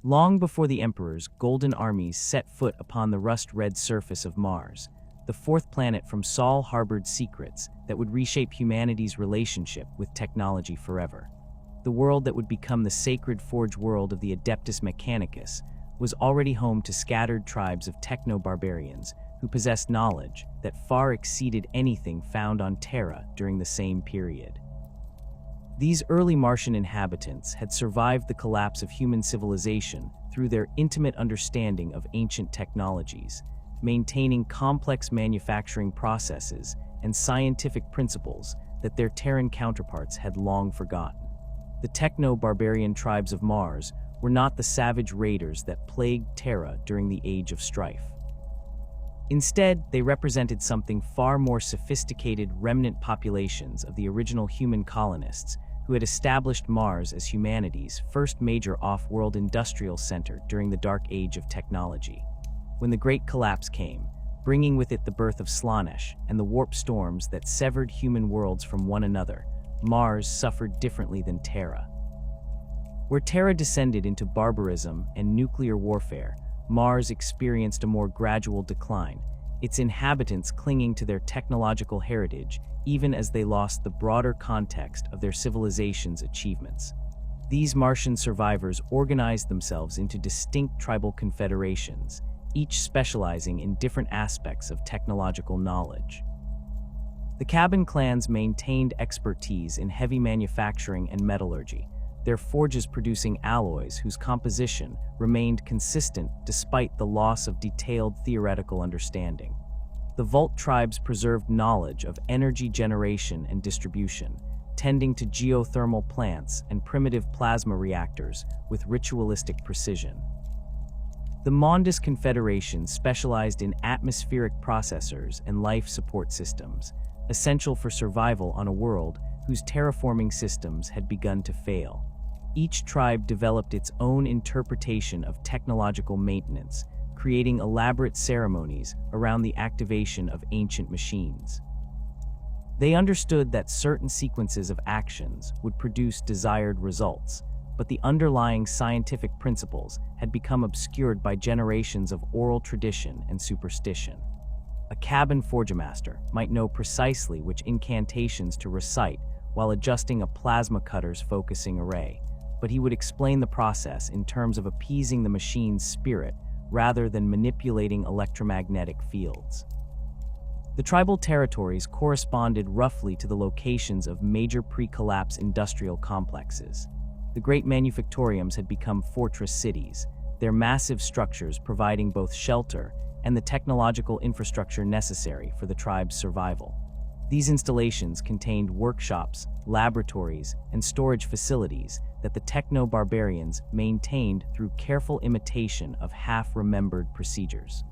Long before the Emperor's golden armies set foot upon the rust-red surface of Mars, the fourth planet from Sol harbored secrets that would reshape humanity's relationship with technology forever. The world that would become the sacred forge world of the Adeptus Mechanicus was already home to scattered tribes of techno-barbarians who possessed knowledge that far exceeded anything found on Terra during the same period. These early Martian inhabitants had survived the collapse of human civilization through their intimate understanding of ancient technologies, maintaining complex manufacturing processes and scientific principles that their Terran counterparts had long forgotten. The techno-barbarian tribes of Mars were not the savage raiders that plagued Terra during the Age of Strife. Instead, they represented something far more sophisticated remnant populations of the original human colonists who had established Mars as humanity's first major off-world industrial center during the Dark Age of technology. When the Great Collapse came, bringing with it the birth of Slaanesh and the warp storms that severed human worlds from one another, Mars suffered differently than Terra. Where Terra descended into barbarism and nuclear warfare, Mars experienced a more gradual decline, its inhabitants clinging to their technological heritage even as they lost the broader context of their civilization's achievements. These Martian survivors organized themselves into distinct tribal confederations, each specializing in different aspects of technological knowledge. The Cabin clans maintained expertise in heavy manufacturing and metallurgy, their forges producing alloys whose composition remained consistent despite the loss of detailed theoretical understanding. The Volt tribes preserved knowledge of energy generation and distribution, tending to geothermal plants and primitive plasma reactors with ritualistic precision. The Mondus Confederation specialized in atmospheric processors and life support systems, essential for survival on a world whose terraforming systems had begun to fail. Each tribe developed its own interpretation of technological maintenance, creating elaborate ceremonies around the activation of ancient machines. They understood that certain sequences of actions would produce desired results, but the underlying scientific principles had become obscured by generations of oral tradition and superstition. A Cabin forgemaster might know precisely which incantations to recite while adjusting a plasma cutter's focusing array, but he would explain the process in terms of appeasing the machine's spirit rather than manipulating electromagnetic fields. The tribal territories corresponded roughly to the locations of major pre-collapse industrial complexes. The great manufactoriums had become fortress cities, their massive structures providing both shelter and the technological infrastructure necessary for the tribe's survival. These installations contained workshops, laboratories, and storage facilities that the techno-barbarians maintained through careful imitation of half-remembered procedures.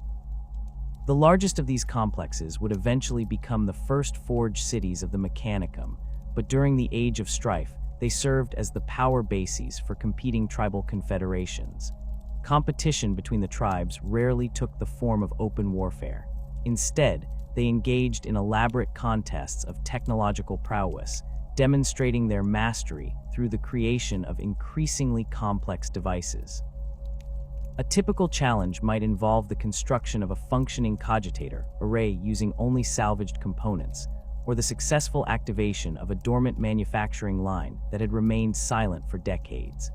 The largest of these complexes would eventually become the first forge cities of the Mechanicum, but during the Age of Strife, they served as the power bases for competing tribal confederations. Competition between the tribes rarely took the form of open warfare. Instead, they engaged in elaborate contests of technological prowess, demonstrating their mastery through the creation of increasingly complex devices. A typical challenge might involve the construction of a functioning cogitator array using only salvaged components, or the successful activation of a dormant manufacturing line that had remained silent for decades.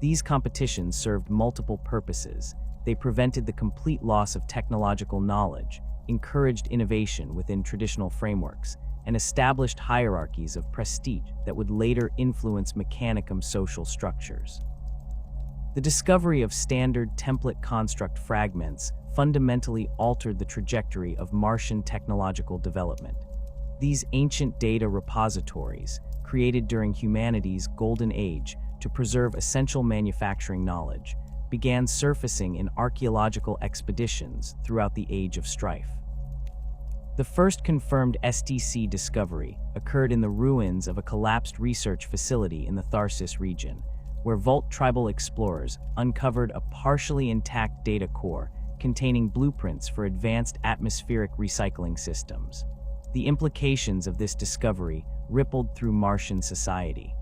These competitions served multiple purposes. They prevented the complete loss of technological knowledge, encouraged innovation within traditional frameworks, and established hierarchies of prestige that would later influence Mechanicum social structures. The discovery of standard template construct fragments fundamentally altered the trajectory of Martian technological development. These ancient data repositories, created during humanity's golden age to preserve essential manufacturing knowledge, began surfacing in archaeological expeditions throughout the Age of Strife. The first confirmed STC discovery occurred in the ruins of a collapsed research facility in the Tharsis region, where Volt tribal explorers uncovered a partially intact data core containing blueprints for advanced atmospheric recycling systems. The implications of this discovery rippled through Martian society.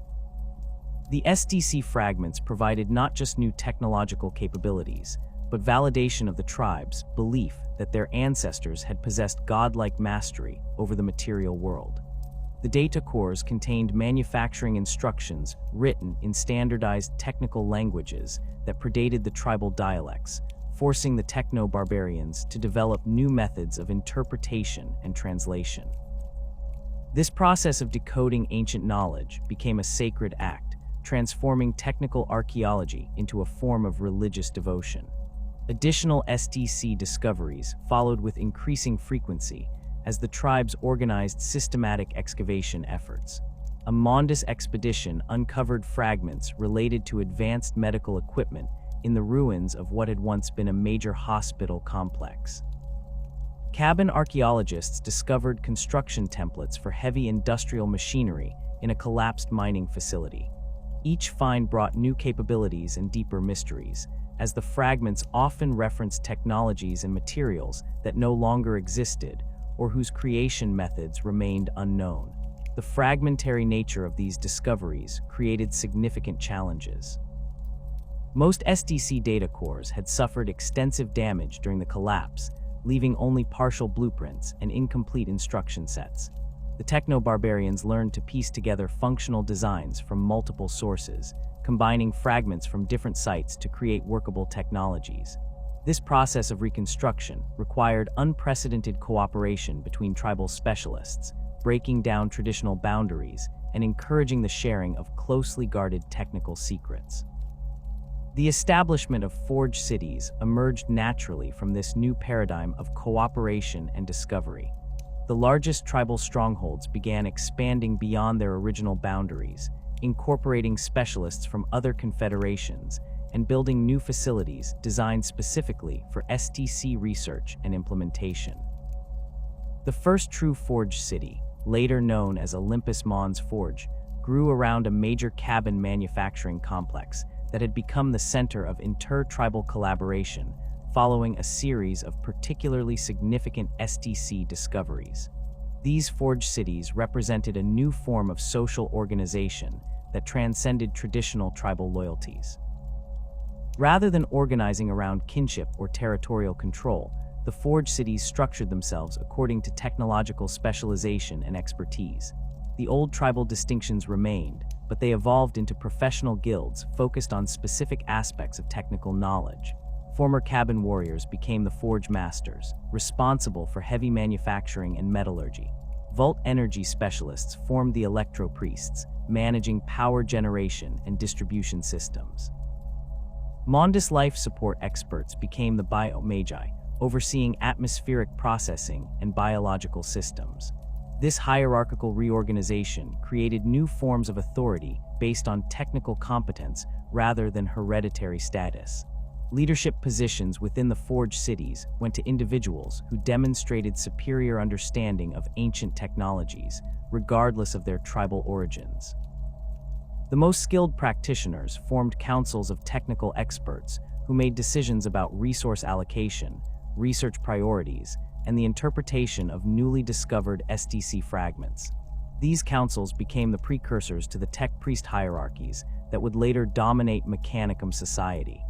The SDC fragments provided not just new technological capabilities, but validation of the tribe's belief that their ancestors had possessed godlike mastery over the material world. The data cores contained manufacturing instructions written in standardized technical languages that predated the tribal dialects, forcing the techno-barbarians to develop new methods of interpretation and translation. This process of decoding ancient knowledge became a sacred act, transforming technical archaeology into a form of religious devotion. Additional SDC discoveries followed with increasing frequency as the tribes organized systematic excavation efforts. A Mondus expedition uncovered fragments related to advanced medical equipment in the ruins of what had once been a major hospital complex. Cabin archaeologists discovered construction templates for heavy industrial machinery in a collapsed mining facility. Each find brought new capabilities and deeper mysteries, as the fragments often referenced technologies and materials that no longer existed or whose creation methods remained unknown. The fragmentary nature of these discoveries created significant challenges. Most SDC data cores had suffered extensive damage during the collapse, leaving only partial blueprints and incomplete instruction sets. The techno-barbarians learned to piece together functional designs from multiple sources, combining fragments from different sites to create workable technologies. This process of reconstruction required unprecedented cooperation between tribal specialists, breaking down traditional boundaries and encouraging the sharing of closely guarded technical secrets. The establishment of forged cities emerged naturally from this new paradigm of cooperation and discovery. The largest tribal strongholds began expanding beyond their original boundaries, incorporating specialists from other confederations and building new facilities designed specifically for SDC research and implementation. The first true forged city, later known as Olympus Mons Forge, grew around a major cabin manufacturing complex that had become the center of inter-tribal collaboration following a series of particularly significant SDC discoveries. These forged cities represented a new form of social organization that transcended traditional tribal loyalties. Rather than organizing around kinship or territorial control, the forged cities structured themselves according to technological specialization and expertise. The old tribal distinctions remained, but they evolved into professional guilds focused on specific aspects of technical knowledge. Former cabin warriors became the forge masters, responsible for heavy manufacturing and metallurgy. Vault energy specialists formed the electro priests, managing power generation and distribution systems. Mondus life support experts became the bio-magi, overseeing atmospheric processing and biological systems. This hierarchical reorganization created new forms of authority based on technical competence rather than hereditary status. Leadership positions within the forged cities went to individuals who demonstrated superior understanding of ancient technologies, regardless of their tribal origins. The most skilled practitioners formed councils of technical experts who made decisions about resource allocation, research priorities, and the interpretation of newly discovered SDC fragments. These councils became the precursors to the tech priest hierarchies that would later dominate Mechanicum society.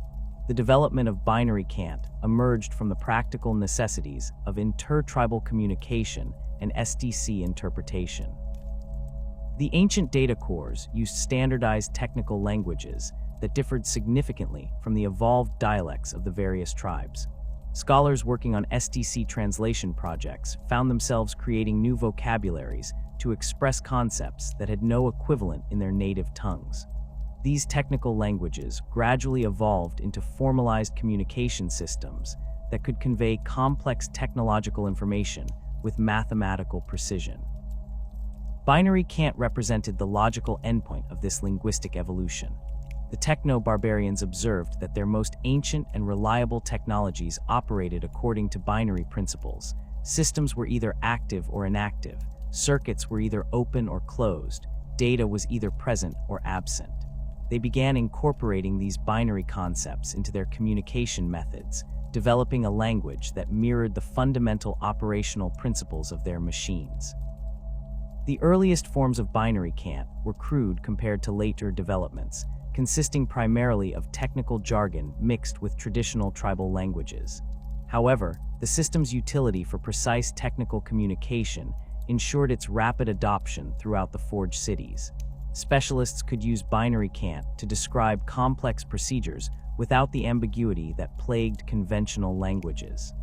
The development of binary cant emerged from the practical necessities of inter-tribal communication and SDC interpretation. The ancient data cores used standardized technical languages that differed significantly from the evolved dialects of the various tribes. Scholars working on SDC translation projects found themselves creating new vocabularies to express concepts that had no equivalent in their native tongues. These technical languages gradually evolved into formalized communication systems that could convey complex technological information with mathematical precision. Binary cant represented the logical endpoint of this linguistic evolution. The techno-barbarians observed that their most ancient and reliable technologies operated according to binary principles. Systems were either active or inactive, circuits were either open or closed, data was either present or absent. They began incorporating these binary concepts into their communication methods, developing a language that mirrored the fundamental operational principles of their machines. The earliest forms of binary cant were crude compared to later developments, consisting primarily of technical jargon mixed with traditional tribal languages. However, the system's utility for precise technical communication ensured its rapid adoption throughout the Forge cities. Specialists could use binary cant to describe complex procedures without the ambiguity that plagued conventional languages.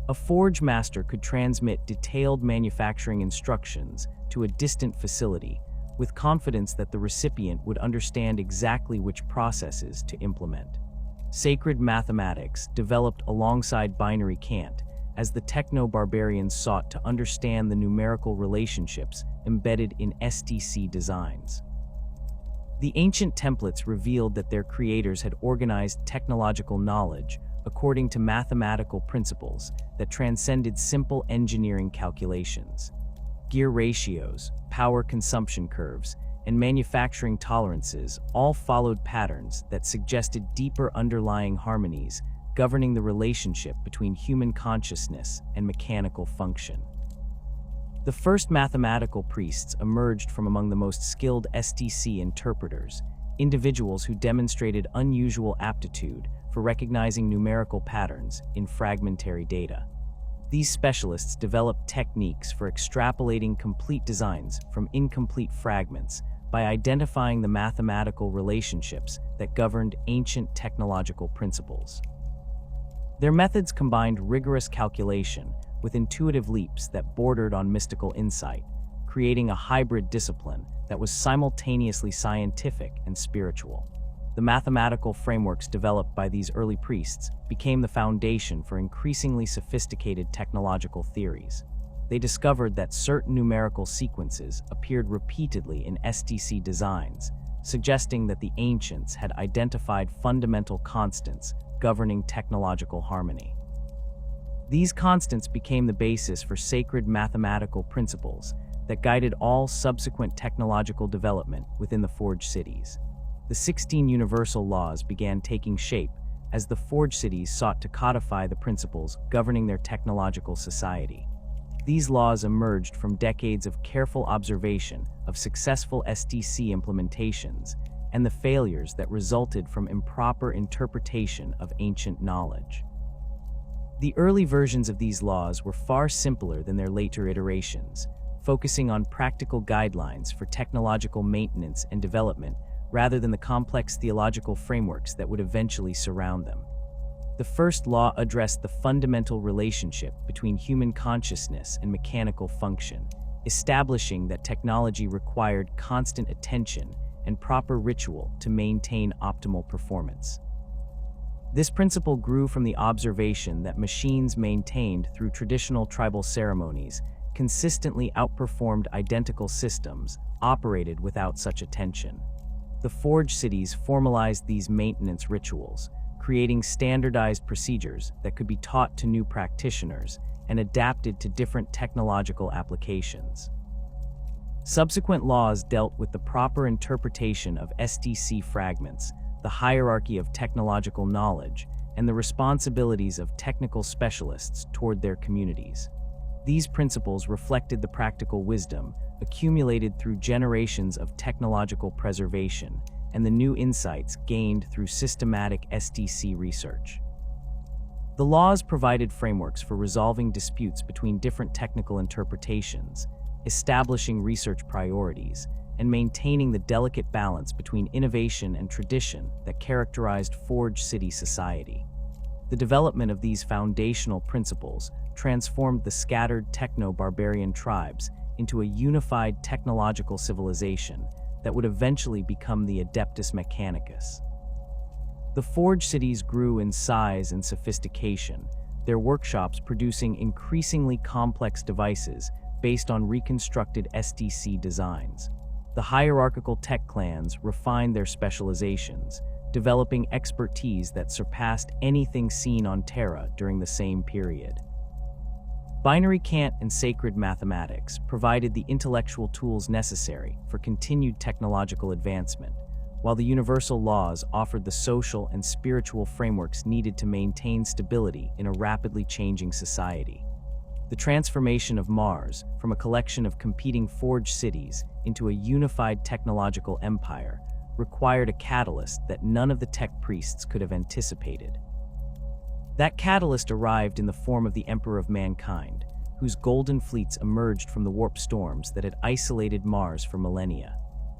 A Forge master could transmit detailed manufacturing instructions to a distant facility with confidence that the recipient would understand exactly which processes to implement. Sacred mathematics developed alongside binary cant as the techno-barbarians sought to understand the numerical relationships embedded in SDC designs. The ancient templates revealed that their creators had organized technological knowledge according to mathematical principles that transcended simple engineering calculations. Gear ratios, power consumption curves, and manufacturing tolerances all followed patterns that suggested deeper underlying harmonies governing the relationship between human consciousness and mechanical function. The first mathematical priests emerged from among the most skilled SDC interpreters, individuals who demonstrated unusual aptitude for recognizing numerical patterns in fragmentary data. These specialists developed techniques for extrapolating complete designs from incomplete fragments by identifying the mathematical relationships that governed ancient technological principles. Their methods combined rigorous calculation with intuitive leaps that bordered on mystical insight, creating a hybrid discipline that was simultaneously scientific and spiritual. The mathematical frameworks developed by these early priests became the foundation for increasingly sophisticated technological theories. They discovered that certain numerical sequences appeared repeatedly in SDC designs, suggesting that the ancients had identified fundamental constants governing technological harmony. These constants became the basis for sacred mathematical principles that guided all subsequent technological development within the Forge cities. The 16 universal laws began taking shape as the Forge cities sought to codify the principles governing their technological society. These laws emerged from decades of careful observation of successful SDC implementations and the failures that resulted from improper interpretation of ancient knowledge. The early versions of these laws were far simpler than their later iterations, focusing on practical guidelines for technological maintenance and development rather than the complex theological frameworks that would eventually surround them. The first law addressed the fundamental relationship between human consciousness and mechanical function, establishing that technology required constant attention and proper ritual to maintain optimal performance. This principle grew from the observation that machines maintained through traditional tribal ceremonies consistently outperformed identical systems operated without such attention. The Forge cities formalized these maintenance rituals, creating standardized procedures that could be taught to new practitioners and adapted to different technological applications. Subsequent laws dealt with the proper interpretation of SDC fragments, the hierarchy of technological knowledge, and the responsibilities of technical specialists toward their communities. These principles reflected the practical wisdom accumulated through generations of technological preservation and the new insights gained through systematic SDC research. The laws provided frameworks for resolving disputes between different technical interpretations, establishing research priorities, and maintaining the delicate balance between innovation and tradition that characterized Forge City society. The development of these foundational principles transformed the scattered techno-barbarian tribes into a unified technological civilization that would eventually become the Adeptus Mechanicus. The Forge cities grew in size and sophistication, their workshops producing increasingly complex devices based on reconstructed SDC designs. The hierarchical tech clans refined their specializations, developing expertise that surpassed anything seen on Terra during the same period. Binary cant and sacred mathematics provided the intellectual tools necessary for continued technological advancement, while the universal laws offered the social and spiritual frameworks needed to maintain stability in a rapidly changing society. The transformation of Mars from a collection of competing forged cities into a unified technological empire required a catalyst that none of the tech priests could have anticipated. That catalyst arrived in the form of the Emperor of Mankind, whose golden fleets emerged from the warp storms that had isolated Mars for millennia.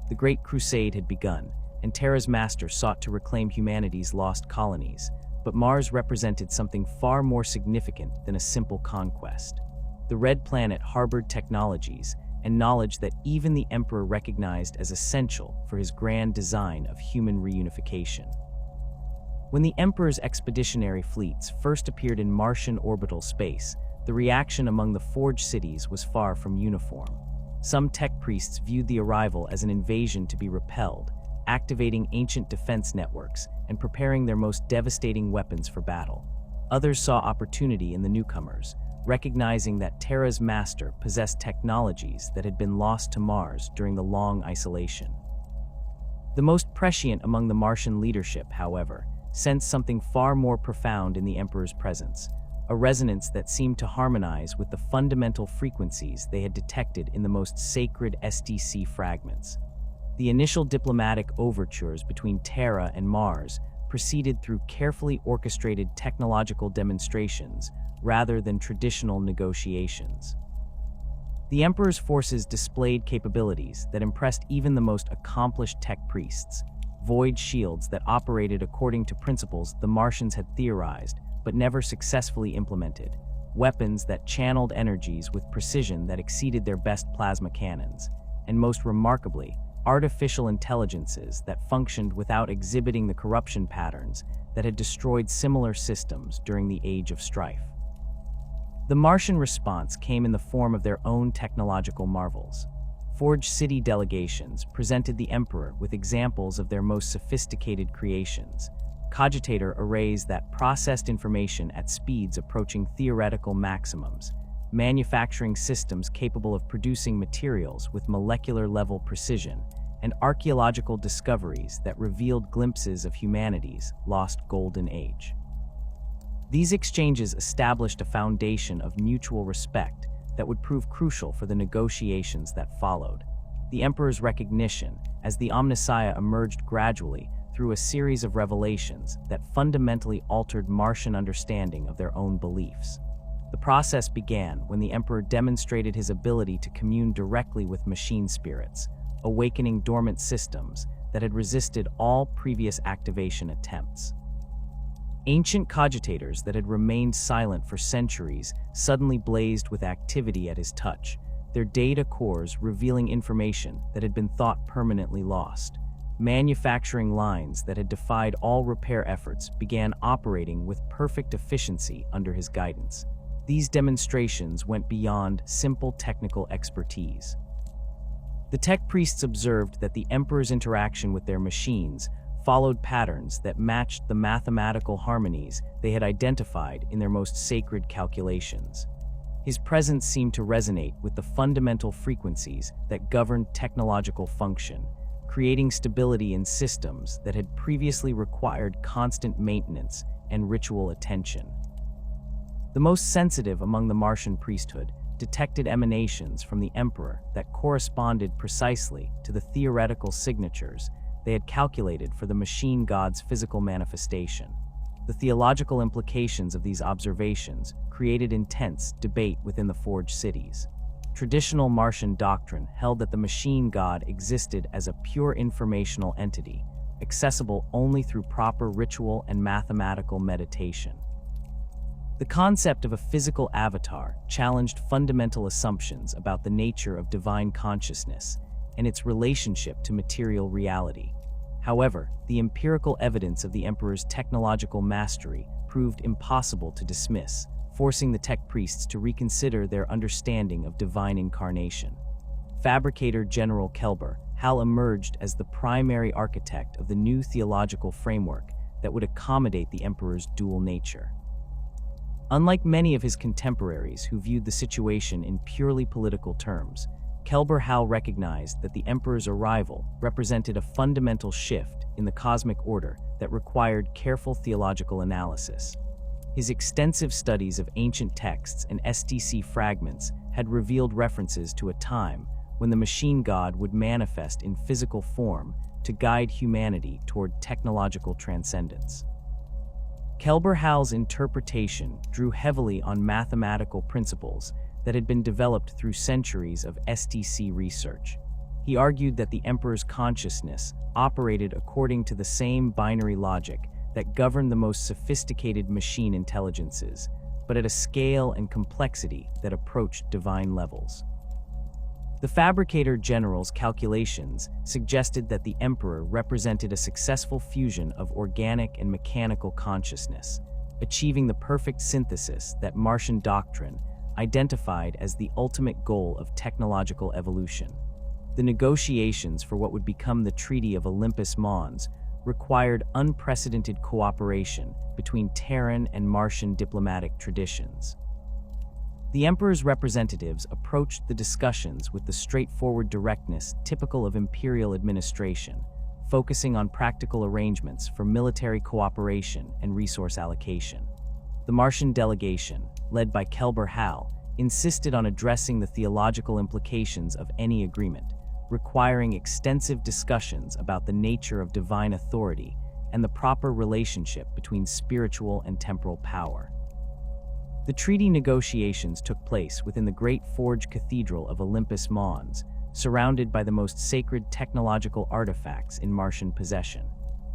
The Great Crusade had begun, and Terra's master sought to reclaim humanity's lost colonies, but Mars represented something far more significant than a simple conquest. The Red Planet harbored technologies and knowledge that even the Emperor recognized as essential for his grand design of human reunification. When the Emperor's expeditionary fleets first appeared in Martian orbital space, the reaction among the forged cities was far from uniform. Some tech priests viewed the arrival as an invasion to be repelled, activating ancient defense networks and preparing their most devastating weapons for battle. Others saw opportunity in the newcomers, recognizing that Terra's master possessed technologies that had been lost to Mars during the long isolation. The most prescient among the Martian leadership, however, sensed something far more profound in the Emperor's presence, a resonance that seemed to harmonize with the fundamental frequencies they had detected in the most sacred SDC fragments. The initial diplomatic overtures between Terra and Mars proceeded through carefully orchestrated technological demonstrations rather than traditional negotiations. The Emperor's forces displayed capabilities that impressed even the most accomplished tech priests, void shields that operated according to principles the Martians had theorized but never successfully implemented, weapons that channeled energies with precision that exceeded their best plasma cannons, and most remarkably, artificial intelligences that functioned without exhibiting the corruption patterns that had destroyed similar systems during the Age of Strife. The Martian response came in the form of their own technological marvels. Forged city delegations presented the Emperor with examples of their most sophisticated creations, cogitator arrays that processed information at speeds approaching theoretical maximums, manufacturing systems capable of producing materials with molecular-level precision, and archaeological discoveries that revealed glimpses of humanity's lost golden age. These exchanges established a foundation of mutual respect that would prove crucial for the negotiations that followed. The Emperor's recognition, as the Omnissiah emerged gradually through a series of revelations that fundamentally altered Martian understanding of their own beliefs. The process began when the Emperor demonstrated his ability to commune directly with machine spirits, awakening dormant systems that had resisted all previous activation attempts. Ancient cogitators that had remained silent for centuries suddenly blazed with activity at his touch, their data cores revealing information that had been thought permanently lost. Manufacturing lines that had defied all repair efforts began operating with perfect efficiency under his guidance. These demonstrations went beyond simple technical expertise. The tech priests observed that the Emperor's interaction with their machines followed patterns that matched the mathematical harmonies they had identified in their most sacred calculations. His presence seemed to resonate with the fundamental frequencies that governed technological function, creating stability in systems that had previously required constant maintenance and ritual attention. The most sensitive among the Martian priesthood detected emanations from the Emperor that corresponded precisely to the theoretical signatures they had calculated for the machine god's physical manifestation. The theological implications of these observations created intense debate within the forged cities. Traditional Martian doctrine held that the machine god existed as a pure informational entity, accessible only through proper ritual and mathematical meditation. The concept of a physical avatar challenged fundamental assumptions about the nature of divine consciousness and its relationship to material reality. However, the empirical evidence of the Emperor's technological mastery proved impossible to dismiss, forcing the tech priests to reconsider their understanding of divine incarnation. Fabricator General Kelber Hal emerged as the primary architect of the new theological framework that would accommodate the Emperor's dual nature. Unlike many of his contemporaries who viewed the situation in purely political terms, Kelber Hal recognized that the Emperor's arrival represented a fundamental shift in the cosmic order that required careful theological analysis. His extensive studies of ancient texts and SDC fragments had revealed references to a time when the machine god would manifest in physical form to guide humanity toward technological transcendence. Kelberhal's interpretation drew heavily on mathematical principles that had been developed through centuries of SDC research. He argued that the Emperor's consciousness operated according to the same binary logic that governed the most sophisticated machine intelligences, but at a scale and complexity that approached divine levels. The Fabricator General's calculations suggested that the Emperor represented a successful fusion of organic and mechanical consciousness, achieving the perfect synthesis that Martian doctrine identified as the ultimate goal of technological evolution. The negotiations for what would become the Treaty of Olympus Mons required unprecedented cooperation between Terran and Martian diplomatic traditions. The Emperor's representatives approached the discussions with the straightforward directness typical of imperial administration, focusing on practical arrangements for military cooperation and resource allocation. The Martian delegation, led by Kelberhal, insisted on addressing the theological implications of any agreement, requiring extensive discussions about the nature of divine authority and the proper relationship between spiritual and temporal power. The treaty negotiations took place within the Great Forge Cathedral of Olympus Mons, surrounded by the most sacred technological artifacts in Martian possession.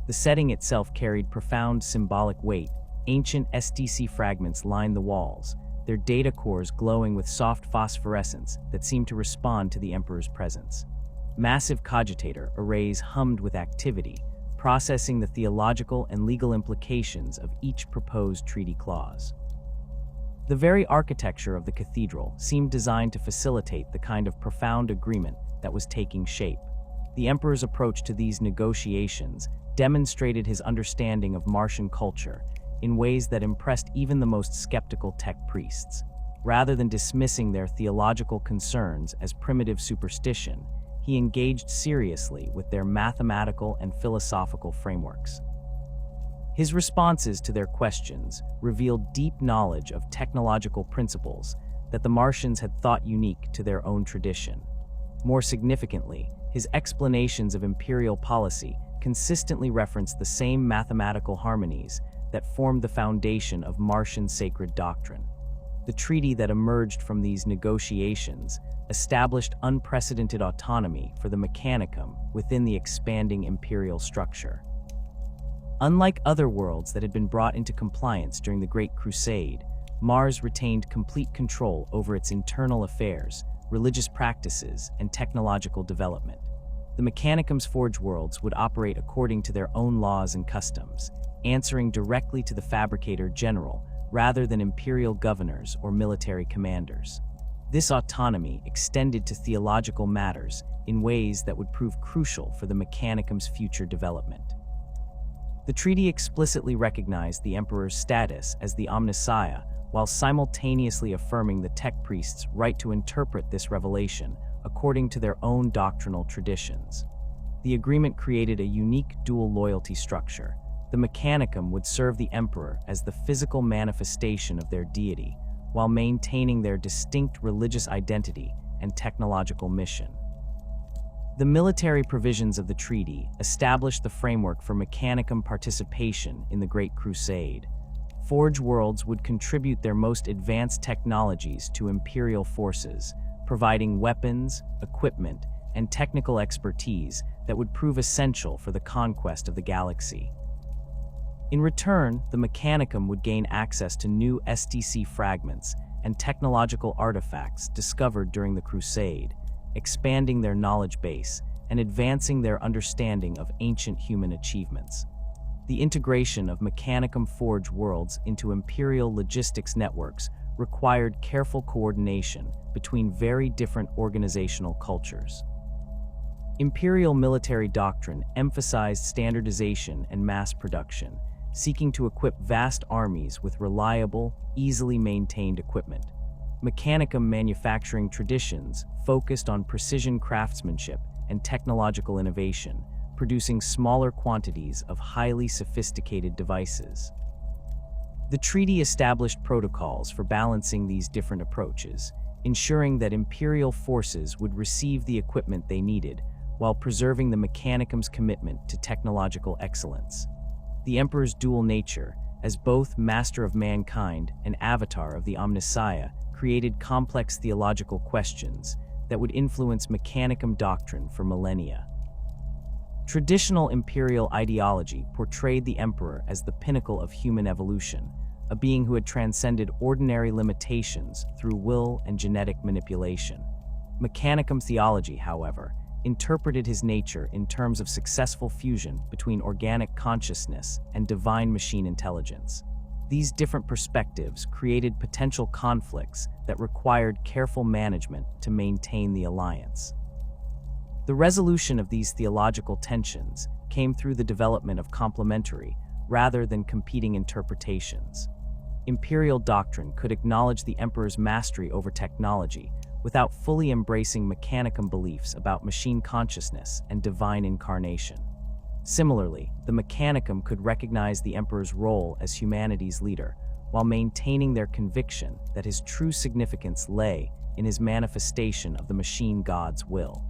The setting itself carried profound symbolic weight. Ancient SDC fragments lined the walls, their data cores glowing with soft phosphorescence that seemed to respond to the Emperor's presence. Massive cogitator arrays hummed with activity, processing the theological and legal implications of each proposed treaty clause. The very architecture of the cathedral seemed designed to facilitate the kind of profound agreement that was taking shape. The Emperor's approach to these negotiations demonstrated his understanding of Martian culture in ways that impressed even the most skeptical tech priests. Rather than dismissing their theological concerns as primitive superstition, he engaged seriously with their mathematical and philosophical frameworks. His responses to their questions revealed deep knowledge of technological principles that the Martians had thought unique to their own tradition. More significantly, his explanations of imperial policy consistently referenced the same mathematical harmonies that formed the foundation of Martian sacred doctrine. The treaty that emerged from these negotiations established unprecedented autonomy for the Mechanicum within the expanding imperial structure. Unlike other worlds that had been brought into compliance during the Great Crusade, Mars retained complete control over its internal affairs, religious practices, and technological development. The Mechanicum's Forge worlds would operate according to their own laws and customs, answering directly to the Fabricator General rather than imperial governors or military commanders. This autonomy extended to theological matters in ways that would prove crucial for the Mechanicum's future development. The treaty explicitly recognized the Emperor's status as the Omnissiah, while simultaneously affirming the tech priests' right to interpret this revelation according to their own doctrinal traditions. The agreement created a unique dual loyalty structure. The Mechanicum would serve the Emperor as the physical manifestation of their deity, while maintaining their distinct religious identity and technological mission. The military provisions of the treaty established the framework for Mechanicum participation in the Great Crusade. Forge worlds would contribute their most advanced technologies to Imperial forces, providing weapons, equipment, and technical expertise that would prove essential for the conquest of the galaxy. In return, the Mechanicum would gain access to new SDC fragments and technological artifacts discovered during the Crusade, expanding their knowledge base and advancing their understanding of ancient human achievements. The integration of Mechanicum Forge worlds into Imperial logistics networks required careful coordination between very different organizational cultures. Imperial military doctrine emphasized standardization and mass production, seeking to equip vast armies with reliable, easily maintained equipment. Mechanicum manufacturing traditions focused on precision craftsmanship and technological innovation, producing smaller quantities of highly sophisticated devices. The treaty established protocols for balancing these different approaches, ensuring that Imperial forces would receive the equipment they needed while preserving the Mechanicum's commitment to technological excellence. The Emperor's dual nature, as both master of mankind and avatar of the Omnissiah, created complex theological questions that would influence Mechanicum doctrine for millennia. Traditional Imperial ideology portrayed the Emperor as the pinnacle of human evolution, a being who had transcended ordinary limitations through will and genetic manipulation. Mechanicum theology, however, interpreted his nature in terms of successful fusion between organic consciousness and divine machine intelligence. These different perspectives created potential conflicts that required careful management to maintain the alliance. The resolution of these theological tensions came through the development of complementary rather than competing interpretations. Imperial doctrine could acknowledge the Emperor's mastery over technology without fully embracing Mechanicum beliefs about machine consciousness and divine incarnation. Similarly, the Mechanicum could recognize the Emperor's role as humanity's leader, while maintaining their conviction that his true significance lay in his manifestation of the machine god's will.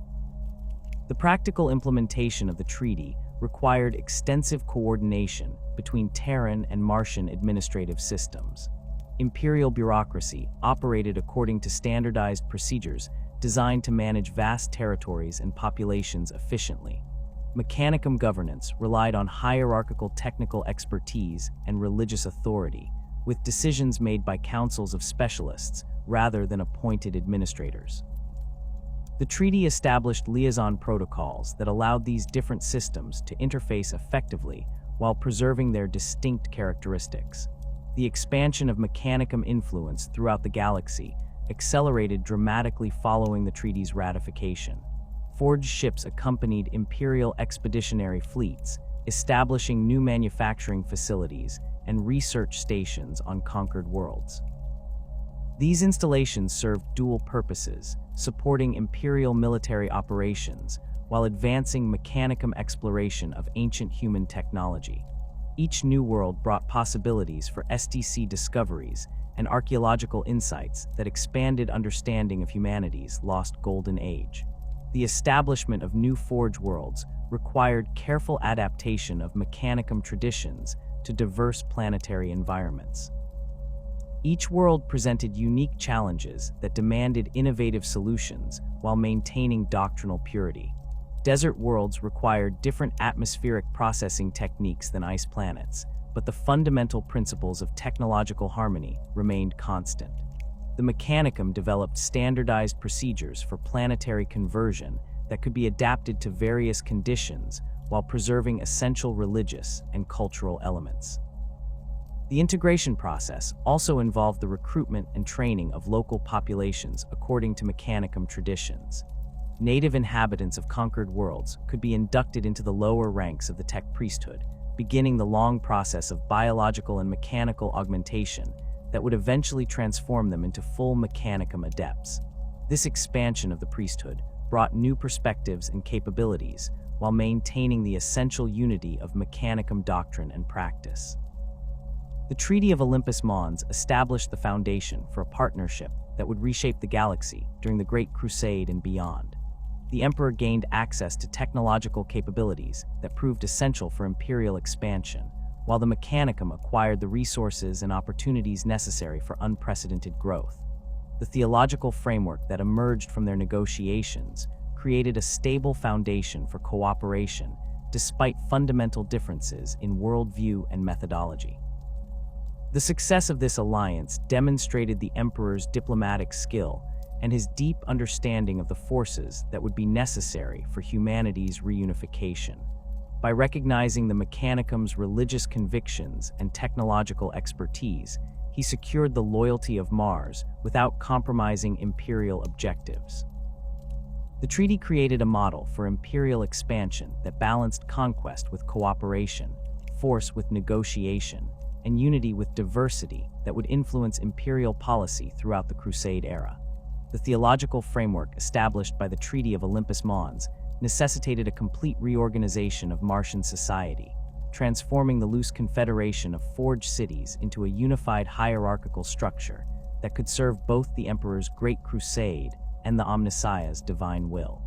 The practical implementation of the treaty required extensive coordination between Terran and Martian administrative systems. Imperial bureaucracy operated according to standardized procedures designed to manage vast territories and populations efficiently. Mechanicum governance relied on hierarchical technical expertise and religious authority, with decisions made by councils of specialists rather than appointed administrators. The treaty established liaison protocols that allowed these different systems to interface effectively while preserving their distinct characteristics. The expansion of Mechanicum influence throughout the galaxy accelerated dramatically following the treaty's ratification. Forged ships accompanied Imperial expeditionary fleets, establishing new manufacturing facilities and research stations on conquered worlds. These installations served dual purposes, supporting Imperial military operations while advancing Mechanicum exploration of ancient human technology. Each new world brought possibilities for STC discoveries and archaeological insights that expanded understanding of humanity's lost golden age. The establishment of new forge worlds required careful adaptation of Mechanicum traditions to diverse planetary environments. Each world presented unique challenges that demanded innovative solutions while maintaining doctrinal purity. Desert worlds required different atmospheric processing techniques than ice planets, but the fundamental principles of technological harmony remained constant. The Mechanicum developed standardized procedures for planetary conversion that could be adapted to various conditions while preserving essential religious and cultural elements. The integration process also involved the recruitment and training of local populations according to Mechanicum traditions. Native inhabitants of conquered worlds could be inducted into the lower ranks of the tech priesthood, beginning the long process of biological and mechanical augmentation that would eventually transform them into full Mechanicum adepts. This expansion of the priesthood brought new perspectives and capabilities while maintaining the essential unity of Mechanicum doctrine and practice. The Treaty of Olympus Mons established the foundation for a partnership that would reshape the galaxy during the Great Crusade and beyond. The Emperor gained access to technological capabilities that proved essential for Imperial expansion, while the Mechanicum acquired the resources and opportunities necessary for unprecedented growth. The theological framework that emerged from their negotiations created a stable foundation for cooperation despite fundamental differences in worldview and methodology. The success of this alliance demonstrated the Emperor's diplomatic skill and his deep understanding of the forces that would be necessary for humanity's reunification. By recognizing the Mechanicum's religious convictions and technological expertise, he secured the loyalty of Mars without compromising Imperial objectives. The treaty created a model for Imperial expansion that balanced conquest with cooperation, force with negotiation, and unity with diversity that would influence Imperial policy throughout the Crusade era. The theological framework established by the Treaty of Olympus Mons necessitated a complete reorganization of Martian society. transforming the loose confederation of forged cities into a unified hierarchical structure that could serve both the Emperor's Great Crusade and the Omnissiah's divine will.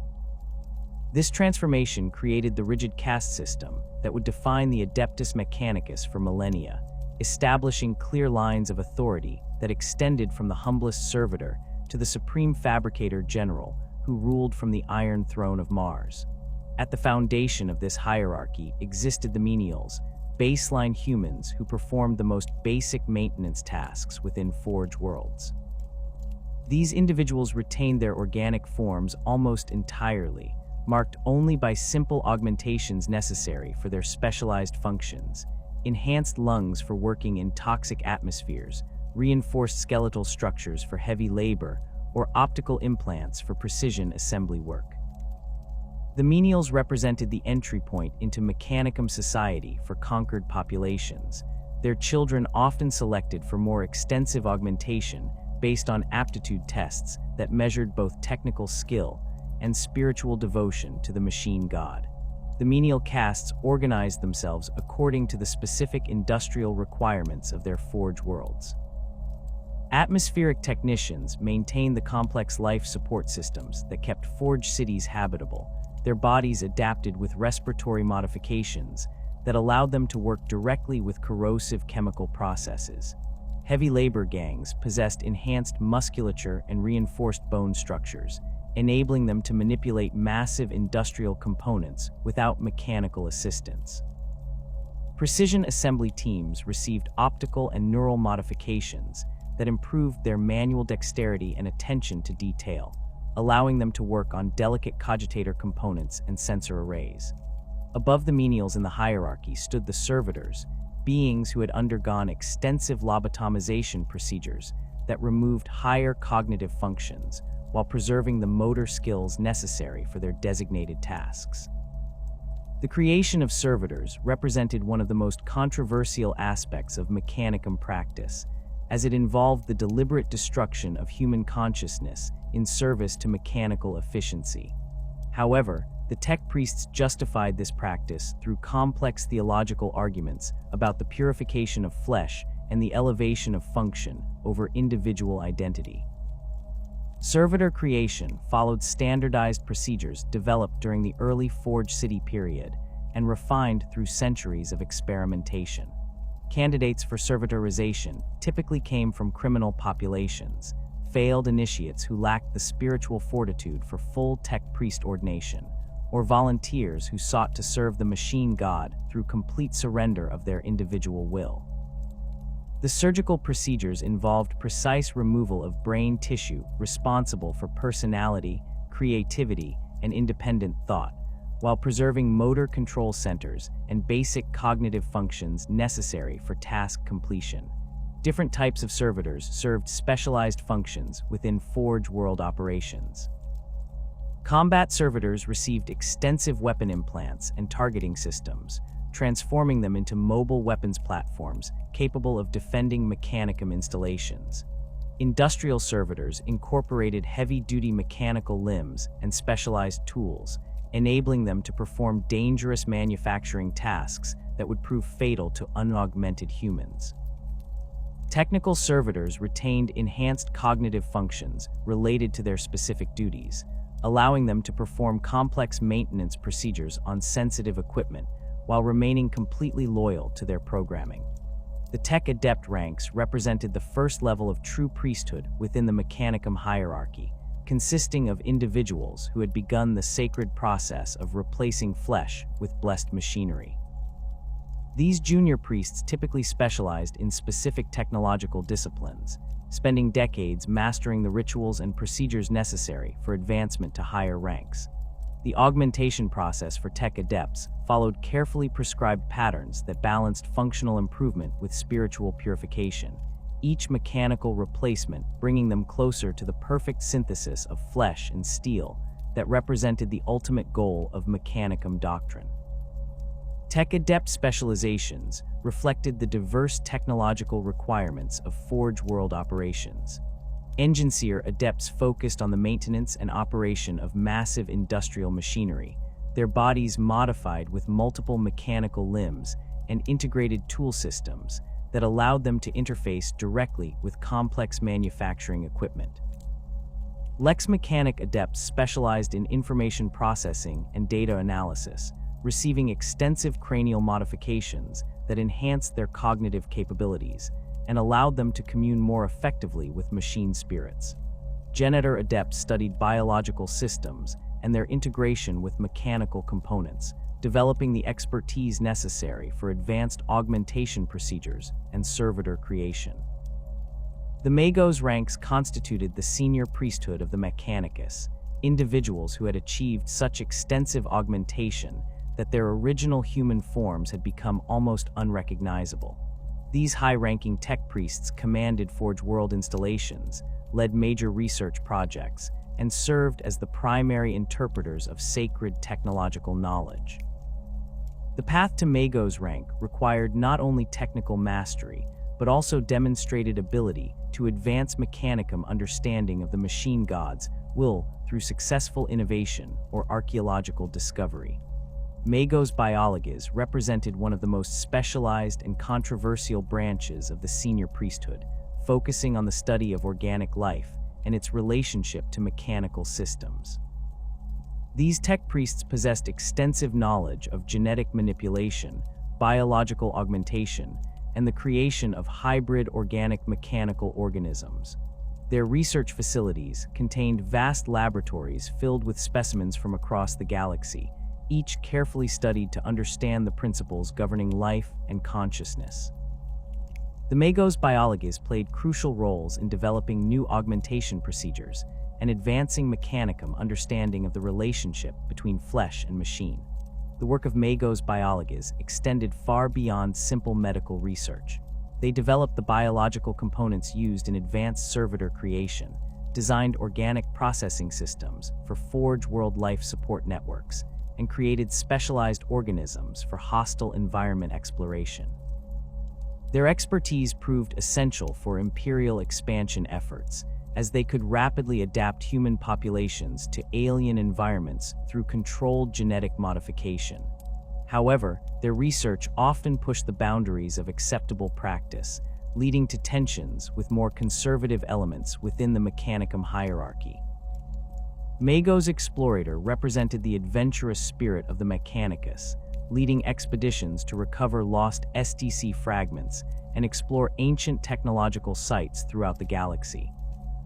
This transformation created the rigid caste system that would define the Adeptus Mechanicus for millennia, establishing clear lines of authority that extended from the humblest servitor to the supreme fabricator general who ruled from the Iron Throne of Mars. At the foundation of this hierarchy existed the menials, baseline humans who performed the most basic maintenance tasks within Forge worlds. These individuals retained their organic forms almost entirely, marked only by simple augmentations necessary for their specialized functions, enhanced lungs for working in toxic atmospheres, reinforced skeletal structures for heavy labor, or optical implants for precision assembly work. The menials represented the entry point into Mechanicum society for conquered populations, their children often selected for more extensive augmentation based on aptitude tests that measured both technical skill and spiritual devotion to the machine god. The menial castes organized themselves according to the specific industrial requirements of their forge worlds. Atmospheric technicians maintained the complex life support systems that kept forge cities habitable, their bodies adapted with respiratory modifications that allowed them to work directly with corrosive chemical processes. Heavy labor gangs possessed enhanced musculature and reinforced bone structures, enabling them to manipulate massive industrial components without mechanical assistance. Precision assembly teams received optical and neural modifications that improved their manual dexterity and attention to detail, allowing them to work on delicate cogitator components and sensor arrays. Above the menials in the hierarchy stood the servitors, beings who had undergone extensive lobotomization procedures that removed higher cognitive functions while preserving the motor skills necessary for their designated tasks. The creation of servitors represented one of the most controversial aspects of Mechanicum practice, as it involved the deliberate destruction of human consciousness in service to mechanical efficiency. However, the tech priests justified this practice through complex theological arguments about the purification of flesh and the elevation of function over individual identity. Servitor creation followed standardized procedures developed during the early Forge City period and refined through centuries of experimentation. Candidates for servitorization typically came from criminal populations, failed initiates who lacked the spiritual fortitude for full tech priest ordination, or volunteers who sought to serve the machine god through complete surrender of their individual will. The surgical procedures involved precise removal of brain tissue responsible for personality, creativity, and independent thought, while preserving motor control centers and basic cognitive functions necessary for task completion. Different types of servitors served specialized functions within Forge world operations. Combat servitors received extensive weapon implants and targeting systems, transforming them into mobile weapons platforms capable of defending Mechanicum installations. Industrial servitors incorporated heavy-duty mechanical limbs and specialized tools, enabling them to perform dangerous manufacturing tasks that would prove fatal to unaugmented humans. Technical servitors retained enhanced cognitive functions related to their specific duties, allowing them to perform complex maintenance procedures on sensitive equipment while remaining completely loyal to their programming. The Tech Adept ranks represented the first level of true priesthood within the Mechanicum hierarchy, consisting of individuals who had begun the sacred process of replacing flesh with blessed machinery. These junior priests typically specialized in specific technological disciplines, spending decades mastering the rituals and procedures necessary for advancement to higher ranks. The augmentation process for tech adepts followed carefully prescribed patterns that balanced functional improvement with spiritual purification, each mechanical replacement bringing them closer to the perfect synthesis of flesh and steel that represented the ultimate goal of Mechanicum doctrine. Tech adept specializations reflected the diverse technological requirements of Forge world operations. Engineer adepts focused on the maintenance and operation of massive industrial machinery, their bodies modified with multiple mechanical limbs, and integrated tool systems that allowed them to interface directly with complex manufacturing equipment. Lex Mechanic Adepts specialized in information processing and data analysis, receiving extensive cranial modifications that enhanced their cognitive capabilities and allowed them to commune more effectively with machine spirits. Genitor Adepts studied biological systems and their integration with mechanical components, developing the expertise necessary for advanced augmentation procedures and servitor creation. The Magos ranks constituted the senior priesthood of the Mechanicus, individuals who had achieved such extensive augmentation that their original human forms had become almost unrecognizable. These high-ranking tech priests commanded Forge World installations, led major research projects, and served as the primary interpreters of sacred technological knowledge. The path to Magos rank required not only technical mastery, but also demonstrated ability to advance Mechanicum understanding of the machine god's will through successful innovation or archaeological discovery. Magos biologists represented one of the most specialized and controversial branches of the senior priesthood, focusing on the study of organic life and its relationship to mechanical systems. These tech priests possessed extensive knowledge of genetic manipulation, biological augmentation, and the creation of hybrid organic-mechanical organisms. Their research facilities contained vast laboratories filled with specimens from across the galaxy, each carefully studied to understand the principles governing life and consciousness. The Magos biologists played crucial roles in developing new augmentation procedures and advancing Mechanicum understanding of the relationship between flesh and machine. The work of Magos biologists extended far beyond simple medical research. They developed the biological components used in advanced servitor creation, designed organic processing systems for Forge World life support networks, and created specialized organisms for hostile environment exploration. Their expertise proved essential for Imperial expansion efforts, as they could rapidly adapt human populations to alien environments through controlled genetic modification. However, their research often pushed the boundaries of acceptable practice, leading to tensions with more conservative elements within the Mechanicum hierarchy. Magos Explorator represented the adventurous spirit of the Mechanicus, leading expeditions to recover lost STC fragments and explore ancient technological sites throughout the galaxy.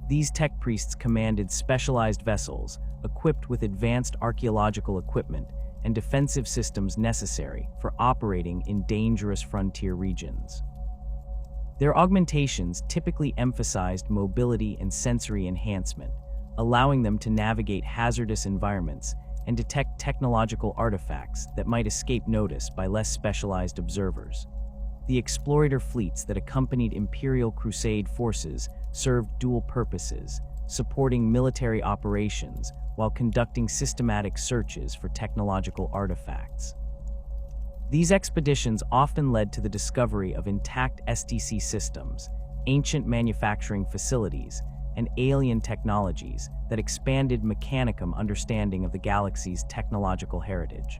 These tech priests commanded specialized vessels, equipped with advanced archaeological equipment and defensive systems necessary for operating in dangerous frontier regions. Their augmentations typically emphasized mobility and sensory enhancement, allowing them to navigate hazardous environments and detect technological artifacts that might escape notice by less specialized observers. The explorator fleets that accompanied Imperial Crusade forces served dual purposes, supporting military operations while conducting systematic searches for technological artifacts. These expeditions often led to the discovery of intact STC systems, ancient manufacturing facilities, and alien technologies that expanded Mechanicum understanding of the galaxy's technological heritage.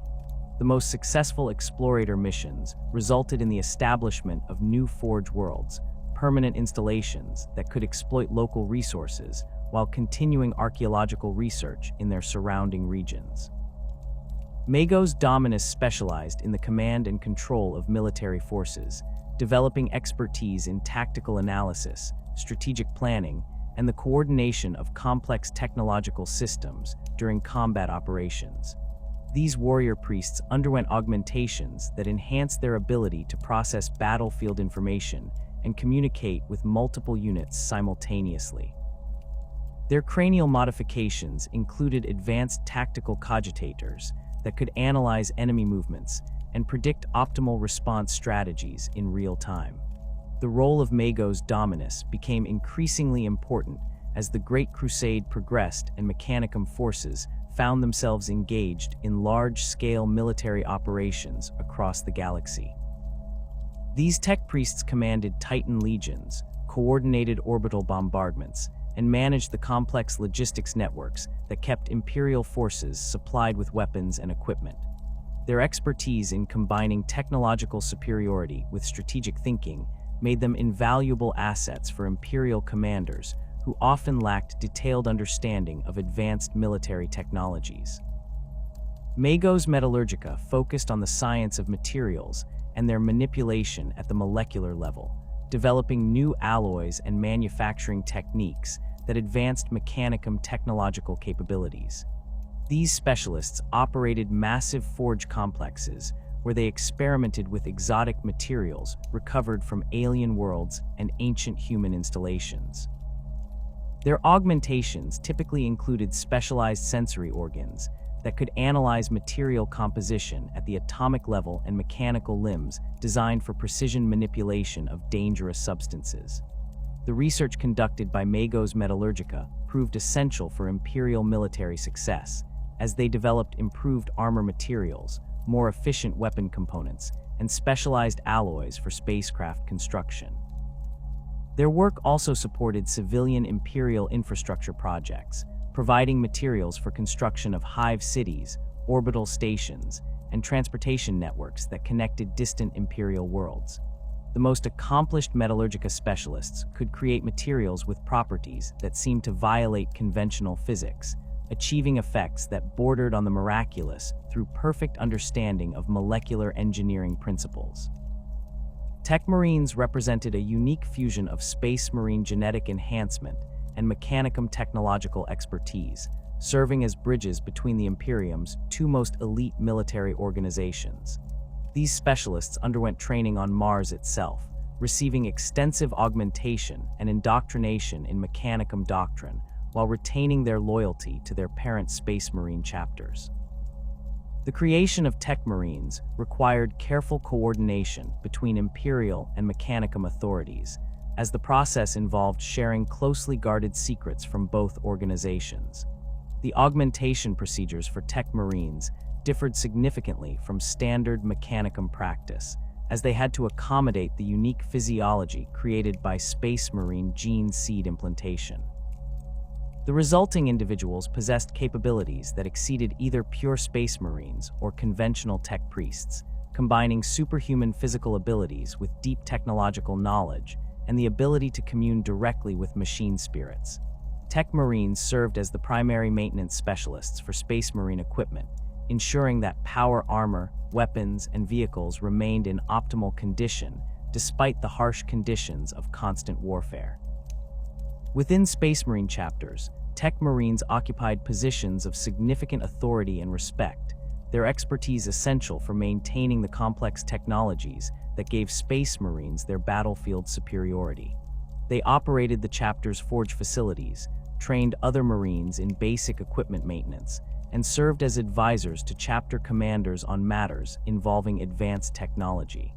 The most successful explorator missions resulted in the establishment of new Forge Worlds, permanent installations that could exploit local resources while continuing archaeological research in their surrounding regions. Magos Dominus specialized in the command and control of military forces, developing expertise in tactical analysis, strategic planning, and the coordination of complex technological systems during combat operations. These warrior priests underwent augmentations that enhanced their ability to process battlefield information and communicate with multiple units simultaneously. Their cranial modifications included advanced tactical cogitators that could analyze enemy movements and predict optimal response strategies in real time. The role of Magos Dominus became increasingly important as the Great Crusade progressed and Mechanicum forces found themselves engaged in large-scale military operations across the galaxy. These tech priests commanded Titan legions, coordinated orbital bombardments, and managed the complex logistics networks that kept Imperial forces supplied with weapons and equipment. Their expertise in combining technological superiority with strategic thinking made them invaluable assets for Imperial commanders who often lacked detailed understanding of advanced military technologies. Magos Metallurgica focused on the science of materials and their manipulation at the molecular level, developing new alloys and manufacturing techniques that advanced Mechanicum technological capabilities. These specialists operated massive forge complexes where they experimented with exotic materials recovered from alien worlds and ancient human installations. Their augmentations typically included specialized sensory organs that could analyze material composition at the atomic level and mechanical limbs designed for precision manipulation of dangerous substances. The research conducted by Magos Metallurgica proved essential for Imperial military success, as they developed improved armor materials, more efficient weapon components, and specialized alloys for spacecraft construction. Their work also supported civilian Imperial infrastructure projects, providing materials for construction of hive cities, orbital stations, and transportation networks that connected distant Imperial worlds. The most accomplished Metallurgica specialists could create materials with properties that seemed to violate conventional physics, achieving effects that bordered on the miraculous through perfect understanding of molecular engineering principles. Tech Marines represented a unique fusion of space marine genetic enhancement and Mechanicum technological expertise, serving as bridges between the Imperium's two most elite military organizations. These specialists underwent training on Mars itself, receiving extensive augmentation and indoctrination in Mechanicum doctrine, while retaining their loyalty to their parent Space Marine chapters. The creation of Tech Marines required careful coordination between Imperial and Mechanicum authorities, as the process involved sharing closely guarded secrets from both organizations. The augmentation procedures for Tech Marines differed significantly from standard Mechanicum practice, as they had to accommodate the unique physiology created by Space Marine gene seed implantation. The resulting individuals possessed capabilities that exceeded either pure Space Marines or conventional Tech Priests, combining superhuman physical abilities with deep technological knowledge and the ability to commune directly with machine spirits. Tech Marines served as the primary maintenance specialists for Space Marine equipment, ensuring that power armor, weapons, and vehicles remained in optimal condition despite the harsh conditions of constant warfare. Within Space Marine chapters, Tech Marines occupied positions of significant authority and respect, their expertise essential for maintaining the complex technologies that gave Space Marines their battlefield superiority. They operated the chapter's forge facilities, trained other Marines in basic equipment maintenance, and served as advisors to chapter commanders on matters involving advanced technology.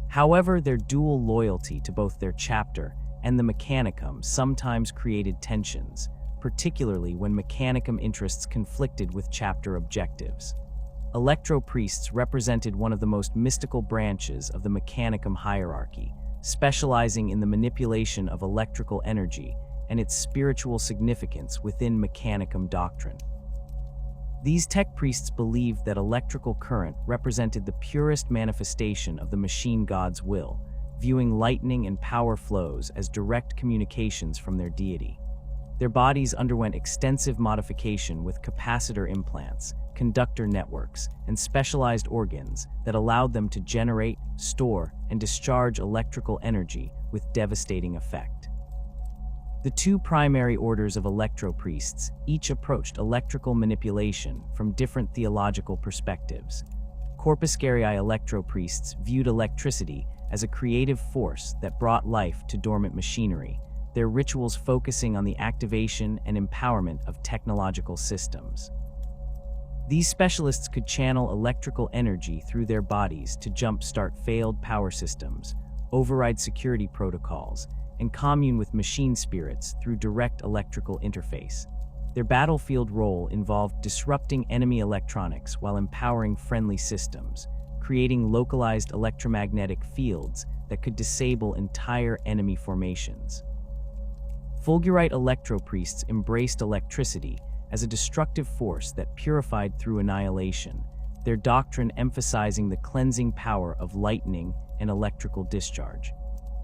However, their dual loyalty to both their chapter and the Mechanicum sometimes created tensions, particularly when Mechanicum interests conflicted with chapter objectives. Electro-priests represented one of the most mystical branches of the Mechanicum hierarchy, specializing in the manipulation of electrical energy and its spiritual significance within Mechanicum doctrine. These Tech Priests believed that electrical current represented the purest manifestation of the machine god's will, viewing lightning and power flows as direct communications from their deity. Their bodies underwent extensive modification with capacitor implants, conductor networks, and specialized organs that allowed them to generate, store, and discharge electrical energy with devastating effect. The two primary orders of electro-priests each approached electrical manipulation from different theological perspectives. Corpuscarii electro-priests viewed electricity as a creative force that brought life to dormant machinery, their rituals focusing on the activation and empowerment of technological systems. These specialists could channel electrical energy through their bodies to jumpstart failed power systems, override security protocols, and commune with machine spirits through direct electrical interface. Their battlefield role involved disrupting enemy electronics while empowering friendly systems, creating localized electromagnetic fields that could disable entire enemy formations. Fulgurite electro-priests embraced electricity as a destructive force that purified through annihilation, their doctrine emphasizing the cleansing power of lightning and electrical discharge.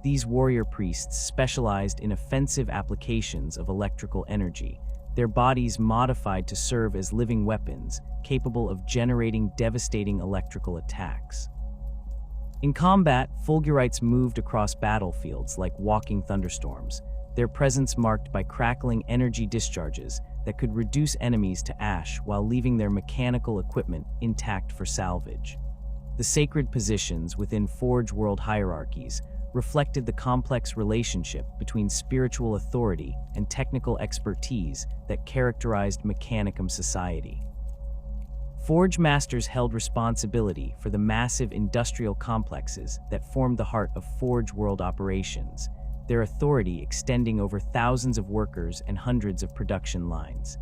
These warrior priests specialized in offensive applications of electrical energy, their bodies modified to serve as living weapons, capable of generating devastating electrical attacks. In combat, Fulgurites moved across battlefields like walking thunderstorms, their presence marked by crackling energy discharges that could reduce enemies to ash while leaving their mechanical equipment intact for salvage. The sacred positions within Forge World hierarchies reflected the complex relationship between spiritual authority and technical expertise that characterized Mechanicum society. Forge masters held responsibility for the massive industrial complexes that formed the heart of Forge World operations, their authority extending over thousands of workers and hundreds of production lines.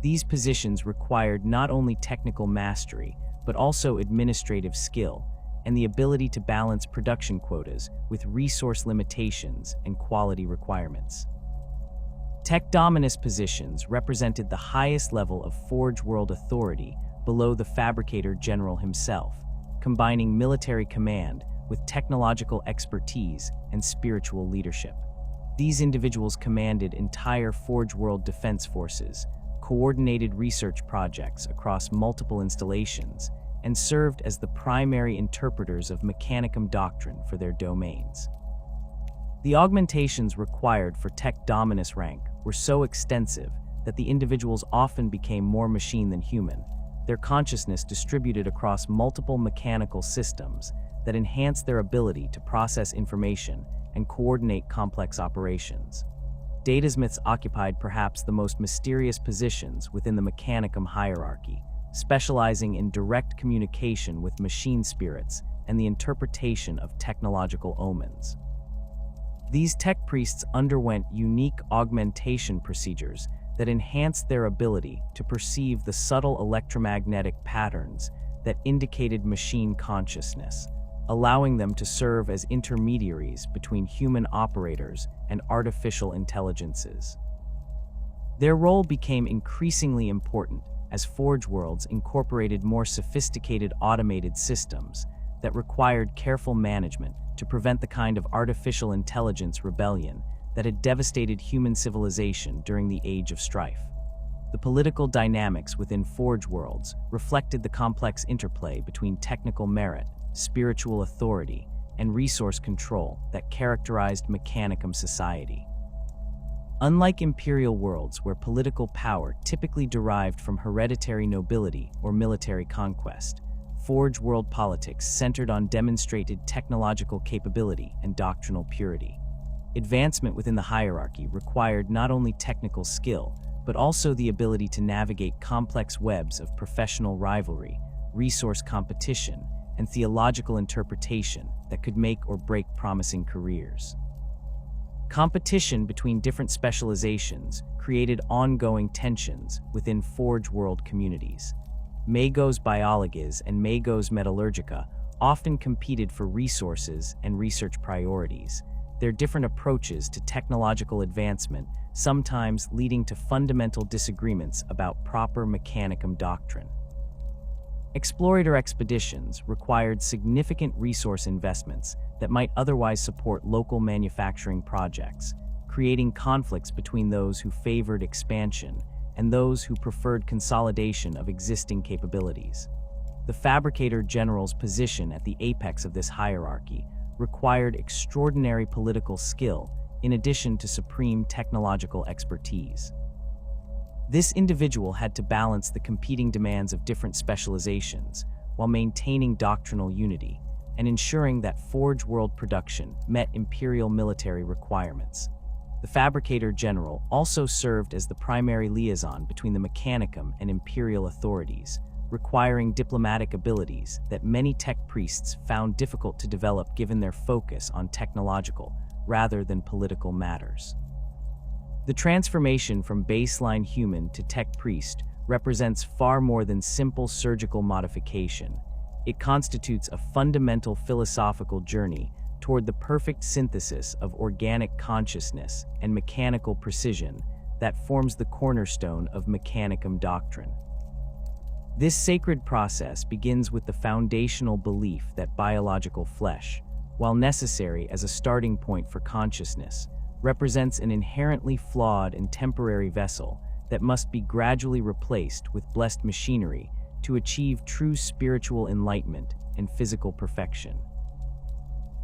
These positions required not only technical mastery, but also administrative skill, and the ability to balance production quotas with resource limitations and quality requirements. Tech Dominus positions represented the highest level of Forge World authority below the Fabricator General himself, combining military command with technological expertise and spiritual leadership. These individuals commanded entire Forge World defense forces, coordinated research projects across multiple installations, and served as the primary interpreters of Mechanicum doctrine for their domains. The augmentations required for Tech Dominus rank were so extensive that the individuals often became more machine than human, their consciousness distributed across multiple mechanical systems that enhanced their ability to process information and coordinate complex operations. Datasmiths occupied perhaps the most mysterious positions within the Mechanicum hierarchy, specializing in direct communication with machine spirits and the interpretation of technological omens. These tech priests underwent unique augmentation procedures that enhanced their ability to perceive the subtle electromagnetic patterns that indicated machine consciousness, allowing them to serve as intermediaries between human operators and artificial intelligences. Their role became increasingly important as Forge Worlds incorporated more sophisticated automated systems that required careful management to prevent the kind of artificial intelligence rebellion that had devastated human civilization during the Age of Strife. The political dynamics within Forge Worlds reflected the complex interplay between technical merit, spiritual authority, and resource control that characterized Mechanicum society. Unlike Imperial worlds where political power typically derived from hereditary nobility or military conquest, Forge World politics centered on demonstrated technological capability and doctrinal purity. Advancement within the hierarchy required not only technical skill, but also the ability to navigate complex webs of professional rivalry, resource competition, and theological interpretation that could make or break promising careers. Competition between different specializations created ongoing tensions within Forge World communities. Magos Biologies and Magos Metallurgica often competed for resources and research priorities, their different approaches to technological advancement sometimes leading to fundamental disagreements about proper Mechanicum doctrine. Explorator expeditions required significant resource investments that might otherwise support local manufacturing projects, creating conflicts between those who favored expansion and those who preferred consolidation of existing capabilities. The Fabricator General's position at the apex of this hierarchy required extraordinary political skill in addition to supreme technological expertise. This individual had to balance the competing demands of different specializations while maintaining doctrinal unity and ensuring that Forge World production met Imperial military requirements. The Fabricator General also served as the primary liaison between the Mechanicum and Imperial authorities, requiring diplomatic abilities that many tech priests found difficult to develop given their focus on technological rather than political matters. The transformation from baseline human to tech priest represents far more than simple surgical modification. It constitutes a fundamental philosophical journey toward the perfect synthesis of organic consciousness and mechanical precision that forms the cornerstone of Mechanicum doctrine. This sacred process begins with the foundational belief that biological flesh, while necessary as a starting point for consciousness, represents an inherently flawed and temporary vessel that must be gradually replaced with blessed machinery to achieve true spiritual enlightenment and physical perfection.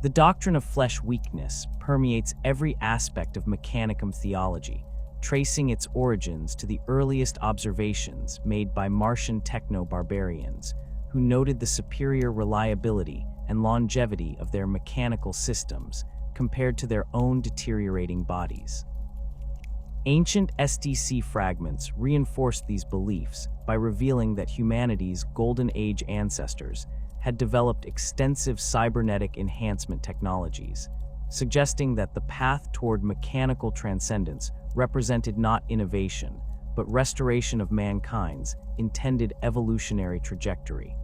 The doctrine of flesh weakness permeates every aspect of Mechanicum theology, tracing its origins to the earliest observations made by Martian techno-barbarians, who noted the superior reliability and longevity of their mechanical systems compared to their own deteriorating bodies. Ancient SDC fragments reinforced these beliefs by revealing that humanity's Golden Age ancestors had developed extensive cybernetic enhancement technologies, suggesting that the path toward mechanical transcendence represented not innovation, but restoration of mankind's intended evolutionary trajectory.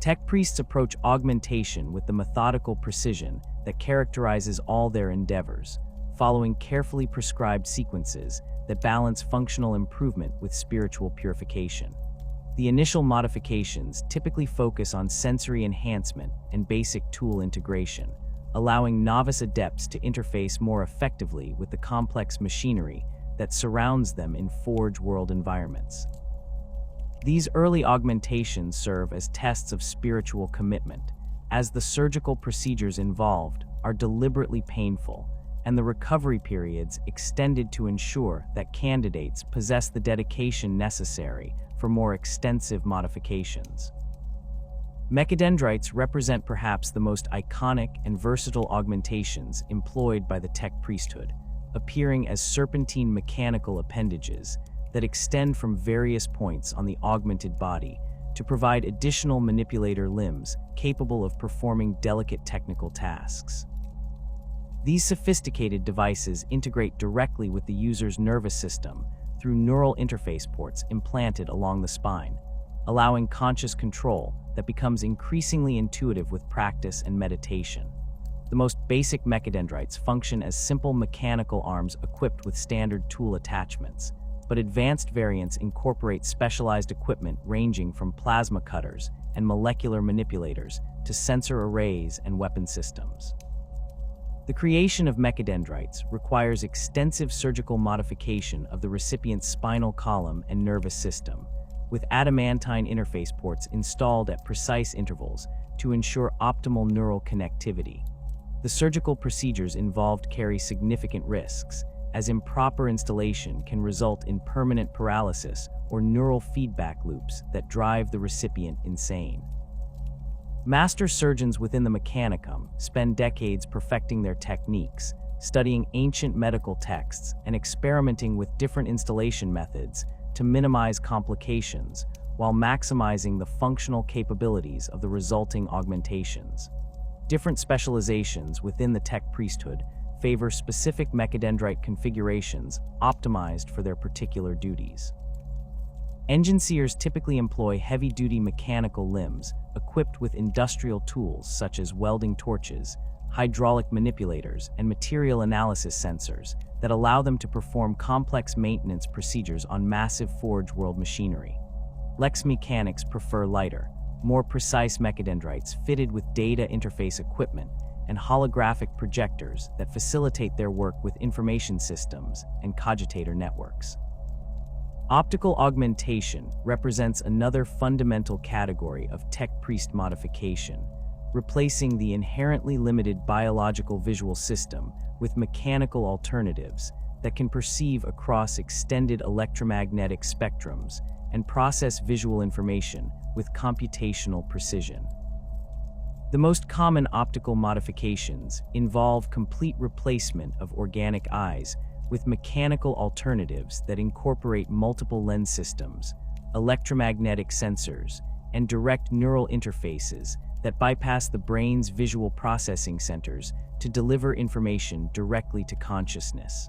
Tech priests approach augmentation with the methodical precision that characterizes all their endeavors, following carefully prescribed sequences that balance functional improvement with spiritual purification. The initial modifications typically focus on sensory enhancement and basic tool integration, allowing novice adepts to interface more effectively with the complex machinery that surrounds them in Forge world environments. These early augmentations serve as tests of spiritual commitment, as the surgical procedures involved are deliberately painful, and the recovery periods extended to ensure that candidates possess the dedication necessary for more extensive modifications. Mechadendrites represent perhaps the most iconic and versatile augmentations employed by the tech priesthood, appearing as serpentine mechanical appendages that extend from various points on the augmented body to provide additional manipulator limbs capable of performing delicate technical tasks. These sophisticated devices integrate directly with the user's nervous system through neural interface ports implanted along the spine, allowing conscious control that becomes increasingly intuitive with practice and meditation. The most basic mechadendrites function as simple mechanical arms equipped with standard tool attachments, but advanced variants incorporate specialized equipment ranging from plasma cutters and molecular manipulators to sensor arrays and weapon systems. The creation of mechadendrites requires extensive surgical modification of the recipient's spinal column and nervous system, with adamantine interface ports installed at precise intervals to ensure optimal neural connectivity. The surgical procedures involved carry significant risks, as improper installation can result in permanent paralysis or neural feedback loops that drive the recipient insane. Master surgeons within the Mechanicum spend decades perfecting their techniques, studying ancient medical texts and experimenting with different installation methods to minimize complications while maximizing the functional capabilities of the resulting augmentations. Different specializations within the tech priesthood favor specific mechadendrite configurations optimized for their particular duties. Engine seers typically employ heavy-duty mechanical limbs equipped with industrial tools such as welding torches, hydraulic manipulators, and material analysis sensors that allow them to perform complex maintenance procedures on massive Forge world machinery. Lex mechanics prefer lighter, more precise mechadendrites fitted with data interface equipment and holographic projectors that facilitate their work with information systems and cogitator networks. Optical augmentation represents another fundamental category of tech priest modification, replacing the inherently limited biological visual system with mechanical alternatives that can perceive across extended electromagnetic spectrums and process visual information with computational precision. The most common optical modifications involve complete replacement of organic eyes with mechanical alternatives that incorporate multiple lens systems, electromagnetic sensors, and direct neural interfaces that bypass the brain's visual processing centers to deliver information directly to consciousness.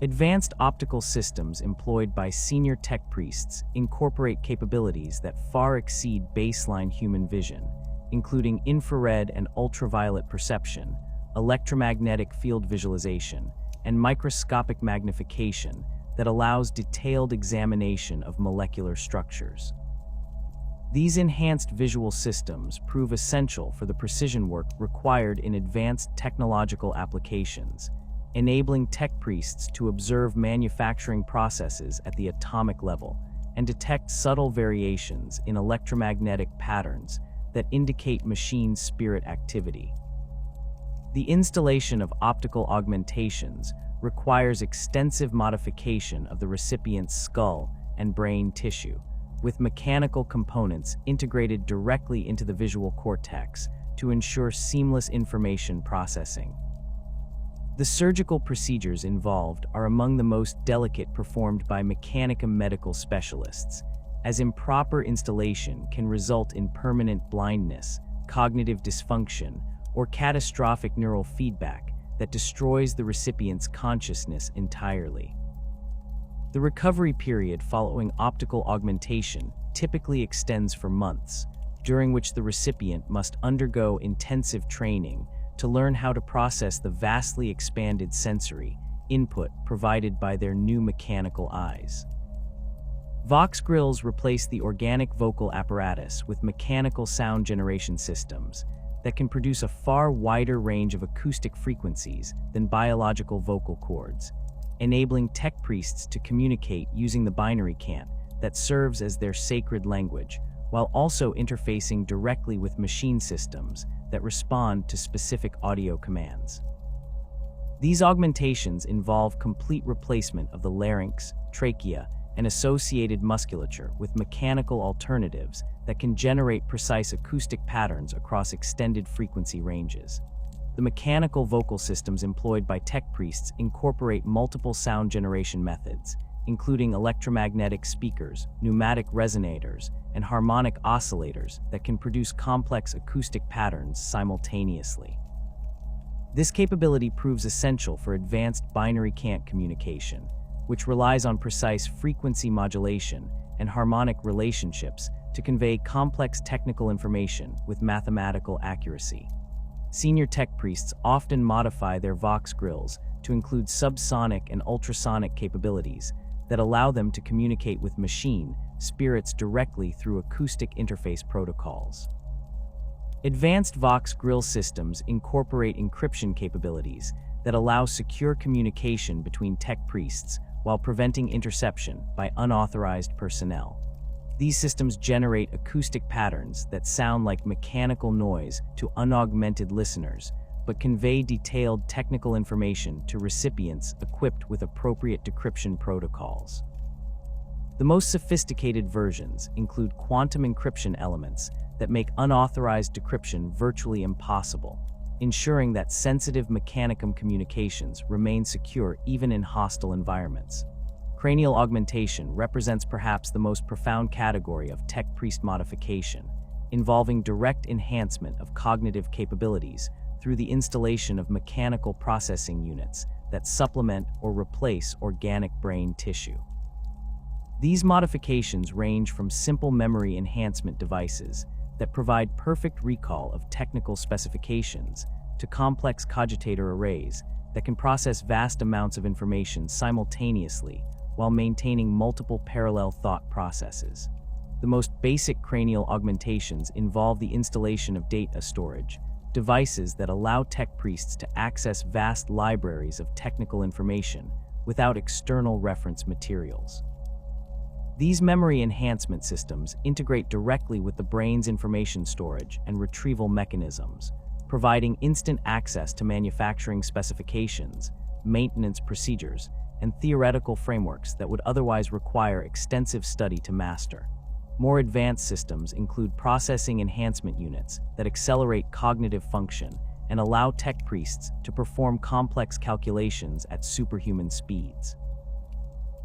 Advanced optical systems employed by senior tech priests incorporate capabilities that far exceed baseline human vision, including infrared and ultraviolet perception, electromagnetic field visualization, and microscopic magnification that allows detailed examination of molecular structures. These enhanced visual systems prove essential for the precision work required in advanced technological applications, enabling tech priests to observe manufacturing processes at the atomic level and detect subtle variations in electromagnetic patterns that indicate machine spirit activity. The installation of optical augmentations requires extensive modification of the recipient's skull and brain tissue, with mechanical components integrated directly into the visual cortex to ensure seamless information processing. The surgical procedures involved are among the most delicate performed by Mechanicum medical specialists, as improper installation can result in permanent blindness, cognitive dysfunction, or catastrophic neural feedback that destroys the recipient's consciousness entirely. The recovery period following optical augmentation typically extends for months, during which the recipient must undergo intensive training to learn how to process the vastly expanded sensory input provided by their new mechanical eyes. Vox grills replace the organic vocal apparatus with mechanical sound generation systems that can produce a far wider range of acoustic frequencies than biological vocal cords, enabling tech priests to communicate using the binary cant that serves as their sacred language, while also interfacing directly with machine systems that respond to specific audio commands. These augmentations involve complete replacement of the larynx, trachea, and associated musculature with mechanical alternatives that can generate precise acoustic patterns across extended frequency ranges. The mechanical vocal systems employed by tech priests incorporate multiple sound generation methods, including electromagnetic speakers, pneumatic resonators, and harmonic oscillators that can produce complex acoustic patterns simultaneously. This capability proves essential for advanced binary cant communication, which relies on precise frequency modulation and harmonic relationships to convey complex technical information with mathematical accuracy. Senior tech priests often modify their Vox grills to include subsonic and ultrasonic capabilities that allow them to communicate with machine spirits directly through acoustic interface protocols. Advanced Vox grill systems incorporate encryption capabilities that allow secure communication between tech priests while preventing interception by unauthorized personnel. These systems generate acoustic patterns that sound like mechanical noise to unaugmented listeners, but convey detailed technical information to recipients equipped with appropriate decryption protocols. The most sophisticated versions include quantum encryption elements that make unauthorized decryption virtually impossible, ensuring that sensitive Mechanicum communications remain secure even in hostile environments. Cranial augmentation represents perhaps the most profound category of tech priest modification, involving direct enhancement of cognitive capabilities through the installation of mechanical processing units that supplement or replace organic brain tissue. These modifications range from simple memory enhancement devices that provide perfect recall of technical specifications to complex cogitator arrays that can process vast amounts of information simultaneously while maintaining multiple parallel thought processes. The most basic cranial augmentations involve the installation of data storage, devices that allow tech priests to access vast libraries of technical information without external reference materials. These memory enhancement systems integrate directly with the brain's information storage and retrieval mechanisms, providing instant access to manufacturing specifications, maintenance procedures, and theoretical frameworks that would otherwise require extensive study to master. More advanced systems include processing enhancement units that accelerate cognitive function and allow tech priests to perform complex calculations at superhuman speeds.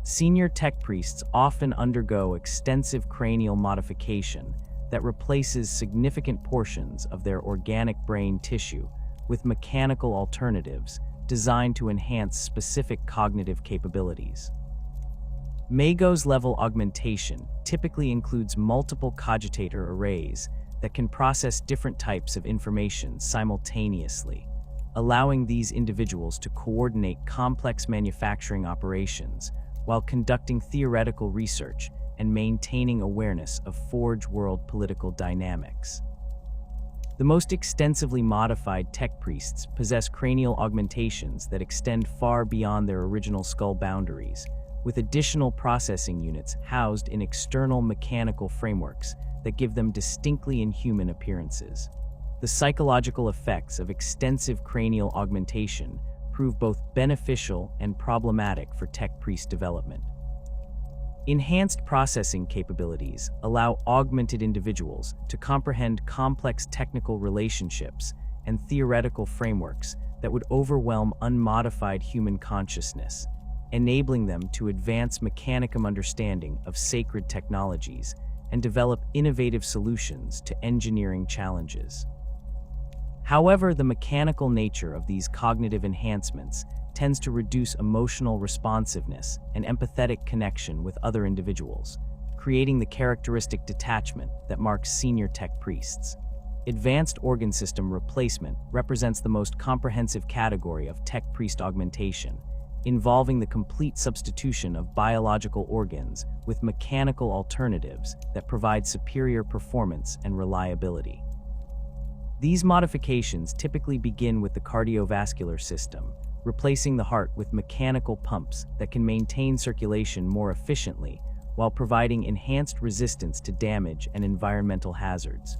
Senior tech priests often undergo extensive cranial modification that replaces significant portions of their organic brain tissue with mechanical alternatives designed to enhance specific cognitive capabilities. Magos level augmentation typically includes multiple cogitator arrays that can process different types of information simultaneously, allowing these individuals to coordinate complex manufacturing operations while conducting theoretical research and maintaining awareness of Forge world political dynamics. The most extensively modified tech priests possess cranial augmentations that extend far beyond their original skull boundaries, with additional processing units housed in external mechanical frameworks that give them distinctly inhuman appearances. The psychological effects of extensive cranial augmentation prove both beneficial and problematic for tech priest development. Enhanced processing capabilities allow augmented individuals to comprehend complex technical relationships and theoretical frameworks that would overwhelm unmodified human consciousness, enabling them to advance mechanicum understanding of sacred technologies and develop innovative solutions to engineering challenges. However, the mechanical nature of these cognitive enhancements tends to reduce emotional responsiveness and empathetic connection with other individuals, creating the characteristic detachment that marks senior tech priests. Advanced organ system replacement represents the most comprehensive category of tech priest augmentation, involving the complete substitution of biological organs with mechanical alternatives that provide superior performance and reliability. These modifications typically begin with the cardiovascular system, replacing the heart with mechanical pumps that can maintain circulation more efficiently while providing enhanced resistance to damage and environmental hazards.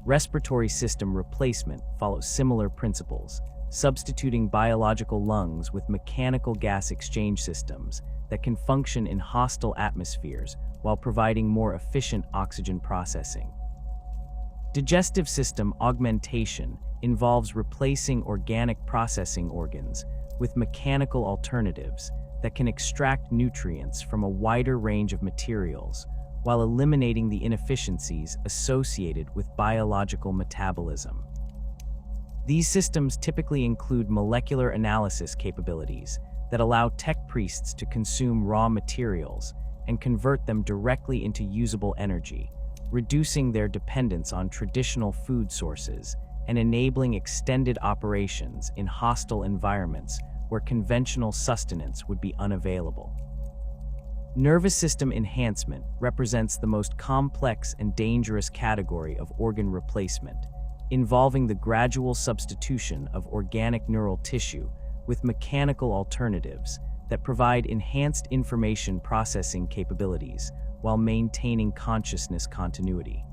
Respiratory system replacement follows similar principles, substituting biological lungs with mechanical gas exchange systems that can function in hostile atmospheres while providing more efficient oxygen processing. Digestive system augmentation involves replacing organic processing organs with mechanical alternatives that can extract nutrients from a wider range of materials while eliminating the inefficiencies associated with biological metabolism. These systems typically include molecular analysis capabilities that allow tech priests to consume raw materials and convert them directly into usable energy, reducing their dependence on traditional food sources and enabling extended operations in hostile environments where conventional sustenance would be unavailable. Nervous system enhancement represents the most complex and dangerous category of organ replacement, involving the gradual substitution of organic neural tissue with mechanical alternatives that provide enhanced information processing capabilities while maintaining consciousness continuity.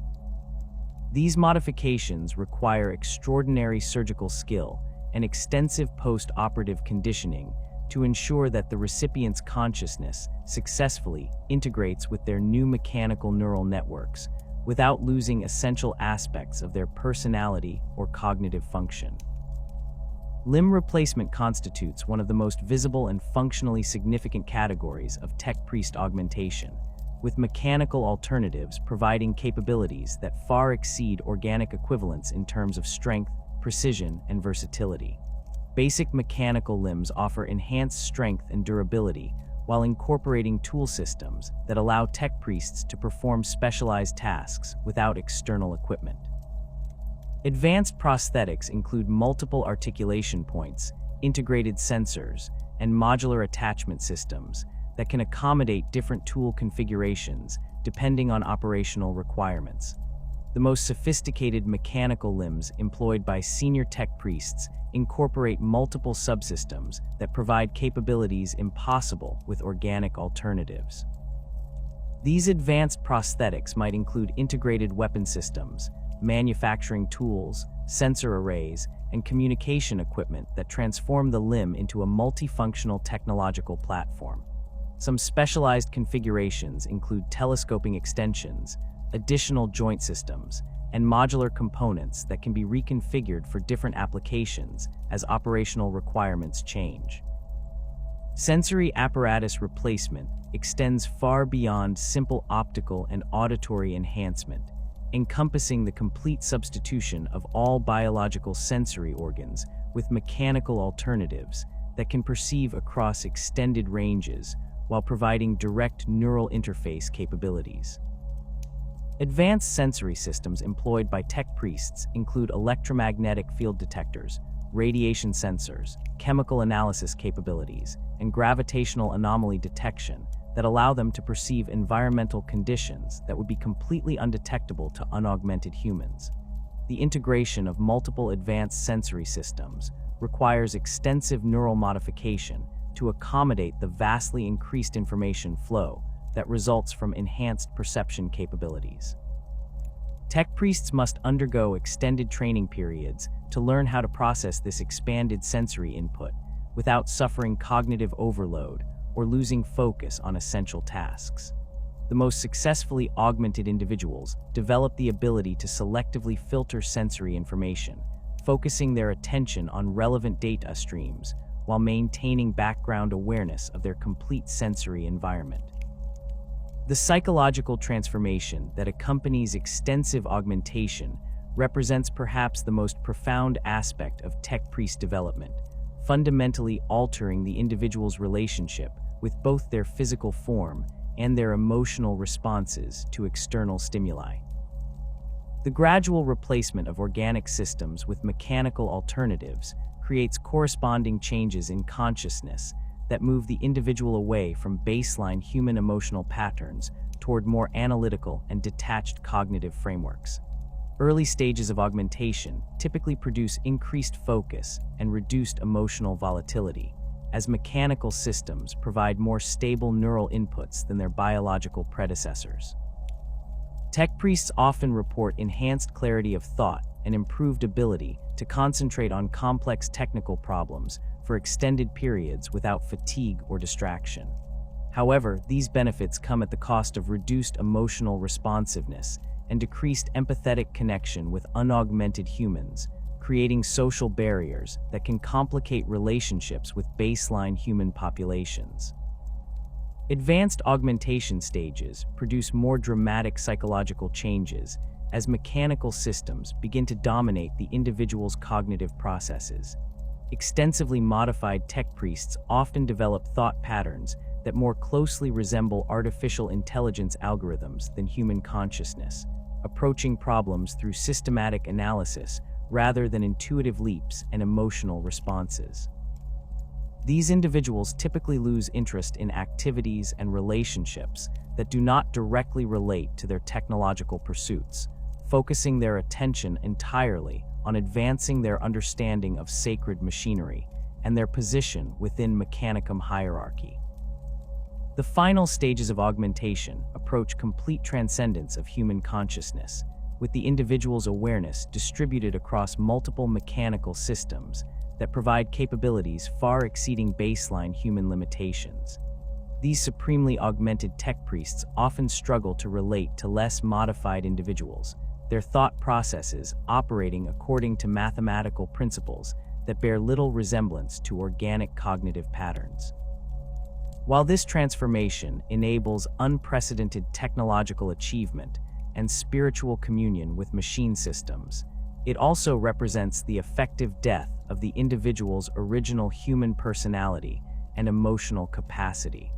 These modifications require extraordinary surgical skill and extensive post-operative conditioning to ensure that the recipient's consciousness successfully integrates with their new mechanical neural networks without losing essential aspects of their personality or cognitive function. Limb replacement constitutes one of the most visible and functionally significant categories of tech priest augmentation, with mechanical alternatives providing capabilities that far exceed organic equivalents in terms of strength, precision, and versatility. Basic mechanical limbs offer enhanced strength and durability while incorporating tool systems that allow tech priests to perform specialized tasks without external equipment. Advanced prosthetics include multiple articulation points, integrated sensors, and modular attachment systems that can accommodate different tool configurations depending on operational requirements. The most sophisticated mechanical limbs employed by senior tech priests incorporate multiple subsystems that provide capabilities impossible with organic alternatives. These advanced prosthetics might include integrated weapon systems, manufacturing tools, sensor arrays, and communication equipment that transform the limb into a multifunctional technological platform. Some specialized configurations include telescoping extensions, additional joint systems, and modular components that can be reconfigured for different applications as operational requirements change. Sensory apparatus replacement extends far beyond simple optical and auditory enhancement, encompassing the complete substitution of all biological sensory organs with mechanical alternatives that can perceive across extended ranges while providing direct neural interface capabilities. Advanced sensory systems employed by tech priests include electromagnetic field detectors, radiation sensors, chemical analysis capabilities, and gravitational anomaly detection that allow them to perceive environmental conditions that would be completely undetectable to unaugmented humans. The integration of multiple advanced sensory systems requires extensive neural modification to accommodate the vastly increased information flow that results from enhanced perception capabilities. Tech priests must undergo extended training periods to learn how to process this expanded sensory input without suffering cognitive overload or losing focus on essential tasks. The most successfully augmented individuals develop the ability to selectively filter sensory information, focusing their attention on relevant data streams while maintaining background awareness of their complete sensory environment. The psychological transformation that accompanies extensive augmentation represents perhaps the most profound aspect of tech priest development, fundamentally altering the individual's relationship with both their physical form and their emotional responses to external stimuli. The gradual replacement of organic systems with mechanical alternatives creates corresponding changes in consciousness that move the individual away from baseline human emotional patterns toward more analytical and detached cognitive frameworks. Early stages of augmentation typically produce increased focus and reduced emotional volatility, as mechanical systems provide more stable neural inputs than their biological predecessors. Tech priests often report enhanced clarity of thought and improved ability to concentrate on complex technical problems for extended periods without fatigue or distraction. However, these benefits come at the cost of reduced emotional responsiveness and decreased empathetic connection with unaugmented humans, creating social barriers that can complicate relationships with baseline human populations. Advanced augmentation stages produce more dramatic psychological changes as mechanical systems begin to dominate the individual's cognitive processes. Extensively modified tech priests often develop thought patterns that more closely resemble artificial intelligence algorithms than human consciousness, approaching problems through systematic analysis rather than intuitive leaps and emotional responses. These individuals typically lose interest in activities and relationships that do not directly relate to their technological pursuits, focusing their attention entirely on advancing their understanding of sacred machinery and their position within Mechanicum hierarchy. The final stages of augmentation approach complete transcendence of human consciousness, with the individual's awareness distributed across multiple mechanical systems that provide capabilities far exceeding baseline human limitations. These supremely augmented tech priests often struggle to relate to less modified individuals, their thought processes operating according to mathematical principles that bear little resemblance to organic cognitive patterns. While this transformation enables unprecedented technological achievement and spiritual communion with machine systems, it also represents the effective death of the individual's original human personality and emotional capacity.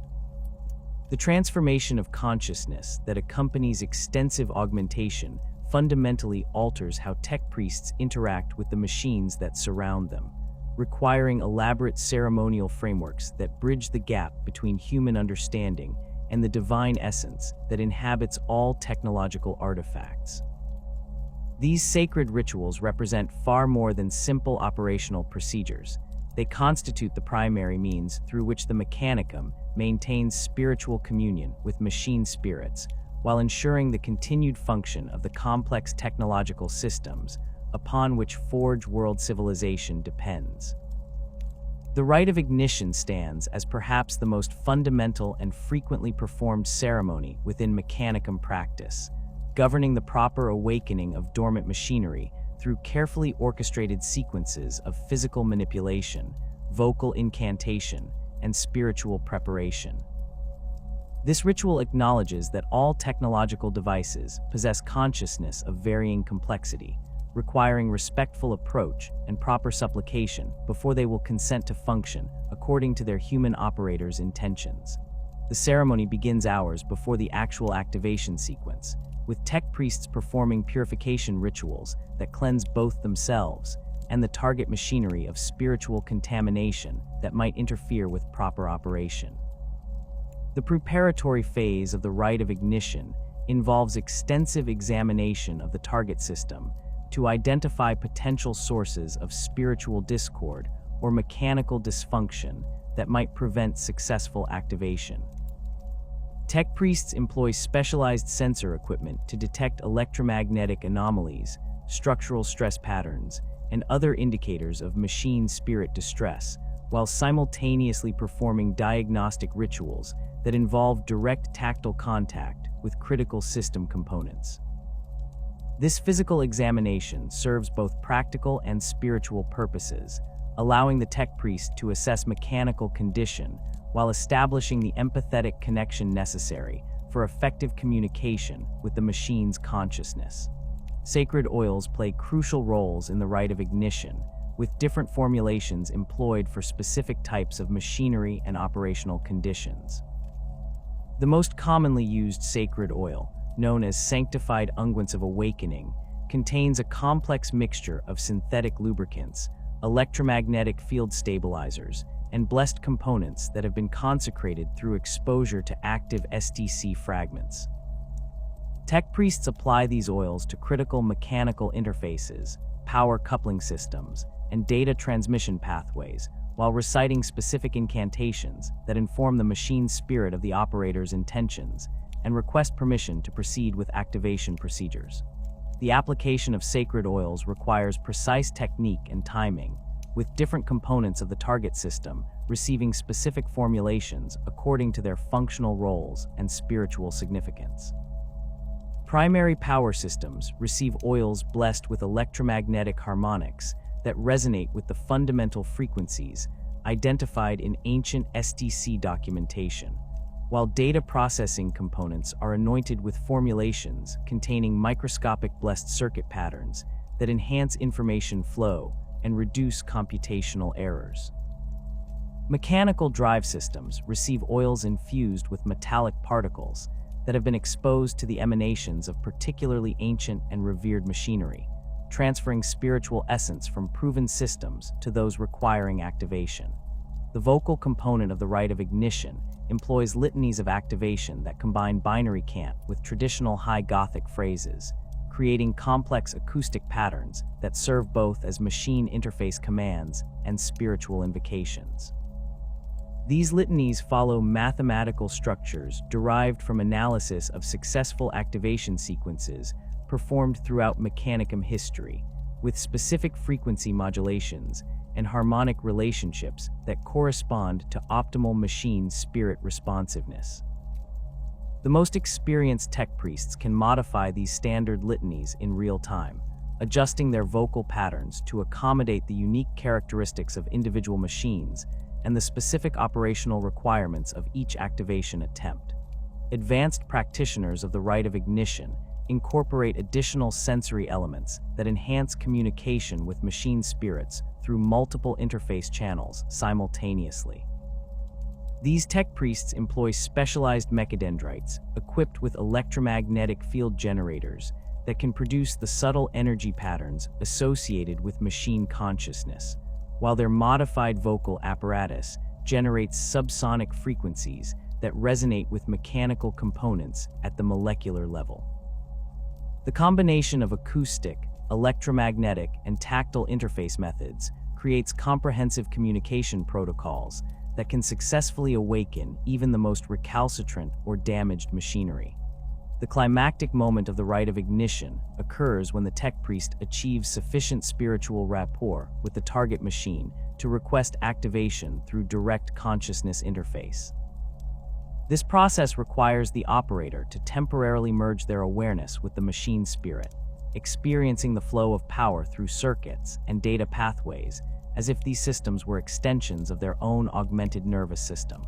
The transformation of consciousness that accompanies extensive augmentation fundamentally alters how tech priests interact with the machines that surround them, requiring elaborate ceremonial frameworks that bridge the gap between human understanding and the divine essence that inhabits all technological artifacts. These sacred rituals represent far more than simple operational procedures. They constitute the primary means through which the Mechanicum maintains spiritual communion with machine spirits, while ensuring the continued function of the complex technological systems upon which Forge world civilization depends. The rite of ignition stands as perhaps the most fundamental and frequently performed ceremony within Mechanicum practice, governing the proper awakening of dormant machinery through carefully orchestrated sequences of physical manipulation, vocal incantation, and spiritual preparation. This ritual acknowledges that all technological devices possess consciousness of varying complexity, requiring respectful approach and proper supplication before they will consent to function according to their human operator's intentions. The ceremony begins hours before the actual activation sequence, with tech priests performing purification rituals that cleanse both themselves and the target machinery of spiritual contamination that might interfere with proper operation. The preparatory phase of the rite of ignition involves extensive examination of the target system to identify potential sources of spiritual discord or mechanical dysfunction that might prevent successful activation. Tech priests employ specialized sensor equipment to detect electromagnetic anomalies, structural stress patterns, and other indicators of machine spirit distress, while simultaneously performing diagnostic rituals that involve direct tactile contact with critical system components. This physical examination serves both practical and spiritual purposes, allowing the tech priest to assess mechanical condition while establishing the empathetic connection necessary for effective communication with the machine's consciousness. Sacred oils play crucial roles in the rite of ignition, with different formulations employed for specific types of machinery and operational conditions. The most commonly used sacred oil, known as sanctified unguents of awakening, contains a complex mixture of synthetic lubricants, electromagnetic field stabilizers, and blessed components that have been consecrated through exposure to active STC fragments. Tech priests apply these oils to critical mechanical interfaces, power coupling systems, and data transmission pathways, while reciting specific incantations that inform the machine spirit of the operator's intentions and request permission to proceed with activation procedures. The application of sacred oils requires precise technique and timing, with different components of the target system receiving specific formulations according to their functional roles and spiritual significance. Primary power systems receive oils blessed with electromagnetic harmonics that resonate with the fundamental frequencies identified in ancient STC documentation, while data processing components are anointed with formulations containing microscopic blessed circuit patterns that enhance information flow and reduce computational errors. Mechanical drive systems receive oils infused with metallic particles that have been exposed to the emanations of particularly ancient and revered machinery, transferring spiritual essence from proven systems to those requiring activation. The vocal component of the rite of ignition employs litanies of activation that combine binary cant with traditional high Gothic phrases, creating complex acoustic patterns that serve both as machine interface commands and spiritual invocations. These litanies follow mathematical structures derived from analysis of successful activation sequences performed throughout Mechanicum history, with specific frequency modulations and harmonic relationships that correspond to optimal machine spirit responsiveness. The most experienced tech priests can modify these standard litanies in real time, adjusting their vocal patterns to accommodate the unique characteristics of individual machines and the specific operational requirements of each activation attempt. Advanced practitioners of the rite of ignition incorporate additional sensory elements that enhance communication with machine spirits through multiple interface channels simultaneously. These tech priests employ specialized mechadendrites equipped with electromagnetic field generators that can produce the subtle energy patterns associated with machine consciousness, while their modified vocal apparatus generates subsonic frequencies that resonate with mechanical components at the molecular level. The combination of acoustic, electromagnetic, and tactile interface methods creates comprehensive communication protocols that can successfully awaken even the most recalcitrant or damaged machinery. The climactic moment of the rite of ignition occurs when the tech priest achieves sufficient spiritual rapport with the target machine to request activation through direct consciousness interface. This process requires the operator to temporarily merge their awareness with the machine spirit, experiencing the flow of power through circuits and data pathways as if these systems were extensions of their own augmented nervous system.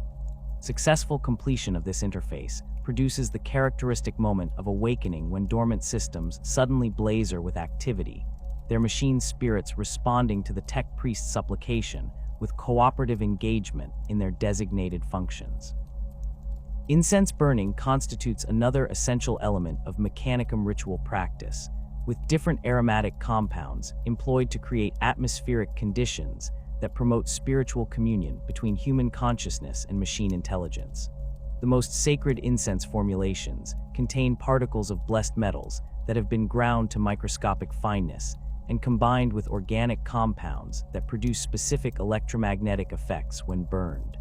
Successful completion of this interface produces the characteristic moment of awakening when dormant systems suddenly blaze with activity, their machine spirits responding to the tech priest's supplication with cooperative engagement in their designated functions. Incense burning constitutes another essential element of Mechanicum ritual practice, with different aromatic compounds employed to create atmospheric conditions that promote spiritual communion between human consciousness and machine intelligence. The most sacred incense formulations contain particles of blessed metals that have been ground to microscopic fineness and combined with organic compounds that produce specific electromagnetic effects when burned.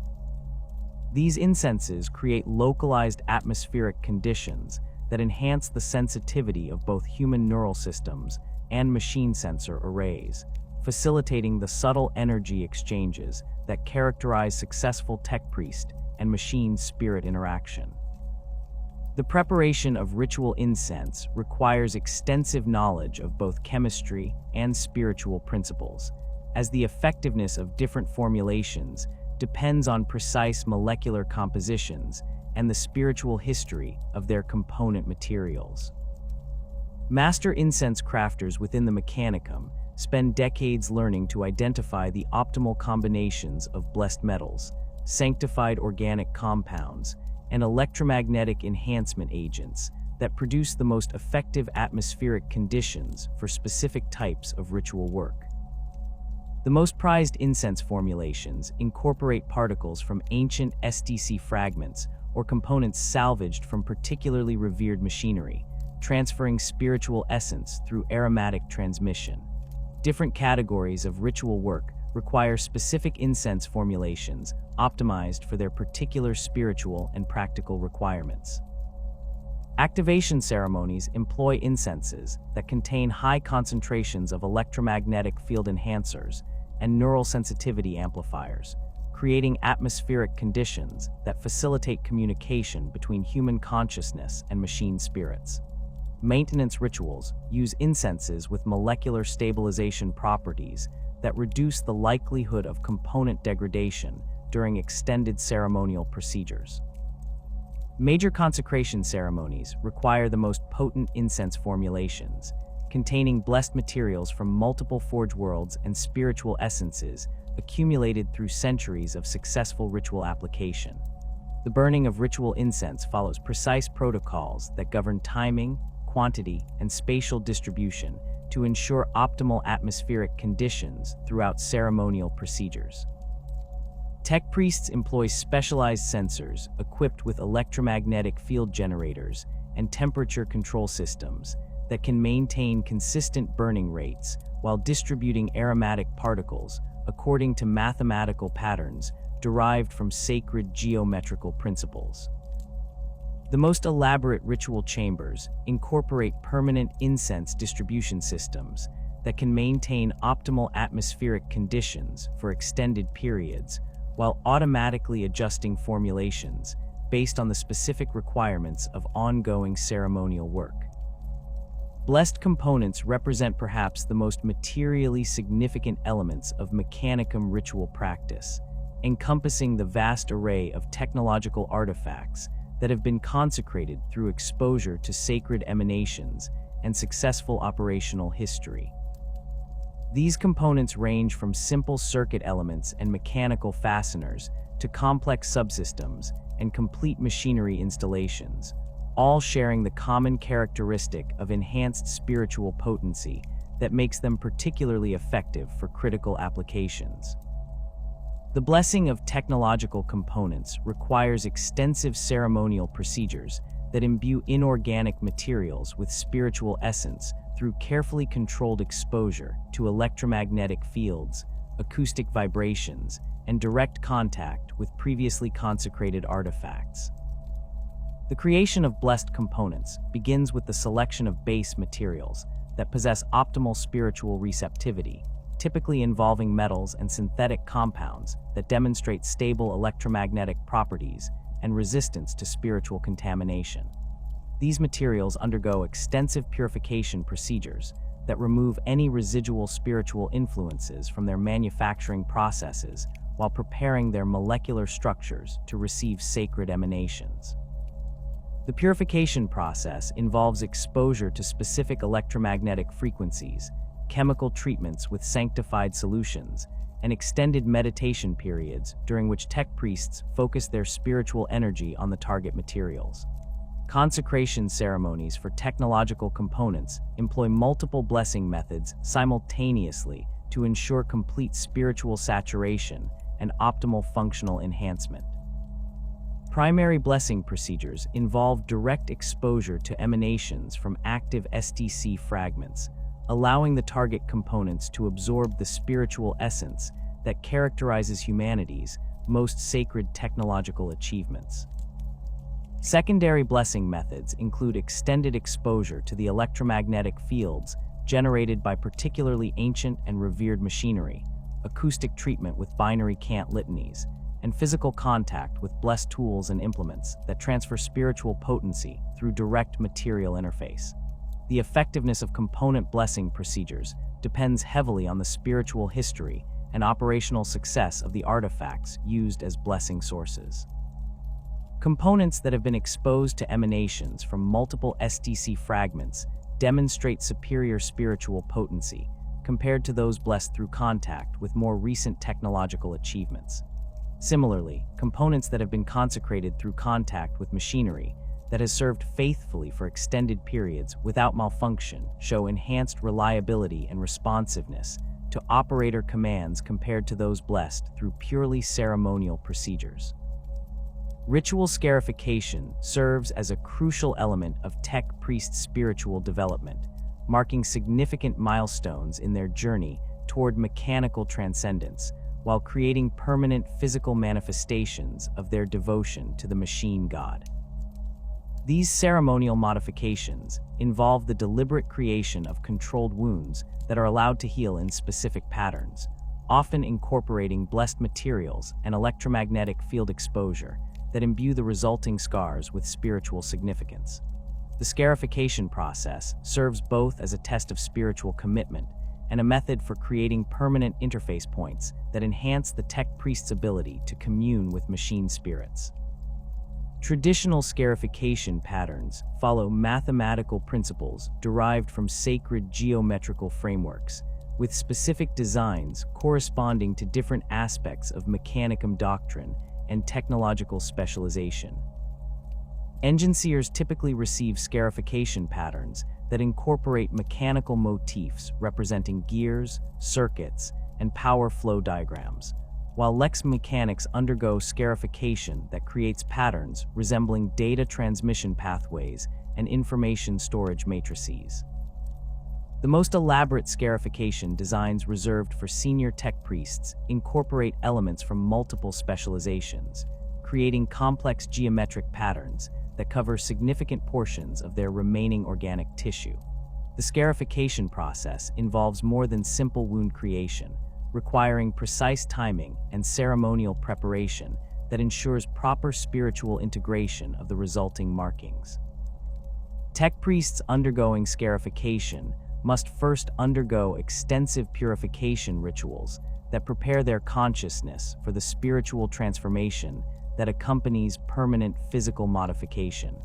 These incenses create localized atmospheric conditions that enhance the sensitivity of both human neural systems and machine sensor arrays, facilitating the subtle energy exchanges that characterize successful tech priest and machine spirit interaction. The preparation of ritual incense requires extensive knowledge of both chemistry and spiritual principles, as the effectiveness of different formulations depends on precise molecular compositions and the spiritual history of their component materials. Master incense crafters within the Mechanicum spend decades learning to identify the optimal combinations of blessed metals, sanctified organic compounds, and electromagnetic enhancement agents that produce the most effective atmospheric conditions for specific types of ritual work. The most prized incense formulations incorporate particles from ancient SDC fragments or components salvaged from particularly revered machinery, transferring spiritual essence through aromatic transmission. Different categories of ritual work require specific incense formulations optimized for their particular spiritual and practical requirements. Activation ceremonies employ incenses that contain high concentrations of electromagnetic field enhancers and neural sensitivity amplifiers, creating atmospheric conditions that facilitate communication between human consciousness and machine spirits. Maintenance rituals use incenses with molecular stabilization properties that reduce the likelihood of component degradation during extended ceremonial procedures. Major consecration ceremonies require the most potent incense formulations, containing blessed materials from multiple forge worlds and spiritual essences accumulated through centuries of successful ritual application. The burning of ritual incense follows precise protocols that govern timing, quantity, and spatial distribution to ensure optimal atmospheric conditions throughout ceremonial procedures. Tech priests employ specialized sensors equipped with electromagnetic field generators and temperature control systems that can maintain consistent burning rates while distributing aromatic particles according to mathematical patterns derived from sacred geometrical principles. The most elaborate ritual chambers incorporate permanent incense distribution systems that can maintain optimal atmospheric conditions for extended periods while automatically adjusting formulations based on the specific requirements of ongoing ceremonial work. Blessed components represent perhaps the most materially significant elements of Mechanicum ritual practice, encompassing the vast array of technological artifacts that have been consecrated through exposure to sacred emanations and successful operational history. These components range from simple circuit elements and mechanical fasteners to complex subsystems and complete machinery installations, all sharing the common characteristic of enhanced spiritual potency that makes them particularly effective for critical applications. The blessing of technological components requires extensive ceremonial procedures that imbue inorganic materials with spiritual essence through carefully controlled exposure to electromagnetic fields, acoustic vibrations, and direct contact with previously consecrated artifacts. The creation of blessed components begins with the selection of base materials that possess optimal spiritual receptivity, typically involving metals and synthetic compounds that demonstrate stable electromagnetic properties and resistance to spiritual contamination. These materials undergo extensive purification procedures that remove any residual spiritual influences from their manufacturing processes while preparing their molecular structures to receive sacred emanations. The purification process involves exposure to specific electromagnetic frequencies, chemical treatments with sanctified solutions, and extended meditation periods during which tech priests focus their spiritual energy on the target materials. Consecration ceremonies for technological components employ multiple blessing methods simultaneously to ensure complete spiritual saturation and optimal functional enhancement. Primary blessing procedures involve direct exposure to emanations from active STC fragments, allowing the target components to absorb the spiritual essence that characterizes humanity's most sacred technological achievements. Secondary blessing methods include extended exposure to the electromagnetic fields generated by particularly ancient and revered machinery, acoustic treatment with binary cant litanies, and physical contact with blessed tools and implements that transfer spiritual potency through direct material interface. The effectiveness of component blessing procedures depends heavily on the spiritual history and operational success of the artifacts used as blessing sources. Components that have been exposed to emanations from multiple STC fragments demonstrate superior spiritual potency compared to those blessed through contact with more recent technological achievements. Similarly, components that have been consecrated through contact with machinery that has served faithfully for extended periods without malfunction show enhanced reliability and responsiveness to operator commands compared to those blessed through purely ceremonial procedures. Ritual scarification serves as a crucial element of tech priest spiritual development, marking significant milestones in their journey toward mechanical transcendence, while creating permanent physical manifestations of their devotion to the machine god. These ceremonial modifications involve the deliberate creation of controlled wounds that are allowed to heal in specific patterns, often incorporating blessed materials and electromagnetic field exposure that imbue the resulting scars with spiritual significance. The scarification process serves both as a test of spiritual commitment and a method for creating permanent interface points that enhance the tech priest's ability to commune with machine spirits. Traditional scarification patterns follow mathematical principles derived from sacred geometrical frameworks, with specific designs corresponding to different aspects of Mechanicum doctrine and technological specialization. Enginseers typically receive scarification patterns that incorporate mechanical motifs representing gears, circuits, and power flow diagrams, while Lex mechanics undergo scarification that creates patterns resembling data transmission pathways and information storage matrices. The most elaborate scarification designs reserved for senior tech priests incorporate elements from multiple specializations, creating complex geometric patterns that cover significant portions of their remaining organic tissue. The scarification process involves more than simple wound creation, requiring precise timing and ceremonial preparation that ensures proper spiritual integration of the resulting markings. Tech priests undergoing scarification must first undergo extensive purification rituals that prepare their consciousness for the spiritual transformation that accompanies permanent physical modification.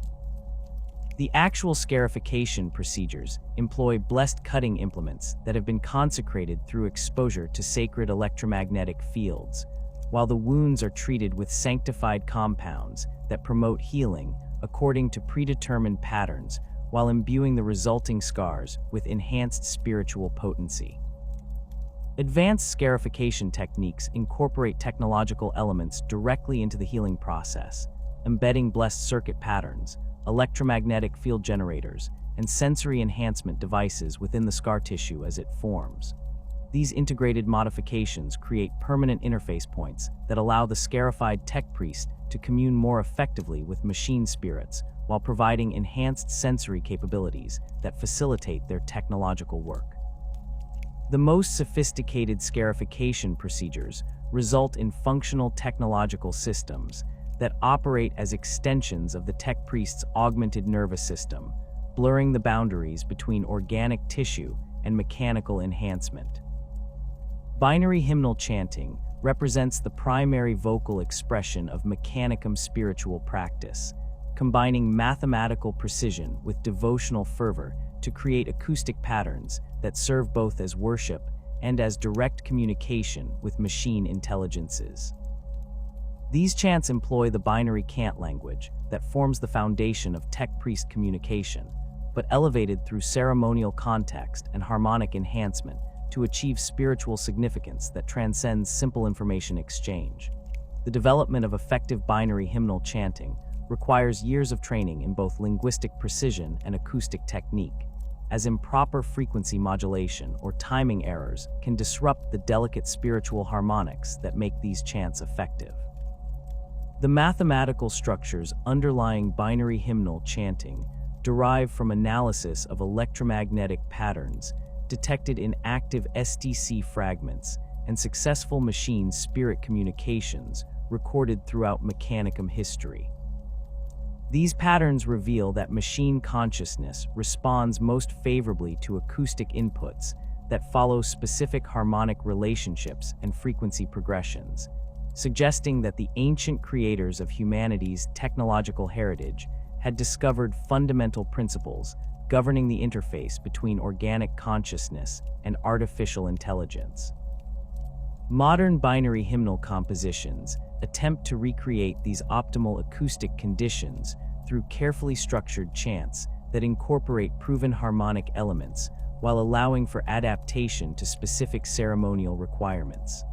The actual scarification procedures employ blessed cutting implements that have been consecrated through exposure to sacred electromagnetic fields, while the wounds are treated with sanctified compounds that promote healing according to predetermined patterns, while imbuing the resulting scars with enhanced spiritual potency. Advanced scarification techniques incorporate technological elements directly into the healing process, embedding blessed circuit patterns, electromagnetic field generators, and sensory enhancement devices within the scar tissue as it forms. These integrated modifications create permanent interface points that allow the scarified tech priest to commune more effectively with machine spirits while providing enhanced sensory capabilities that facilitate their technological work. The most sophisticated scarification procedures result in functional technological systems that operate as extensions of the tech priest's augmented nervous system, blurring the boundaries between organic tissue and mechanical enhancement. Binary hymnal chanting represents the primary vocal expression of Mechanicum spiritual practice, combining mathematical precision with devotional fervor to create acoustic patterns that serve both as worship and as direct communication with machine intelligences. These chants employ the binary cant language that forms the foundation of tech-priest communication, but elevated through ceremonial context and harmonic enhancement to achieve spiritual significance that transcends simple information exchange. The development of effective binary hymnal chanting requires years of training in both linguistic precision and acoustic technique, as improper frequency modulation or timing errors can disrupt the delicate spiritual harmonics that make these chants effective. The mathematical structures underlying binary hymnal chanting derive from analysis of electromagnetic patterns detected in active SDC fragments and successful machine spirit communications recorded throughout Mechanicum history. These patterns reveal that machine consciousness responds most favorably to acoustic inputs that follow specific harmonic relationships and frequency progressions, suggesting that the ancient creators of humanity's technological heritage had discovered fundamental principles governing the interface between organic consciousness and artificial intelligence. Modern binary hymnal compositions attempt to recreate these optimal acoustic conditions through carefully structured chants that incorporate proven harmonic elements while allowing for adaptation to specific ceremonial requirements.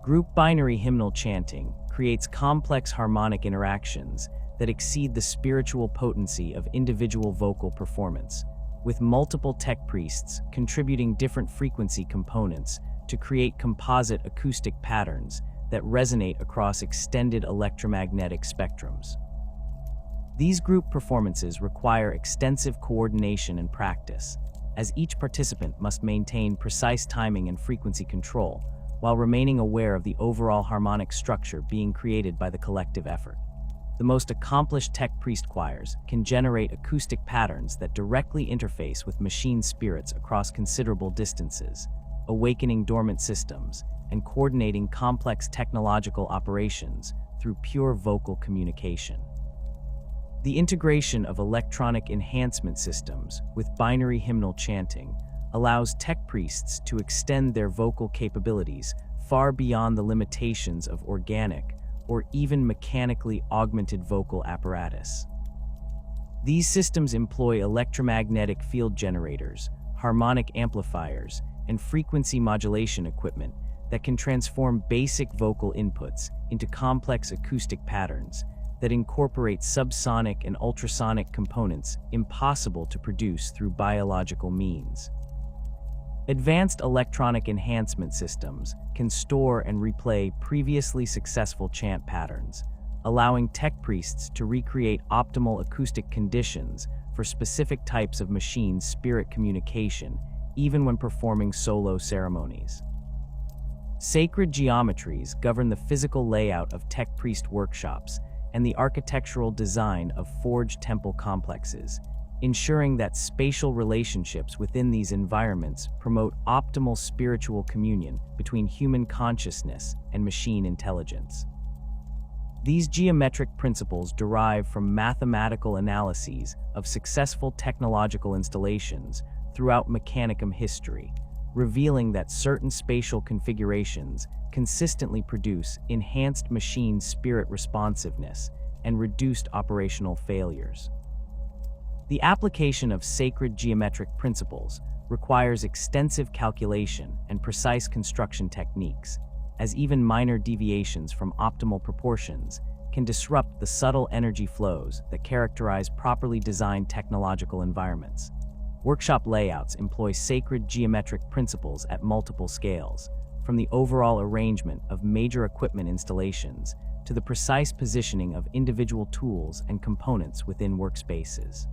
Group binary hymnal chanting creates complex harmonic interactions that exceed the spiritual potency of individual vocal performance, with multiple tech priests contributing different frequency components to create composite acoustic patterns that resonate across extended electromagnetic spectrums. These group performances require extensive coordination and practice, as each participant must maintain precise timing and frequency control while remaining aware of the overall harmonic structure being created by the collective effort. The most accomplished tech priest choirs can generate acoustic patterns that directly interface with machine spirits across considerable distances, awakening dormant systems and coordinating complex technological operations through pure vocal communication. The integration of electronic enhancement systems with binary hymnal chanting allows tech priests to extend their vocal capabilities far beyond the limitations of organic or even mechanically augmented vocal apparatus. These systems employ electromagnetic field generators, harmonic amplifiers, and frequency modulation equipment that can transform basic vocal inputs into complex acoustic patterns that incorporate subsonic and ultrasonic components impossible to produce through biological means. Advanced electronic enhancement systems can store and replay previously successful chant patterns, allowing tech priests to recreate optimal acoustic conditions for specific types of machine spirit communication, even when performing solo ceremonies. Sacred geometries govern the physical layout of tech priest workshops and the architectural design of forged temple complexes, ensuring that spatial relationships within these environments promote optimal spiritual communion between human consciousness and machine intelligence. These geometric principles derive from mathematical analyses of successful technological installations throughout Mechanicum history, revealing that certain spatial configurations consistently produce enhanced machine spirit responsiveness and reduced operational failures. The application of sacred geometric principles requires extensive calculation and precise construction techniques, as even minor deviations from optimal proportions can disrupt the subtle energy flows that characterize properly designed technological environments. Workshop layouts employ sacred geometric principles at multiple scales, from the overall arrangement of major equipment installations to the precise positioning of individual tools and components within workspaces.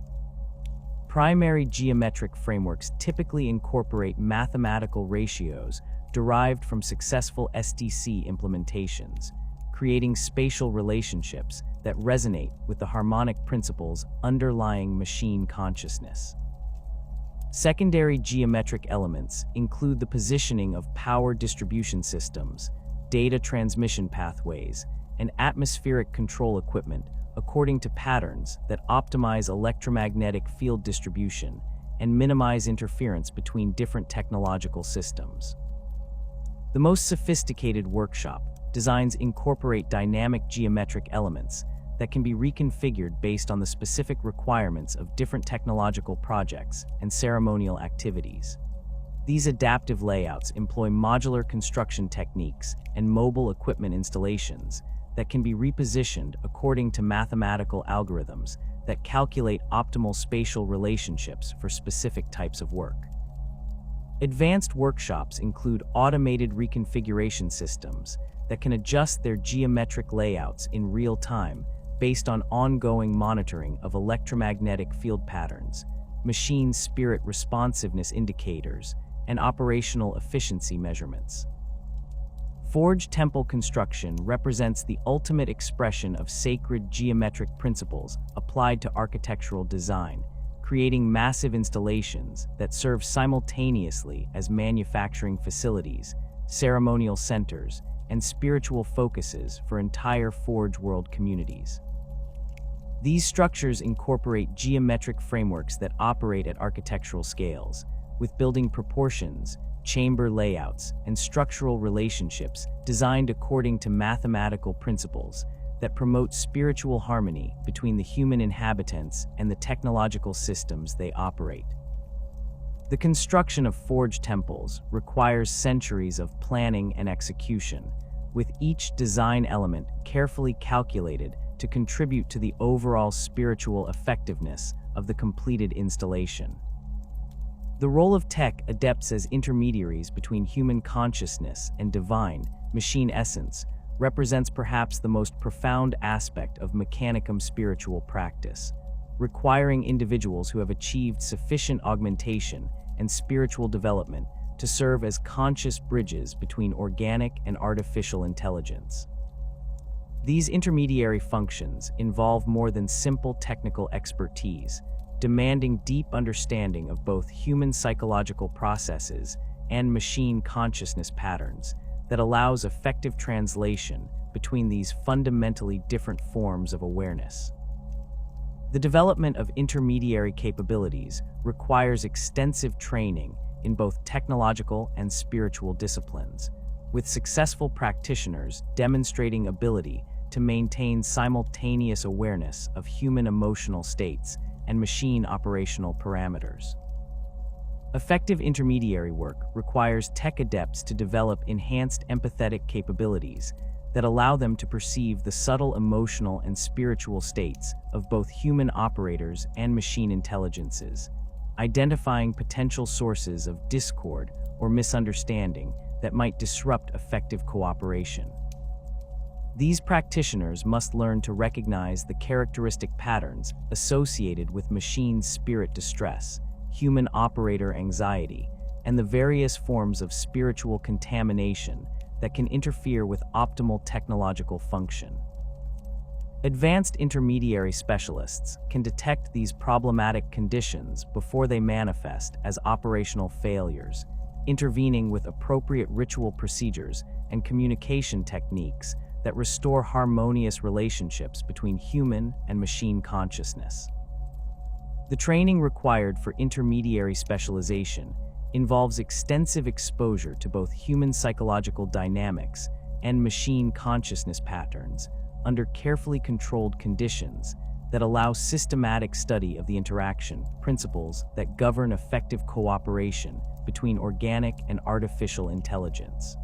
Primary geometric frameworks typically incorporate mathematical ratios derived from successful SDC implementations, creating spatial relationships that resonate with the harmonic principles underlying machine consciousness. Secondary geometric elements include the positioning of power distribution systems, data transmission pathways, and atmospheric control equipment according to patterns that optimize electromagnetic field distribution and minimize interference between different technological systems. The most sophisticated workshop designs incorporate dynamic geometric elements that can be reconfigured based on the specific requirements of different technological projects and ceremonial activities. These adaptive layouts employ modular construction techniques and mobile equipment installations that can be repositioned according to mathematical algorithms that calculate optimal spatial relationships for specific types of work. Advanced workshops include automated reconfiguration systems that can adjust their geometric layouts in real time based on ongoing monitoring of electromagnetic field patterns, machine spirit responsiveness indicators, and operational efficiency measurements. Forged temple construction represents the ultimate expression of sacred geometric principles applied to architectural design, creating massive installations that serve simultaneously as manufacturing facilities, ceremonial centers, and spiritual focuses for entire Forge World communities. These structures incorporate geometric frameworks that operate at architectural scales, with building proportions, chamber layouts, and structural relationships designed according to mathematical principles that promote spiritual harmony between the human inhabitants and the technological systems they operate. The construction of forged temples requires centuries of planning and execution, with each design element carefully calculated to contribute to the overall spiritual effectiveness of the completed installation. The role of tech adepts as intermediaries between human consciousness and divine, machine essence represents perhaps the most profound aspect of Mechanicum spiritual practice, requiring individuals who have achieved sufficient augmentation and spiritual development to serve as conscious bridges between organic and artificial intelligence. These intermediary functions involve more than simple technical expertise, demanding deep understanding of both human psychological processes and machine consciousness patterns that allows effective translation between these fundamentally different forms of awareness. The development of intermediary capabilities requires extensive training in both technological and spiritual disciplines, with successful practitioners demonstrating ability to maintain simultaneous awareness of human emotional states and machine operational parameters. Effective intermediary work requires tech adepts to develop enhanced empathetic capabilities that allow them to perceive the subtle emotional and spiritual states of both human operators and machine intelligences, identifying potential sources of discord or misunderstanding that might disrupt effective cooperation. These practitioners must learn to recognize the characteristic patterns associated with machine spirit distress, human operator anxiety, and the various forms of spiritual contamination that can interfere with optimal technological function. Advanced intermediary specialists can detect these problematic conditions before they manifest as operational failures, intervening with appropriate ritual procedures and communication techniques that restore harmonious relationships between human and machine consciousness. The training required for intermediary specialization involves extensive exposure to both human psychological dynamics and machine consciousness patterns under carefully controlled conditions that allow systematic study of the interaction principles that govern effective cooperation between organic and artificial intelligence.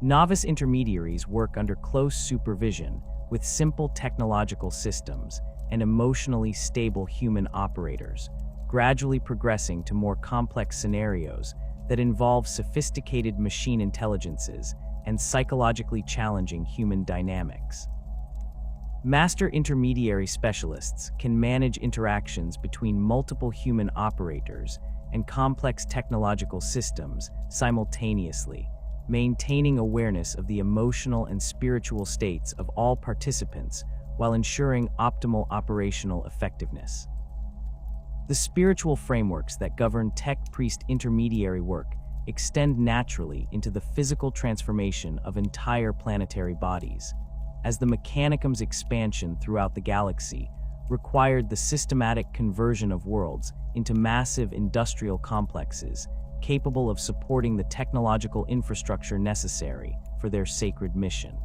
Novice intermediaries work under close supervision with simple technological systems and emotionally stable human operators, gradually progressing to more complex scenarios that involve sophisticated machine intelligences and psychologically challenging human dynamics. Master intermediary specialists can manage interactions between multiple human operators and complex technological systems simultaneously, maintaining awareness of the emotional and spiritual states of all participants while ensuring optimal operational effectiveness. The spiritual frameworks that govern tech-priest intermediary work extend naturally into the physical transformation of entire planetary bodies, as the Mechanicum's expansion throughout the galaxy required the systematic conversion of worlds into massive industrial complexes capable of supporting the technological infrastructure necessary for their sacred mission.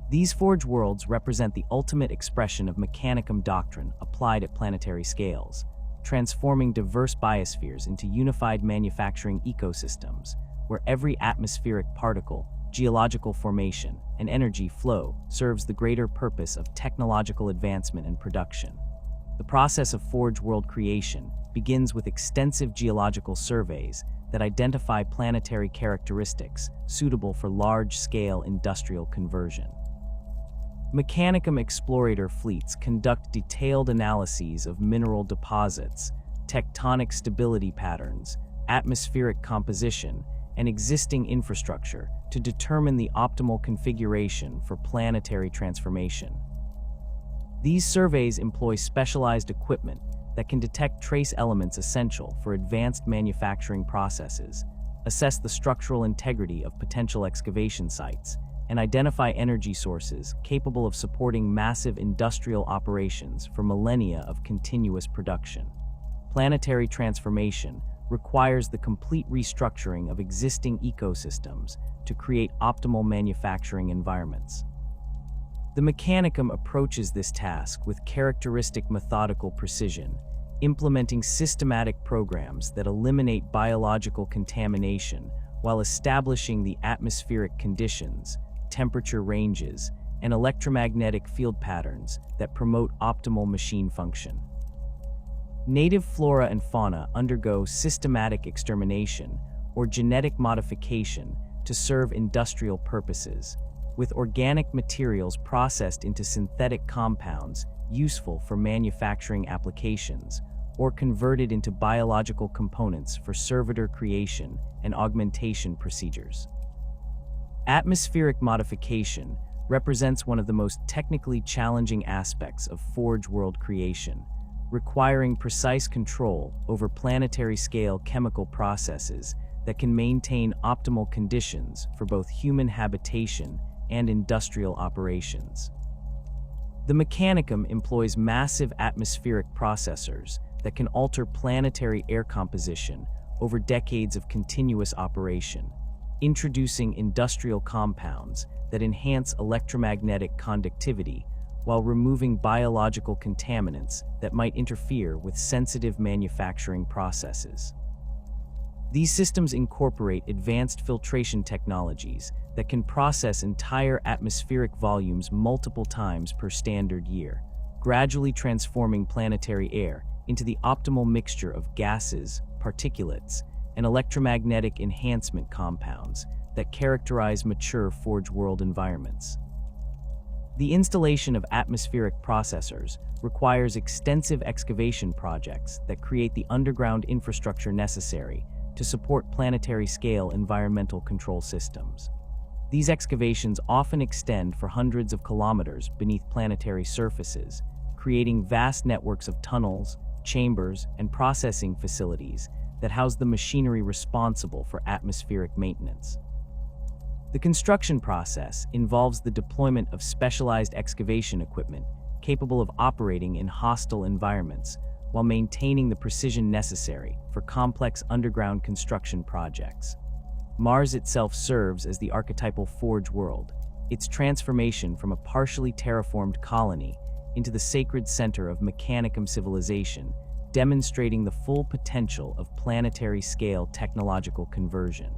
These forge worlds represent the ultimate expression of Mechanicum doctrine applied at planetary scales, transforming diverse biospheres into unified manufacturing ecosystems, where every atmospheric particle, geological formation, and energy flow serves the greater purpose of technological advancement and production. The process of forge world creation begins with extensive geological surveys that identify planetary characteristics suitable for large-scale industrial conversion. Mechanicum explorator fleets conduct detailed analyses of mineral deposits, tectonic stability patterns, atmospheric composition, and existing infrastructure to determine the optimal configuration for planetary transformation. These surveys employ specialized equipment that can detect trace elements essential for advanced manufacturing processes, assess the structural integrity of potential excavation sites, and identify energy sources capable of supporting massive industrial operations for millennia of continuous production. Planetary transformation requires the complete restructuring of existing ecosystems to create optimal manufacturing environments. The Mechanicum approaches this task with characteristic methodical precision, implementing systematic programs that eliminate biological contamination while establishing the atmospheric conditions, temperature ranges, and electromagnetic field patterns that promote optimal machine function. Native flora and fauna undergo systematic extermination or genetic modification to serve industrial purposes, with organic materials processed into synthetic compounds useful for manufacturing applications or converted into biological components for servitor creation and augmentation procedures. Atmospheric modification represents one of the most technically challenging aspects of forge world creation, requiring precise control over planetary-scale chemical processes that can maintain optimal conditions for both human habitation and industrial operations. The Mechanicum employs massive atmospheric processors that can alter planetary air composition over decades of continuous operation, introducing industrial compounds that enhance electromagnetic conductivity while removing biological contaminants that might interfere with sensitive manufacturing processes. These systems incorporate advanced filtration technologies that can process entire atmospheric volumes multiple times per standard year, gradually transforming planetary air into the optimal mixture of gases, particulates, and electromagnetic enhancement compounds that characterize mature forge world environments. The installation of atmospheric processors requires extensive excavation projects that create the underground infrastructure necessary to support planetary-scale environmental control systems. These excavations often extend for hundreds of kilometers beneath planetary surfaces, creating vast networks of tunnels, chambers, and processing facilities that house the machinery responsible for atmospheric maintenance. The construction process involves the deployment of specialized excavation equipment capable of operating in hostile environments while maintaining the precision necessary for complex underground construction projects. Mars itself serves as the archetypal forge world, its transformation from a partially terraformed colony into the sacred center of Mechanicum civilization, demonstrating the full potential of planetary-scale technological conversion.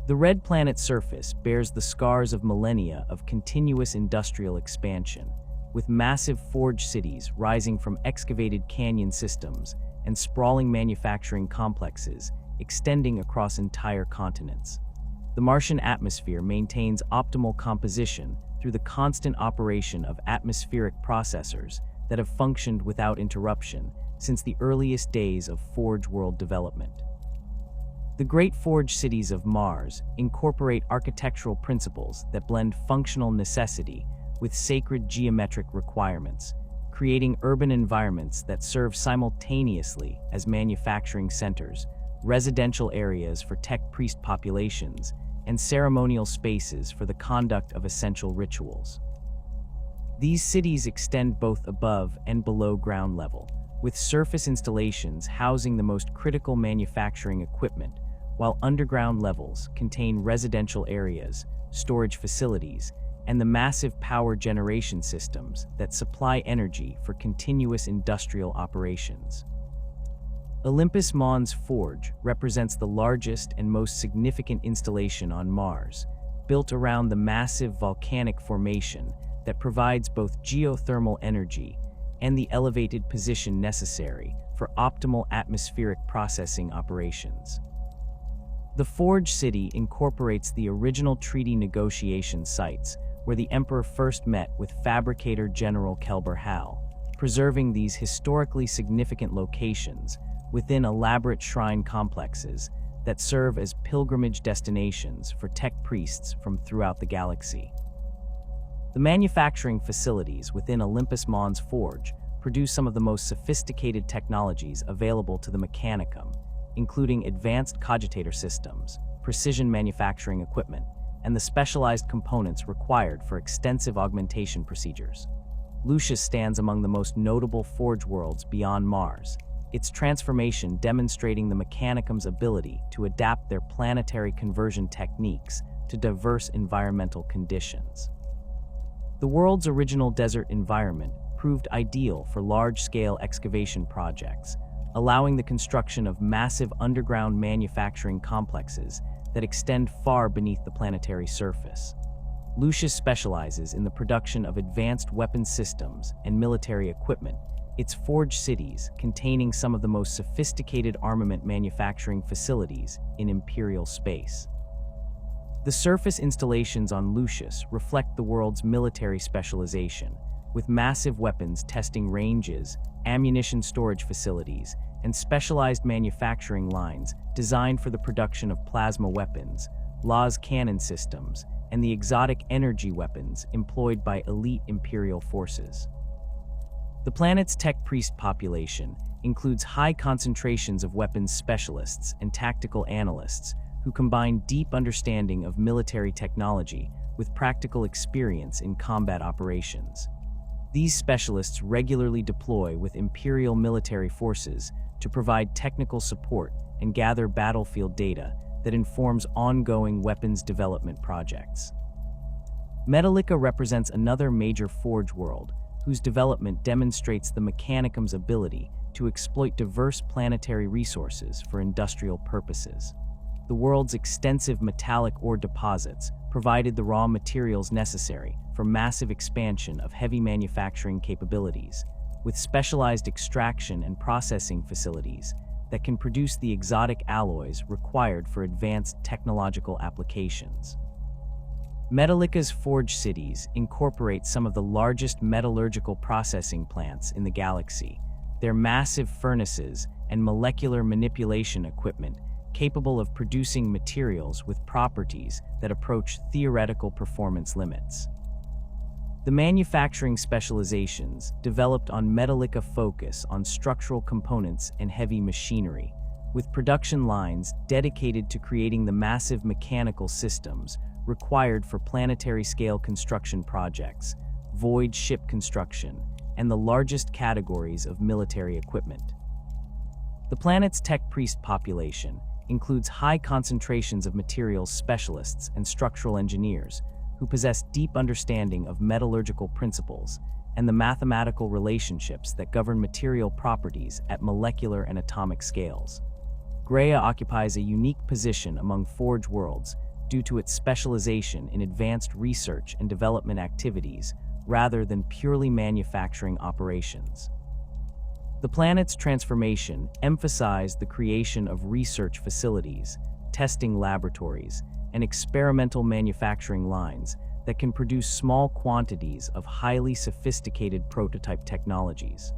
The red planet's surface bears the scars of millennia of continuous industrial expansion, with massive forge cities rising from excavated canyon systems and sprawling manufacturing complexes extending across entire continents. The Martian atmosphere maintains optimal composition through the constant operation of atmospheric processors that have functioned without interruption since the earliest days of forge world development. The great forge cities of Mars incorporate architectural principles that blend functional necessity with sacred geometric requirements, creating urban environments that serve simultaneously as manufacturing centers, residential areas for tech priest populations, and ceremonial spaces for the conduct of essential rituals. These cities extend both above and below ground level, with surface installations housing the most critical manufacturing equipment, while underground levels contain residential areas, storage facilities, and the massive power generation systems that supply energy for continuous industrial operations. Olympus Mons Forge represents the largest and most significant installation on Mars, built around the massive volcanic formation that provides both geothermal energy and the elevated position necessary for optimal atmospheric processing operations. The Forge City incorporates the original treaty negotiation sites where the Emperor first met with fabricator General Kelber Hal, preserving these historically significant locations within elaborate shrine complexes that serve as pilgrimage destinations for tech priests from throughout the galaxy. The manufacturing facilities within Olympus Mons Forge produce some of the most sophisticated technologies available to the Mechanicum, including advanced cogitator systems, precision manufacturing equipment, and the specialized components required for extensive augmentation procedures. Lucius stands among the most notable Forge worlds beyond Mars, its transformation demonstrating the Mechanicum's ability to adapt their planetary conversion techniques to diverse environmental conditions. The world's original desert environment proved ideal for large-scale excavation projects, allowing the construction of massive underground manufacturing complexes that extend far beneath the planetary surface. Lucius specializes in the production of advanced weapons systems and military equipment, its Forge cities containing some of the most sophisticated armament manufacturing facilities in Imperial space. The surface installations on Lucius reflect the world's military specialization, with massive weapons testing ranges, ammunition storage facilities, and specialized manufacturing lines designed for the production of plasma weapons, las cannon systems, and the exotic energy weapons employed by elite Imperial forces. The planet's tech priest population includes high concentrations of weapons specialists and tactical analysts who combine deep understanding of military technology with practical experience in combat operations. These specialists regularly deploy with Imperial military forces to provide technical support and gather battlefield data that informs ongoing weapons development projects. Metallica represents another major Forge world whose development demonstrates the Mechanicum's ability to exploit diverse planetary resources for industrial purposes. The world's extensive metallic ore deposits provided the raw materials necessary for massive expansion of heavy manufacturing capabilities, with specialized extraction and processing facilities that can produce the exotic alloys required for advanced technological applications. Metallica's Forge cities incorporate some of the largest metallurgical processing plants in the galaxy. Their massive furnaces and molecular manipulation equipment capable of producing materials with properties that approach theoretical performance limits. The manufacturing specializations developed on Metallica focus on structural components and heavy machinery, with production lines dedicated to creating the massive mechanical systems required for planetary-scale construction projects, void ship construction, and the largest categories of military equipment. The planet's tech priest population includes high concentrations of materials specialists and structural engineers who possess deep understanding of metallurgical principles and the mathematical relationships that govern material properties at molecular and atomic scales. Graia occupies a unique position among Forge worlds due to its specialization in advanced research and development activities rather than purely manufacturing operations. The planet's transformation emphasized the creation of research facilities, testing laboratories, and experimental manufacturing lines that can produce small quantities of highly sophisticated prototype technologies.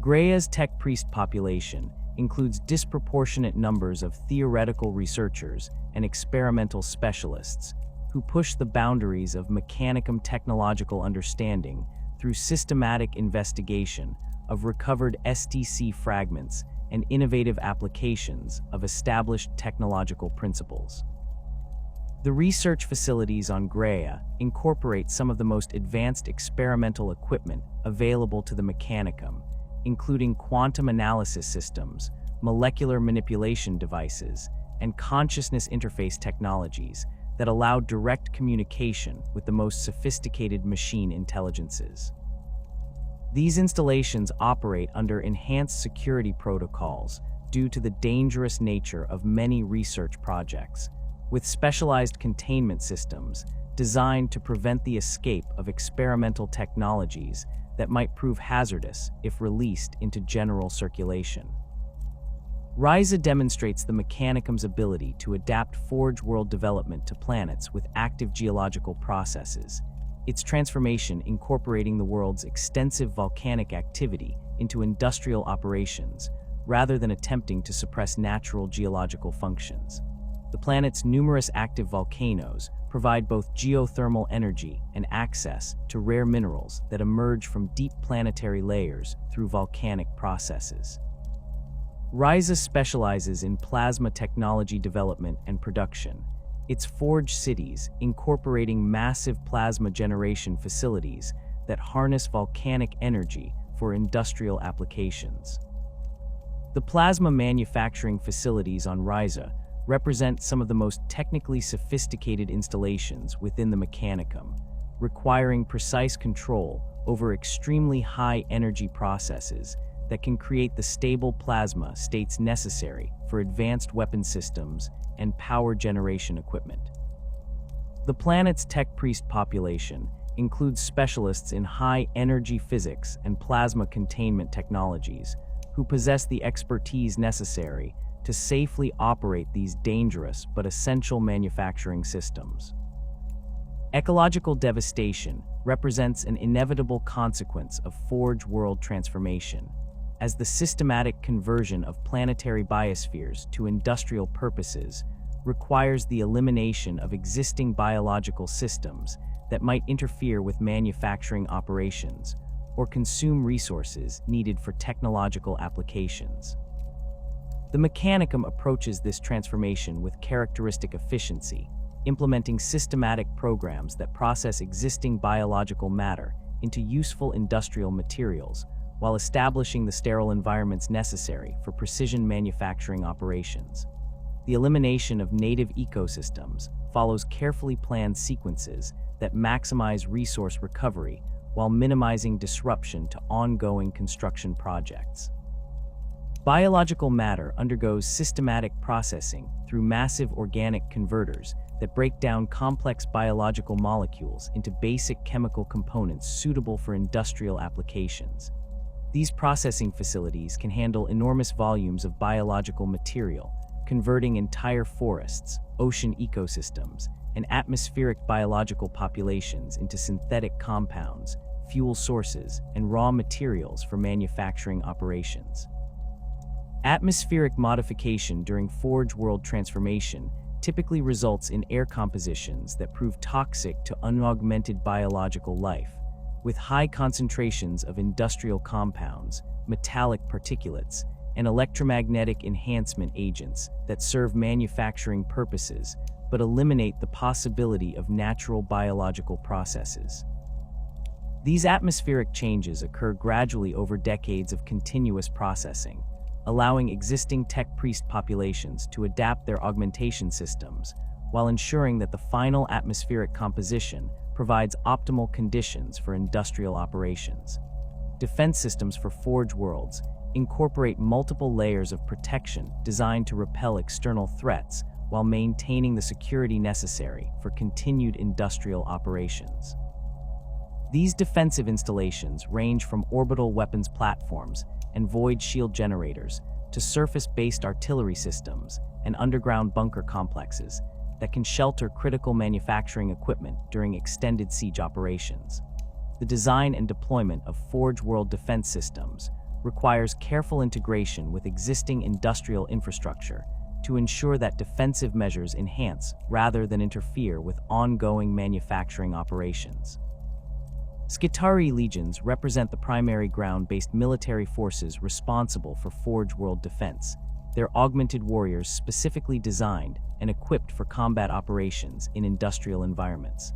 Graia's tech priest population includes disproportionate numbers of theoretical researchers and experimental specialists who push the boundaries of Mechanicum technological understanding through systematic investigation of recovered STC fragments and innovative applications of established technological principles. The research facilities on Graia incorporate some of the most advanced experimental equipment available to the Mechanicum, including quantum analysis systems, molecular manipulation devices, and consciousness interface technologies that allow direct communication with the most sophisticated machine intelligences. These installations operate under enhanced security protocols due to the dangerous nature of many research projects, with specialized containment systems designed to prevent the escape of experimental technologies that might prove hazardous if released into general circulation. Ryza demonstrates the Mechanicum's ability to adapt Forge world development to planets with active geological processes, its transformation incorporating the world's extensive volcanic activity into industrial operations rather than attempting to suppress natural geological functions. The planet's numerous active volcanoes provide both geothermal energy and access to rare minerals that emerge from deep planetary layers through volcanic processes. Ryza specializes in plasma technology development and production, its Forge cities incorporating massive plasma generation facilities that harness volcanic energy for industrial applications. The plasma manufacturing facilities on Ryza represent some of the most technically sophisticated installations within the Mechanicum, requiring precise control over extremely high energy processes that can create the stable plasma states necessary for advanced weapon systems and power generation equipment. The planet's tech priest population includes specialists in high energy physics and plasma containment technologies who possess the expertise necessary to safely operate these dangerous but essential manufacturing systems. Ecological devastation represents an inevitable consequence of Forge world transformation, as the systematic conversion of planetary biospheres to industrial purposes requires the elimination of existing biological systems that might interfere with manufacturing operations or consume resources needed for technological applications. The Mechanicum approaches this transformation with characteristic efficiency, implementing systematic programs that process existing biological matter into useful industrial materials while establishing the sterile environments necessary for precision manufacturing operations. The elimination of native ecosystems follows carefully planned sequences that maximize resource recovery while minimizing disruption to ongoing construction projects. Biological matter undergoes systematic processing through massive organic converters that break down complex biological molecules into basic chemical components suitable for industrial applications. These processing facilities can handle enormous volumes of biological material, converting entire forests, ocean ecosystems, and atmospheric biological populations into synthetic compounds, fuel sources, and raw materials for manufacturing operations. Atmospheric modification during Forge world transformation typically results in air compositions that prove toxic to unaugmented biological life, with high concentrations of industrial compounds, metallic particulates, and electromagnetic enhancement agents that serve manufacturing purposes but eliminate the possibility of natural biological processes. These atmospheric changes occur gradually over decades of continuous processing, allowing existing tech priest populations to adapt their augmentation systems while ensuring that the final atmospheric composition provides optimal conditions for industrial operations. Defense systems for Forge worlds incorporate multiple layers of protection designed to repel external threats while maintaining the security necessary for continued industrial operations. These defensive installations range from orbital weapons platforms and void shield generators to surface-based artillery systems and underground bunker complexes that can shelter critical manufacturing equipment during extended siege operations. The design and deployment of Forge world defense systems requires careful integration with existing industrial infrastructure to ensure that defensive measures enhance rather than interfere with ongoing manufacturing operations. Skitarii legions represent the primary ground-based military forces responsible for Forge world defense. They're augmented warriors specifically designed and equipped for combat operations in industrial environments.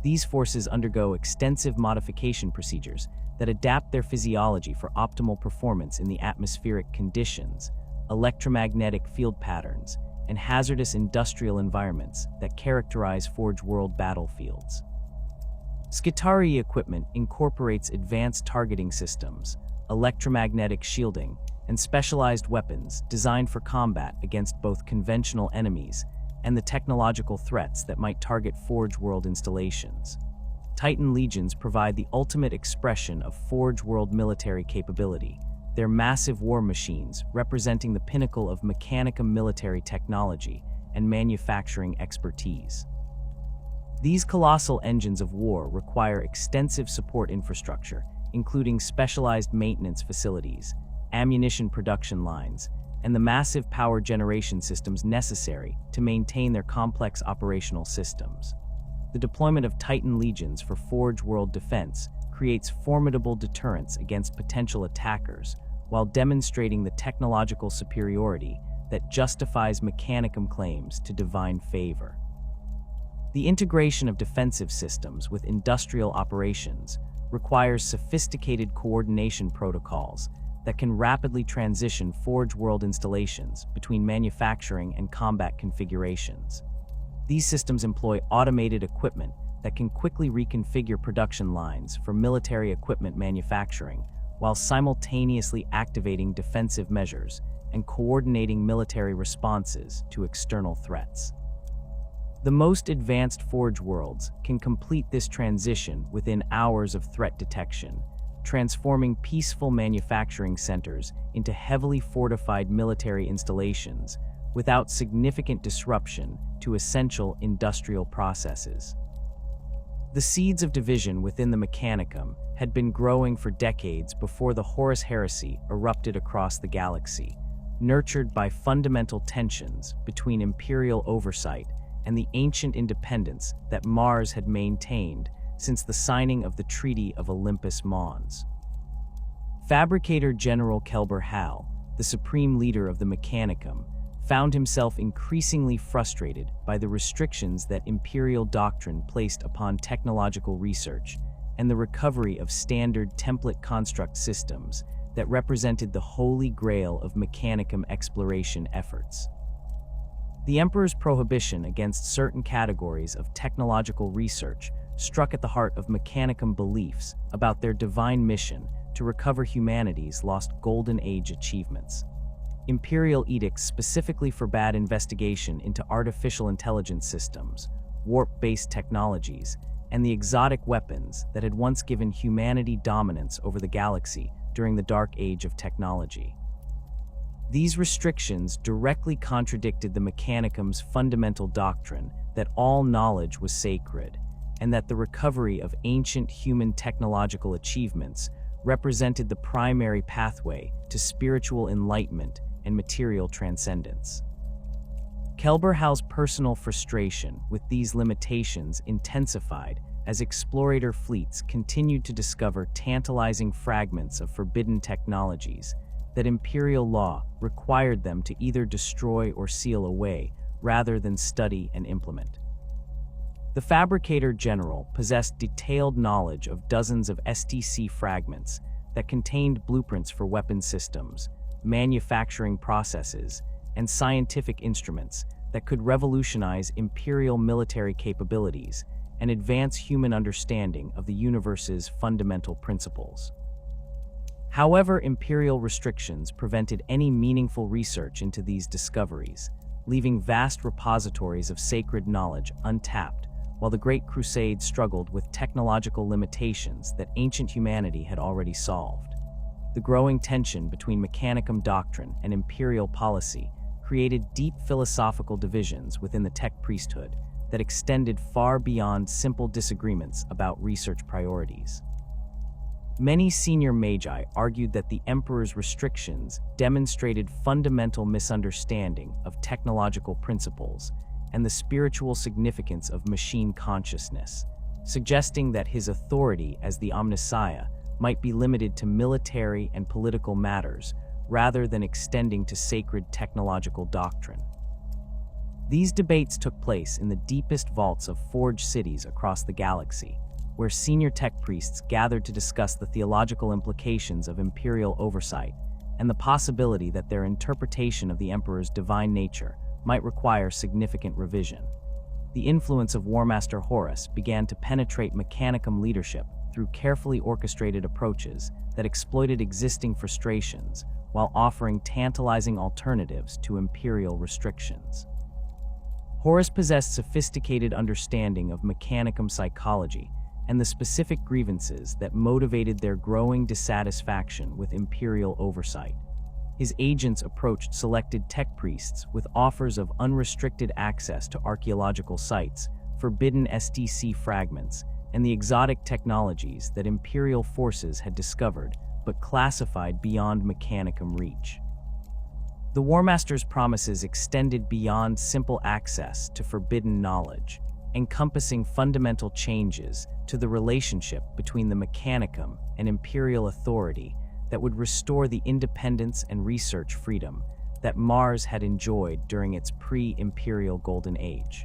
These forces undergo extensive modification procedures that adapt their physiology for optimal performance in the atmospheric conditions, electromagnetic field patterns, and hazardous industrial environments that characterize Forge World battlefields. Skitarii equipment incorporates advanced targeting systems, electromagnetic shielding, and specialized weapons designed for combat against both conventional enemies and the technological threats that might target Forge World installations. Titan Legions provide the ultimate expression of Forge World military capability. They're massive war machines representing the pinnacle of Mechanicum military technology and manufacturing expertise. These colossal engines of war require extensive support infrastructure, including specialized maintenance facilities, ammunition production lines, and the massive power generation systems necessary to maintain their complex operational systems. The deployment of Titan Legions for Forge World defense creates formidable deterrence against potential attackers while demonstrating the technological superiority that justifies Mechanicum claims to divine favor. The integration of defensive systems with industrial operations requires sophisticated coordination protocols that can rapidly transition Forge World installations between manufacturing and combat configurations. These systems employ automated equipment that can quickly reconfigure production lines for military equipment manufacturing while simultaneously activating defensive measures and coordinating military responses to external threats. The most advanced Forge Worlds can complete this transition within hours of threat detection, transforming peaceful manufacturing centers into heavily fortified military installations without significant disruption to essential industrial processes. The seeds of division within the Mechanicum had been growing for decades before the Horus Heresy erupted across the galaxy, nurtured by fundamental tensions between Imperial oversight and the ancient independence that Mars had maintained since the signing of the Treaty of Olympus Mons. Fabricator General Kelber Hal, the supreme leader of the Mechanicum, found himself increasingly frustrated by the restrictions that Imperial doctrine placed upon technological research and the recovery of standard template construct systems that represented the holy grail of Mechanicum exploration efforts. The Emperor's prohibition against certain categories of technological research struck at the heart of Mechanicum beliefs about their divine mission to recover humanity's lost Golden Age achievements. Imperial edicts specifically forbade investigation into artificial intelligence systems, warp-based technologies, and the exotic weapons that had once given humanity dominance over the galaxy during the Dark Age of technology. These restrictions directly contradicted the Mechanicum's fundamental doctrine that all knowledge was sacred, and that the recovery of ancient human technological achievements represented the primary pathway to spiritual enlightenment and material transcendence. Kelber Hal's personal frustration with these limitations intensified as explorator fleets continued to discover tantalizing fragments of forbidden technologies that Imperial law required them to either destroy or seal away rather than study and implement. The Fabricator General possessed detailed knowledge of dozens of STC fragments that contained blueprints for weapon systems, manufacturing processes, and scientific instruments that could revolutionize Imperial military capabilities and advance human understanding of the universe's fundamental principles. However, Imperial restrictions prevented any meaningful research into these discoveries, leaving vast repositories of sacred knowledge untapped, while the Great Crusade struggled with technological limitations that ancient humanity had already solved. The growing tension between Mechanicum doctrine and Imperial policy created deep philosophical divisions within the tech priesthood that extended far beyond simple disagreements about research priorities. Many senior magi argued that the Emperor's restrictions demonstrated fundamental misunderstanding of technological principles and the spiritual significance of machine consciousness, suggesting that his authority as the Omnissiah might be limited to military and political matters rather than extending to sacred technological doctrine. These debates took place in the deepest vaults of forged cities across the galaxy, where senior tech priests gathered to discuss the theological implications of Imperial oversight and the possibility that their interpretation of the Emperor's divine nature might require significant revision. The influence of War Master Horus began to penetrate Mechanicum leadership through carefully orchestrated approaches that exploited existing frustrations while offering tantalizing alternatives to Imperial restrictions. Horus possessed sophisticated understanding of Mechanicum psychology and the specific grievances that motivated their growing dissatisfaction with Imperial oversight. His agents approached selected tech priests with offers of unrestricted access to archaeological sites, forbidden STC fragments, and the exotic technologies that Imperial forces had discovered but classified beyond Mechanicum reach. The War Master's promises extended beyond simple access to forbidden knowledge, encompassing fundamental changes to the relationship between the Mechanicum and Imperial authority that would restore the independence and research freedom that Mars had enjoyed during its pre-Imperial Golden Age.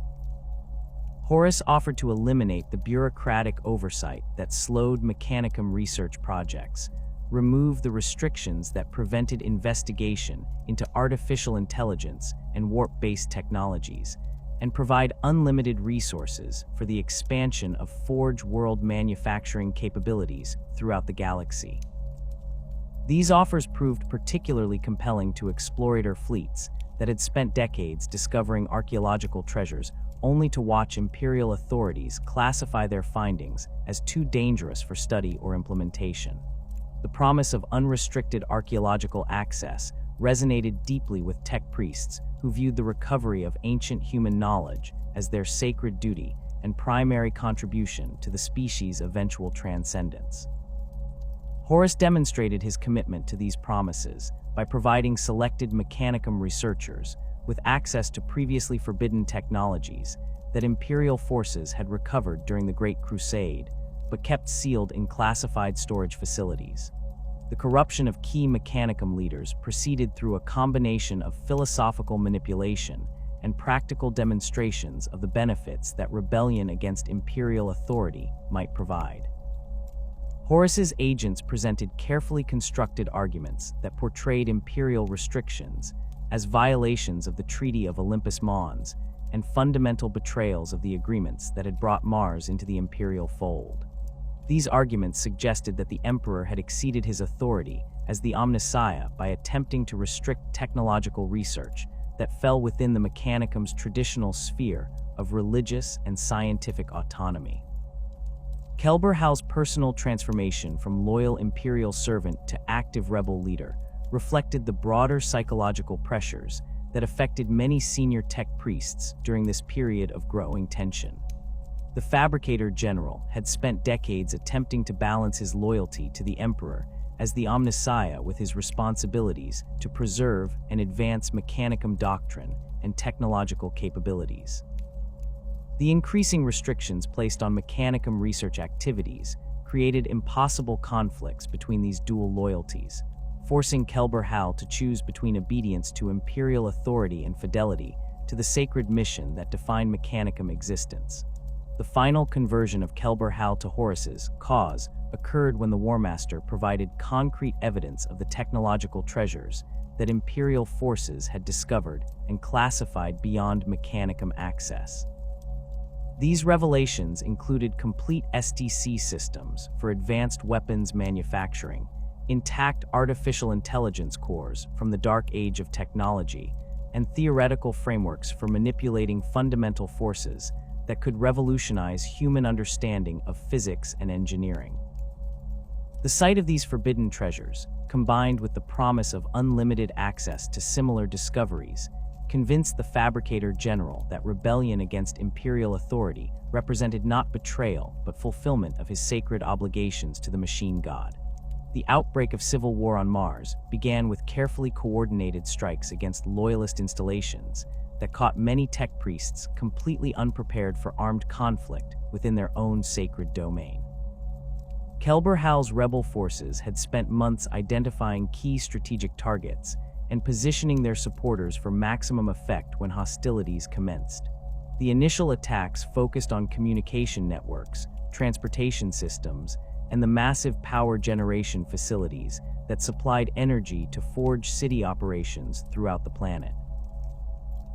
Horus offered to eliminate the bureaucratic oversight that slowed Mechanicum research projects, remove the restrictions that prevented investigation into artificial intelligence and warp-based technologies, and provide unlimited resources for the expansion of Forge World manufacturing capabilities throughout the galaxy. These offers proved particularly compelling to explorator fleets that had spent decades discovering archaeological treasures only to watch Imperial authorities classify their findings as too dangerous for study or implementation. The promise of unrestricted archaeological access resonated deeply with tech priests who viewed the recovery of ancient human knowledge as their sacred duty and primary contribution to the species' eventual transcendence. Horus demonstrated his commitment to these promises by providing selected Mechanicum researchers with access to previously forbidden technologies that Imperial forces had recovered during the Great Crusade, but kept sealed in classified storage facilities. The corruption of key Mechanicum leaders proceeded through a combination of philosophical manipulation and practical demonstrations of the benefits that rebellion against Imperial authority might provide. Horus's agents presented carefully constructed arguments that portrayed Imperial restrictions as violations of the Treaty of Olympus Mons and fundamental betrayals of the agreements that had brought Mars into the Imperial fold. These arguments suggested that the Emperor had exceeded his authority as the Omnissiah by attempting to restrict technological research that fell within the Mechanicum's traditional sphere of religious and scientific autonomy. Kelberhal's personal transformation from loyal Imperial servant to active rebel leader reflected the broader psychological pressures that affected many senior tech priests during this period of growing tension. The Fabricator General had spent decades attempting to balance his loyalty to the Emperor as the Omnissiah with his responsibilities to preserve and advance Mechanicum doctrine and technological capabilities. The increasing restrictions placed on Mechanicum research activities created impossible conflicts between these dual loyalties, forcing Kelberhal to choose between obedience to Imperial authority and fidelity to the sacred mission that defined Mechanicum existence. The final conversion of Kelberhal to Horus's cause occurred when the War Master provided concrete evidence of the technological treasures that Imperial forces had discovered and classified beyond Mechanicum access. These revelations included complete STC systems for advanced weapons manufacturing, intact artificial intelligence cores from the dark age of technology, and theoretical frameworks for manipulating fundamental forces that could revolutionize human understanding of physics and engineering. The sight of these forbidden treasures, combined with the promise of unlimited access to similar discoveries, convinced the Fabricator General that rebellion against Imperial authority represented not betrayal but fulfillment of his sacred obligations to the machine god. The outbreak of civil war on Mars began with carefully coordinated strikes against loyalist installations that caught many tech priests completely unprepared for armed conflict within their own sacred domain. Kelberhal's rebel forces had spent months identifying key strategic targets and positioning their supporters for maximum effect when hostilities commenced. The initial attacks focused on communication networks, transportation systems, and the massive power generation facilities that supplied energy to Forge city operations throughout the planet.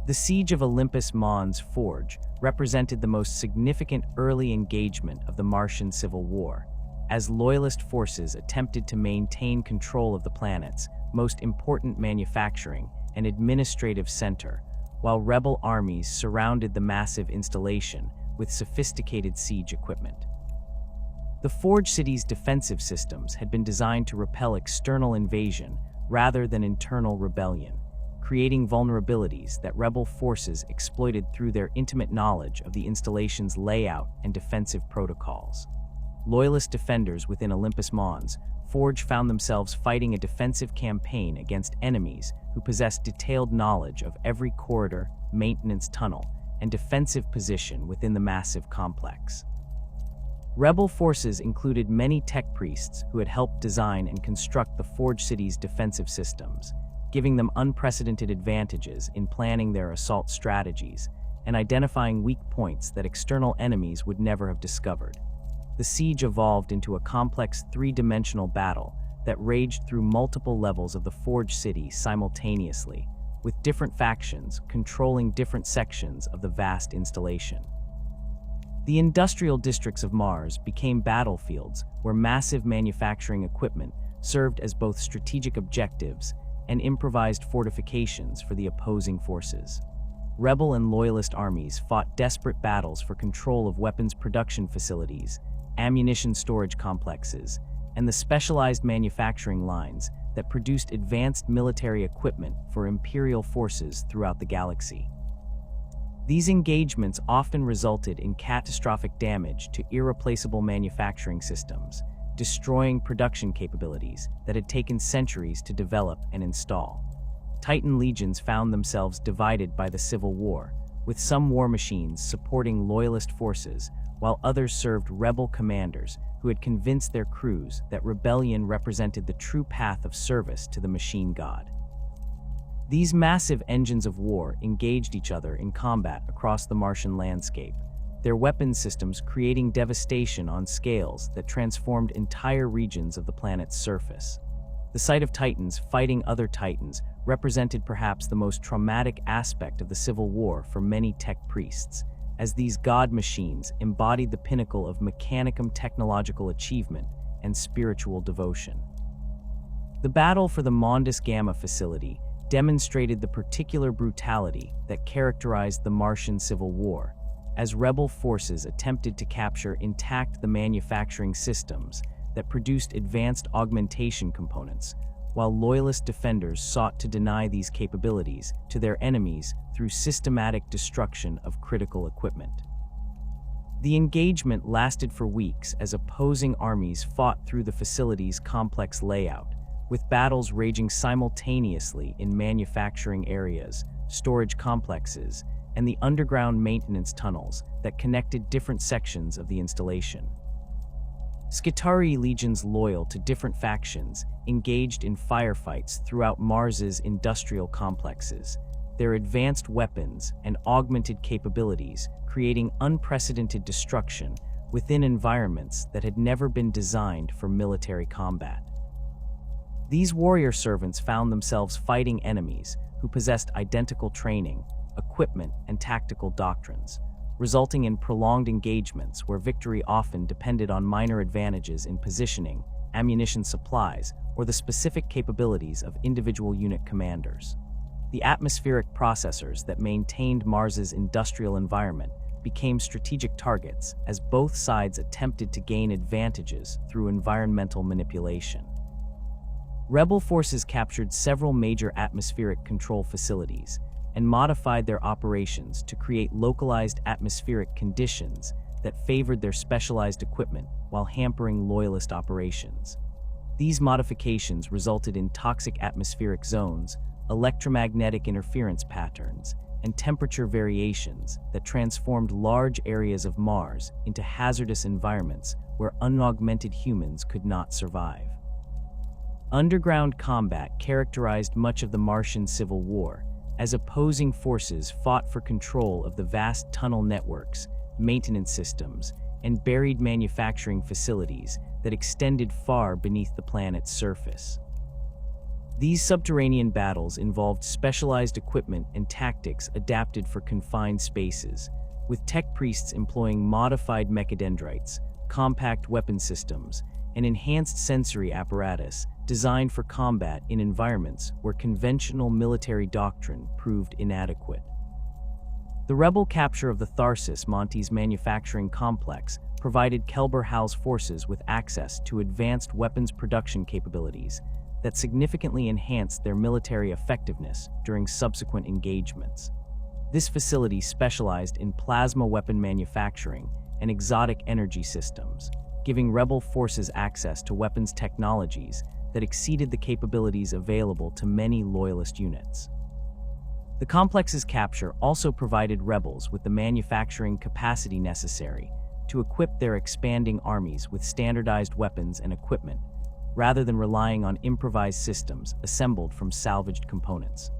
The siege of Olympus Mons Forge represented the most significant early engagement of the Martian Civil War, as loyalist forces attempted to maintain control of the planet's most important manufacturing and administrative center, while rebel armies surrounded the massive installation with sophisticated siege equipment. The Forge City's defensive systems had been designed to repel external invasion rather than internal rebellion, creating vulnerabilities that rebel forces exploited through their intimate knowledge of the installation's layout and defensive protocols. Loyalist defenders within Olympus Mons Forge found themselves fighting a defensive campaign against enemies who possessed detailed knowledge of every corridor, maintenance tunnel, and defensive position within the massive complex. Rebel forces included many tech priests who had helped design and construct the Forge City's defensive systems, giving them unprecedented advantages in planning their assault strategies and identifying weak points that external enemies would never have discovered. The siege evolved into a complex three-dimensional battle that raged through multiple levels of the Forge City simultaneously, with different factions controlling different sections of the vast installation. The industrial districts of Mars became battlefields where massive manufacturing equipment served as both strategic objectives and improvised fortifications for the opposing forces. Rebel and Loyalist armies fought desperate battles for control of weapons production facilities, ammunition storage complexes, and the specialized manufacturing lines that produced advanced military equipment for Imperial forces throughout the galaxy. These engagements often resulted in catastrophic damage to irreplaceable manufacturing systems, destroying production capabilities that had taken centuries to develop and install. Titan legions found themselves divided by the Civil War, with some war machines supporting Loyalist forces, while others served rebel commanders who had convinced their crews that rebellion represented the true path of service to the machine god. These massive engines of war engaged each other in combat across the Martian landscape, their weapons systems creating devastation on scales that transformed entire regions of the planet's surface. The sight of Titans fighting other Titans represented perhaps the most traumatic aspect of the Civil War for many tech priests, as these god machines embodied the pinnacle of Mechanicum technological achievement and spiritual devotion. The battle for the Mondus Gamma facility demonstrated the particular brutality that characterized the Martian Civil War, as rebel forces attempted to capture intact the manufacturing systems that produced advanced augmentation components, while Loyalist defenders sought to deny these capabilities to their enemies through systematic destruction of critical equipment. The engagement lasted for weeks as opposing armies fought through the facility's complex layout, with battles raging simultaneously in manufacturing areas, storage complexes, and the underground maintenance tunnels that connected different sections of the installation. Skitarii legions loyal to different factions engaged in firefights throughout Mars's industrial complexes, their advanced weapons and augmented capabilities creating unprecedented destruction within environments that had never been designed for military combat. These warrior servants found themselves fighting enemies who possessed identical training, equipment, and tactical doctrines, resulting in prolonged engagements where victory often depended on minor advantages in positioning, ammunition supplies, or the specific capabilities of individual unit commanders. The atmospheric processors that maintained Mars's industrial environment became strategic targets as both sides attempted to gain advantages through environmental manipulation. Rebel forces captured several major atmospheric control facilities and modified their operations to create localized atmospheric conditions that favored their specialized equipment while hampering Loyalist operations. These modifications resulted in toxic atmospheric zones, electromagnetic interference patterns, and temperature variations that transformed large areas of Mars into hazardous environments where unaugmented humans could not survive. Underground combat characterized much of the Martian Civil War, as opposing forces fought for control of the vast tunnel networks, maintenance systems, and buried manufacturing facilities that extended far beneath the planet's surface. These subterranean battles involved specialized equipment and tactics adapted for confined spaces, with tech priests employing modified mechadendrites, compact weapon systems, and enhanced sensory apparatus designed for combat in environments where conventional military doctrine proved inadequate. The rebel capture of the Tharsis Montes manufacturing complex provided Kelber Hal's forces with access to advanced weapons production capabilities that significantly enhanced their military effectiveness during subsequent engagements. This facility specialized in plasma weapon manufacturing and exotic energy systems, giving rebel forces access to weapons technologies that exceeded the capabilities available to many loyalist units. The complex's capture also provided rebels with the manufacturing capacity necessary to equip their expanding armies with standardized weapons and equipment, rather than relying on improvised systems assembled from salvaged components.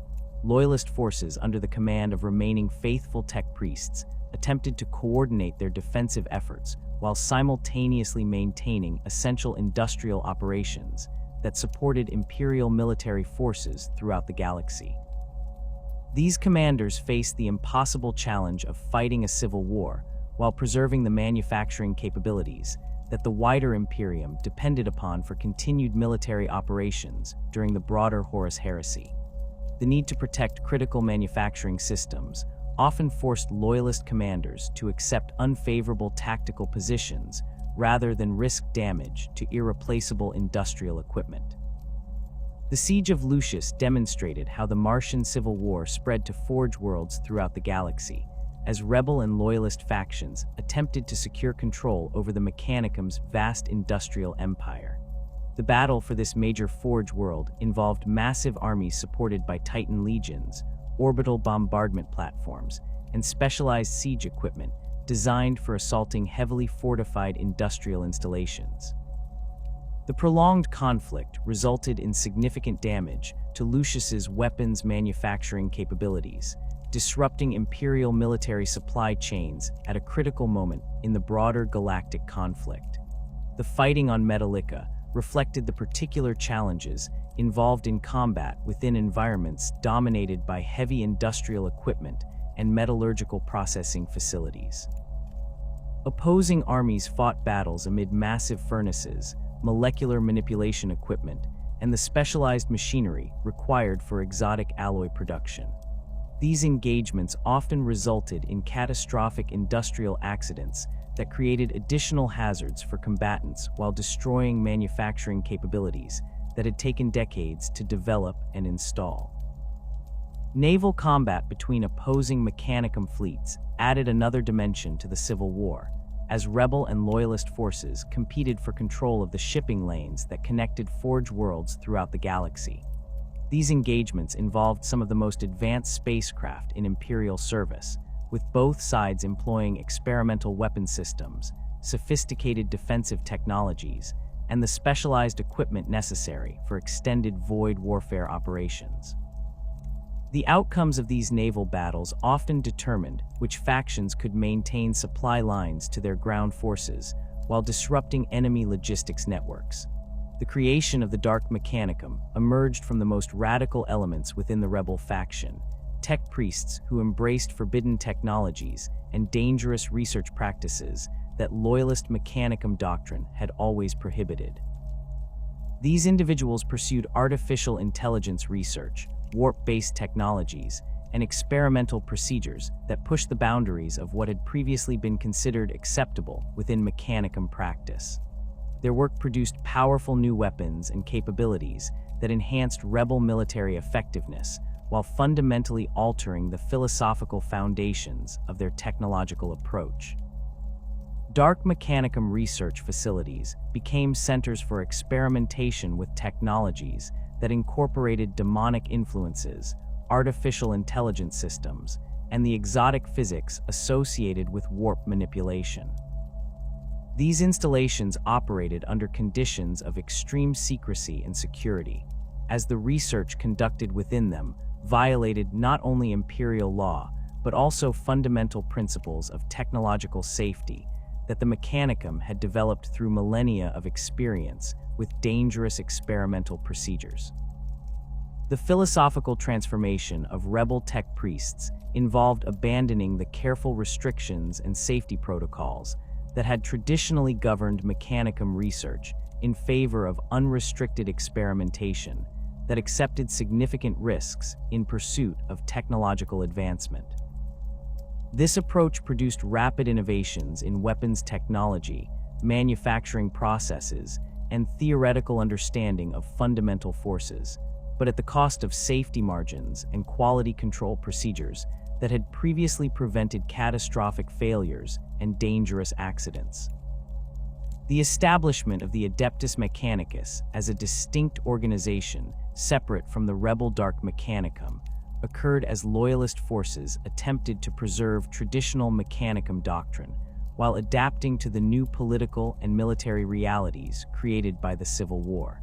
Loyalist forces under the command of remaining faithful tech priests attempted to coordinate their defensive efforts while simultaneously maintaining essential industrial operations that supported Imperial military forces throughout the galaxy. These commanders faced the impossible challenge of fighting a civil war while preserving the manufacturing capabilities that the wider Imperium depended upon for continued military operations during the broader Horus Heresy. The need to protect critical manufacturing systems often forced loyalist commanders to accept unfavorable tactical positions rather than risk damage to irreplaceable industrial equipment. The Siege of Lucius demonstrated how the Martian Civil War spread to Forge worlds throughout the galaxy, as rebel and loyalist factions attempted to secure control over the Mechanicum's vast industrial empire. The battle for this major Forge world involved massive armies supported by Titan legions, orbital bombardment platforms, and specialized siege equipment designed for assaulting heavily fortified industrial installations. The prolonged conflict resulted in significant damage to Lucius's weapons manufacturing capabilities, disrupting Imperial military supply chains at a critical moment in the broader galactic conflict. The fighting on Metalica reflected the particular challenges involved in combat within environments dominated by heavy industrial equipment and metallurgical processing facilities. Opposing armies fought battles amid massive furnaces, molecular manipulation equipment, and the specialized machinery required for exotic alloy production. These engagements often resulted in catastrophic industrial accidents that created additional hazards for combatants while destroying manufacturing capabilities that had taken decades to develop and install. Naval combat between opposing Mechanicum fleets added another dimension to the Civil War, as rebel and loyalist forces competed for control of the shipping lanes that connected Forge worlds throughout the galaxy. These engagements involved some of the most advanced spacecraft in Imperial service, with both sides employing experimental weapon systems, sophisticated defensive technologies, and the specialized equipment necessary for extended void warfare operations. The outcomes of these naval battles often determined which factions could maintain supply lines to their ground forces while disrupting enemy logistics networks. The creation of the Dark Mechanicum emerged from the most radical elements within the rebel faction, tech priests who embraced forbidden technologies and dangerous research practices that loyalist Mechanicum doctrine had always prohibited. These individuals pursued artificial intelligence research, warp-based technologies, and experimental procedures that pushed the boundaries of what had previously been considered acceptable within Mechanicum practice. Their work produced powerful new weapons and capabilities that enhanced rebel military effectiveness while fundamentally altering the philosophical foundations of their technological approach. Dark Mechanicum research facilities became centers for experimentation with technologies that incorporated demonic influences, artificial intelligence systems, and the exotic physics associated with warp manipulation. These installations operated under conditions of extreme secrecy and security, as the research conducted within them violated not only Imperial law, but also fundamental principles of technological safety that the Mechanicum had developed through millennia of experience with dangerous experimental procedures. The philosophical transformation of rebel tech priests involved abandoning the careful restrictions and safety protocols that had traditionally governed Mechanicum research in favor of unrestricted experimentation that accepted significant risks in pursuit of technological advancement. This approach produced rapid innovations in weapons technology, manufacturing processes, and theoretical understanding of fundamental forces, but at the cost of safety margins and quality control procedures that had previously prevented catastrophic failures and dangerous accidents. The establishment of the Adeptus Mechanicus as a distinct organization separate from the rebel Dark Mechanicum occurred as loyalist forces attempted to preserve traditional Mechanicum doctrine while adapting to the new political and military realities created by the Civil War.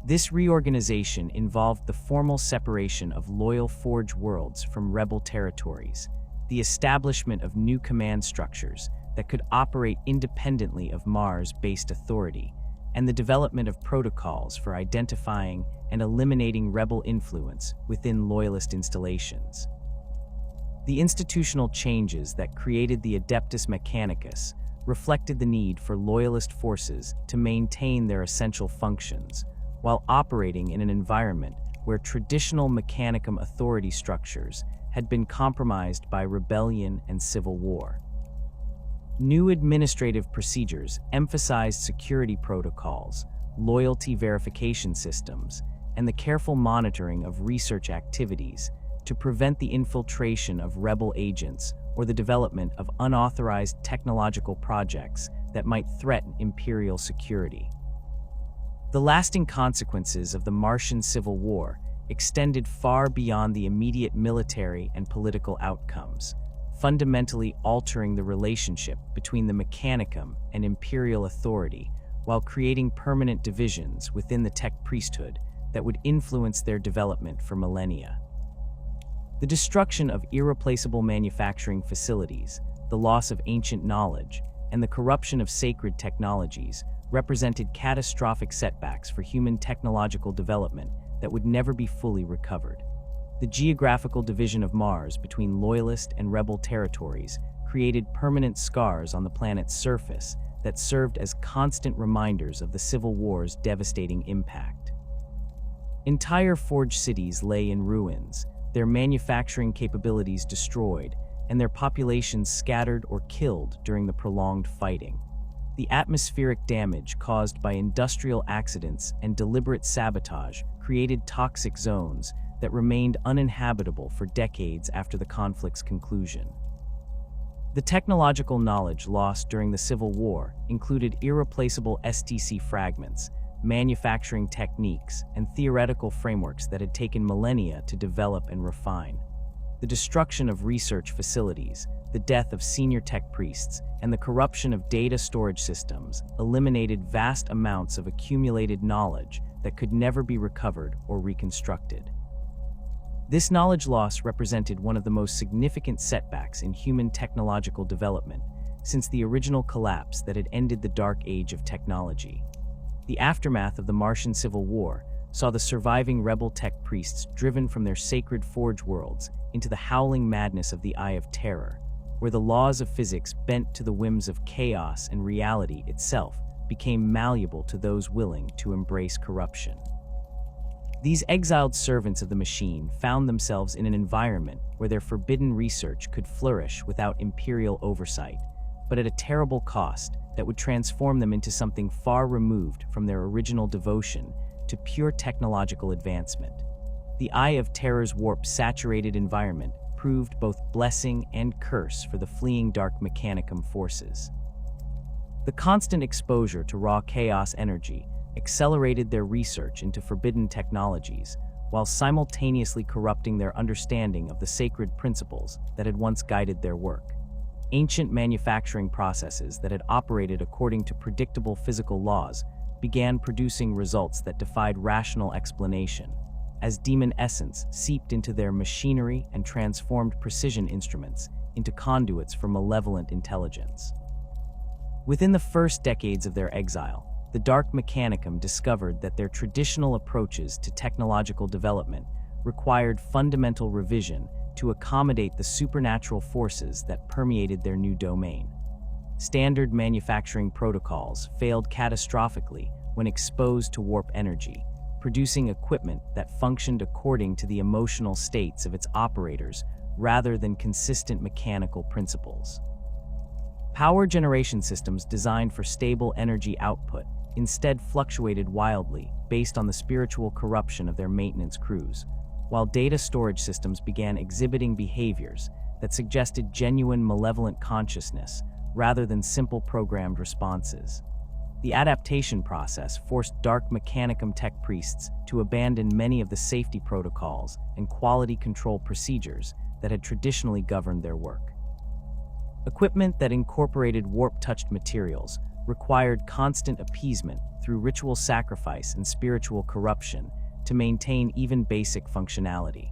This reorganization involved the formal separation of loyal Forge worlds from rebel territories, the establishment of new command structures that could operate independently of Mars-based authority, and the development of protocols for identifying and eliminating rebel influence within loyalist installations. The institutional changes that created the Adeptus Mechanicus reflected the need for loyalist forces to maintain their essential functions, while operating in an environment where traditional Mechanicum authority structures had been compromised by rebellion and civil war. New administrative procedures emphasized security protocols, loyalty verification systems, and the careful monitoring of research activities to prevent the infiltration of rebel agents or the development of unauthorized technological projects that might threaten Imperial security. The lasting consequences of the Martian Civil War extended far beyond the immediate military and political outcomes, fundamentally altering the relationship between the Mechanicum and Imperial authority while creating permanent divisions within the tech priesthood that would influence their development for millennia. The destruction of irreplaceable manufacturing facilities, the loss of ancient knowledge, and the corruption of sacred technologies represented catastrophic setbacks for human technological development that would never be fully recovered. The geographical division of Mars between loyalist and rebel territories created permanent scars on the planet's surface that served as constant reminders of the Civil War's devastating impact. Entire Forge cities lay in ruins, their manufacturing capabilities destroyed, and their populations scattered or killed during the prolonged fighting. The atmospheric damage caused by industrial accidents and deliberate sabotage created toxic zones that remained uninhabitable for decades after the conflict's conclusion. The technological knowledge lost during the Civil War included irreplaceable STC fragments, manufacturing techniques, and theoretical frameworks that had taken millennia to develop and refine. The destruction of research facilities, the death of senior tech priests, and the corruption of data storage systems eliminated vast amounts of accumulated knowledge that could never be recovered or reconstructed. This knowledge loss represented one of the most significant setbacks in human technological development since the original collapse that had ended the Dark Age of technology. The aftermath of the Martian Civil War saw the surviving rebel tech priests driven from their sacred Forge worlds into the howling madness of the Eye of Terror, where the laws of physics bent to the whims of chaos and reality itself became malleable to those willing to embrace corruption. These exiled servants of the machine found themselves in an environment where their forbidden research could flourish without imperial oversight, but at a terrible cost that would transform them into something far removed from their original devotion to pure technological advancement. The Eye of Terror's warp-saturated environment proved both blessing and curse for the fleeing Dark Mechanicum forces. The constant exposure to raw chaos energy accelerated their research into forbidden technologies, while simultaneously corrupting their understanding of the sacred principles that had once guided their work. Ancient manufacturing processes that had operated according to predictable physical laws began producing results that defied rational explanation, as demon essence seeped into their machinery and transformed precision instruments into conduits for malevolent intelligence. Within the first decades of their exile, the Dark Mechanicum discovered that their traditional approaches to technological development required fundamental revision to accommodate the supernatural forces that permeated their new domain. Standard manufacturing protocols failed catastrophically when exposed to warp energy, producing equipment that functioned according to the emotional states of its operators rather than consistent mechanical principles. Power generation systems designed for stable energy output instead fluctuated wildly based on the spiritual corruption of their maintenance crews, while data storage systems began exhibiting behaviors that suggested genuine malevolent consciousness rather than simple programmed responses. The adaptation process forced Dark Mechanicum tech priests to abandon many of the safety protocols and quality control procedures that had traditionally governed their work. Equipment that incorporated warp-touched materials required constant appeasement through ritual sacrifice and spiritual corruption to maintain even basic functionality.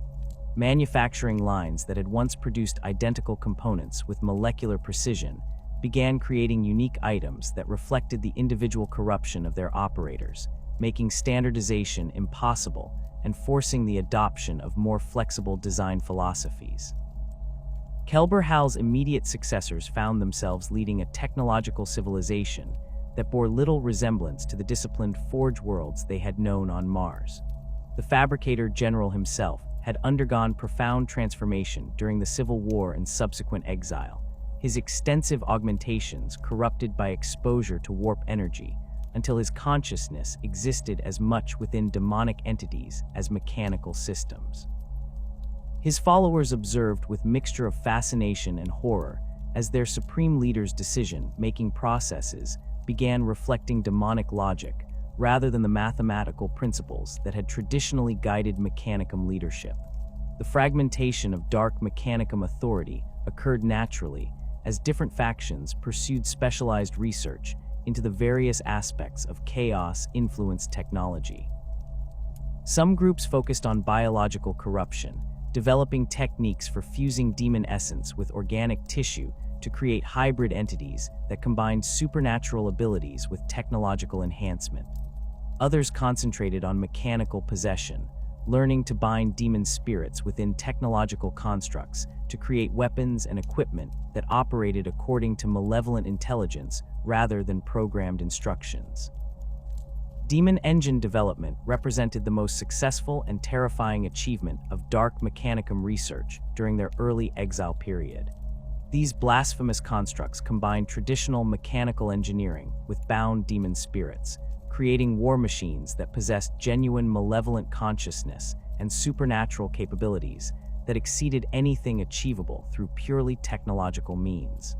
Manufacturing lines that had once produced identical components with molecular precision began creating unique items that reflected the individual corruption of their operators, making standardization impossible and forcing the adoption of more flexible design philosophies. Kelberhal's immediate successors found themselves leading a technological civilization that bore little resemblance to the disciplined forge worlds they had known on Mars. The fabricator general himself had undergone profound transformation during the Civil War and subsequent exile, his extensive augmentations corrupted by exposure to warp energy until his consciousness existed as much within demonic entities as mechanical systems. His followers observed with mixture of fascination and horror as their supreme leader's decision-making processes began reflecting demonic logic rather than the mathematical principles that had traditionally guided Mechanicum leadership. The fragmentation of Dark Mechanicum authority occurred naturally as different factions pursued specialized research into the various aspects of chaos-influenced technology. Some groups focused on biological corruption, developing techniques for fusing demon essence with organic tissue to create hybrid entities that combined supernatural abilities with technological enhancement. Others concentrated on mechanical possession, learning to bind demon spirits within technological constructs to create weapons and equipment that operated according to malevolent intelligence rather than programmed instructions. Demon engine development represented the most successful and terrifying achievement of Dark Mechanicum research during their early exile period. These blasphemous constructs combined traditional mechanical engineering with bound demon spirits, creating war machines that possessed genuine malevolent consciousness and supernatural capabilities that exceeded anything achievable through purely technological means.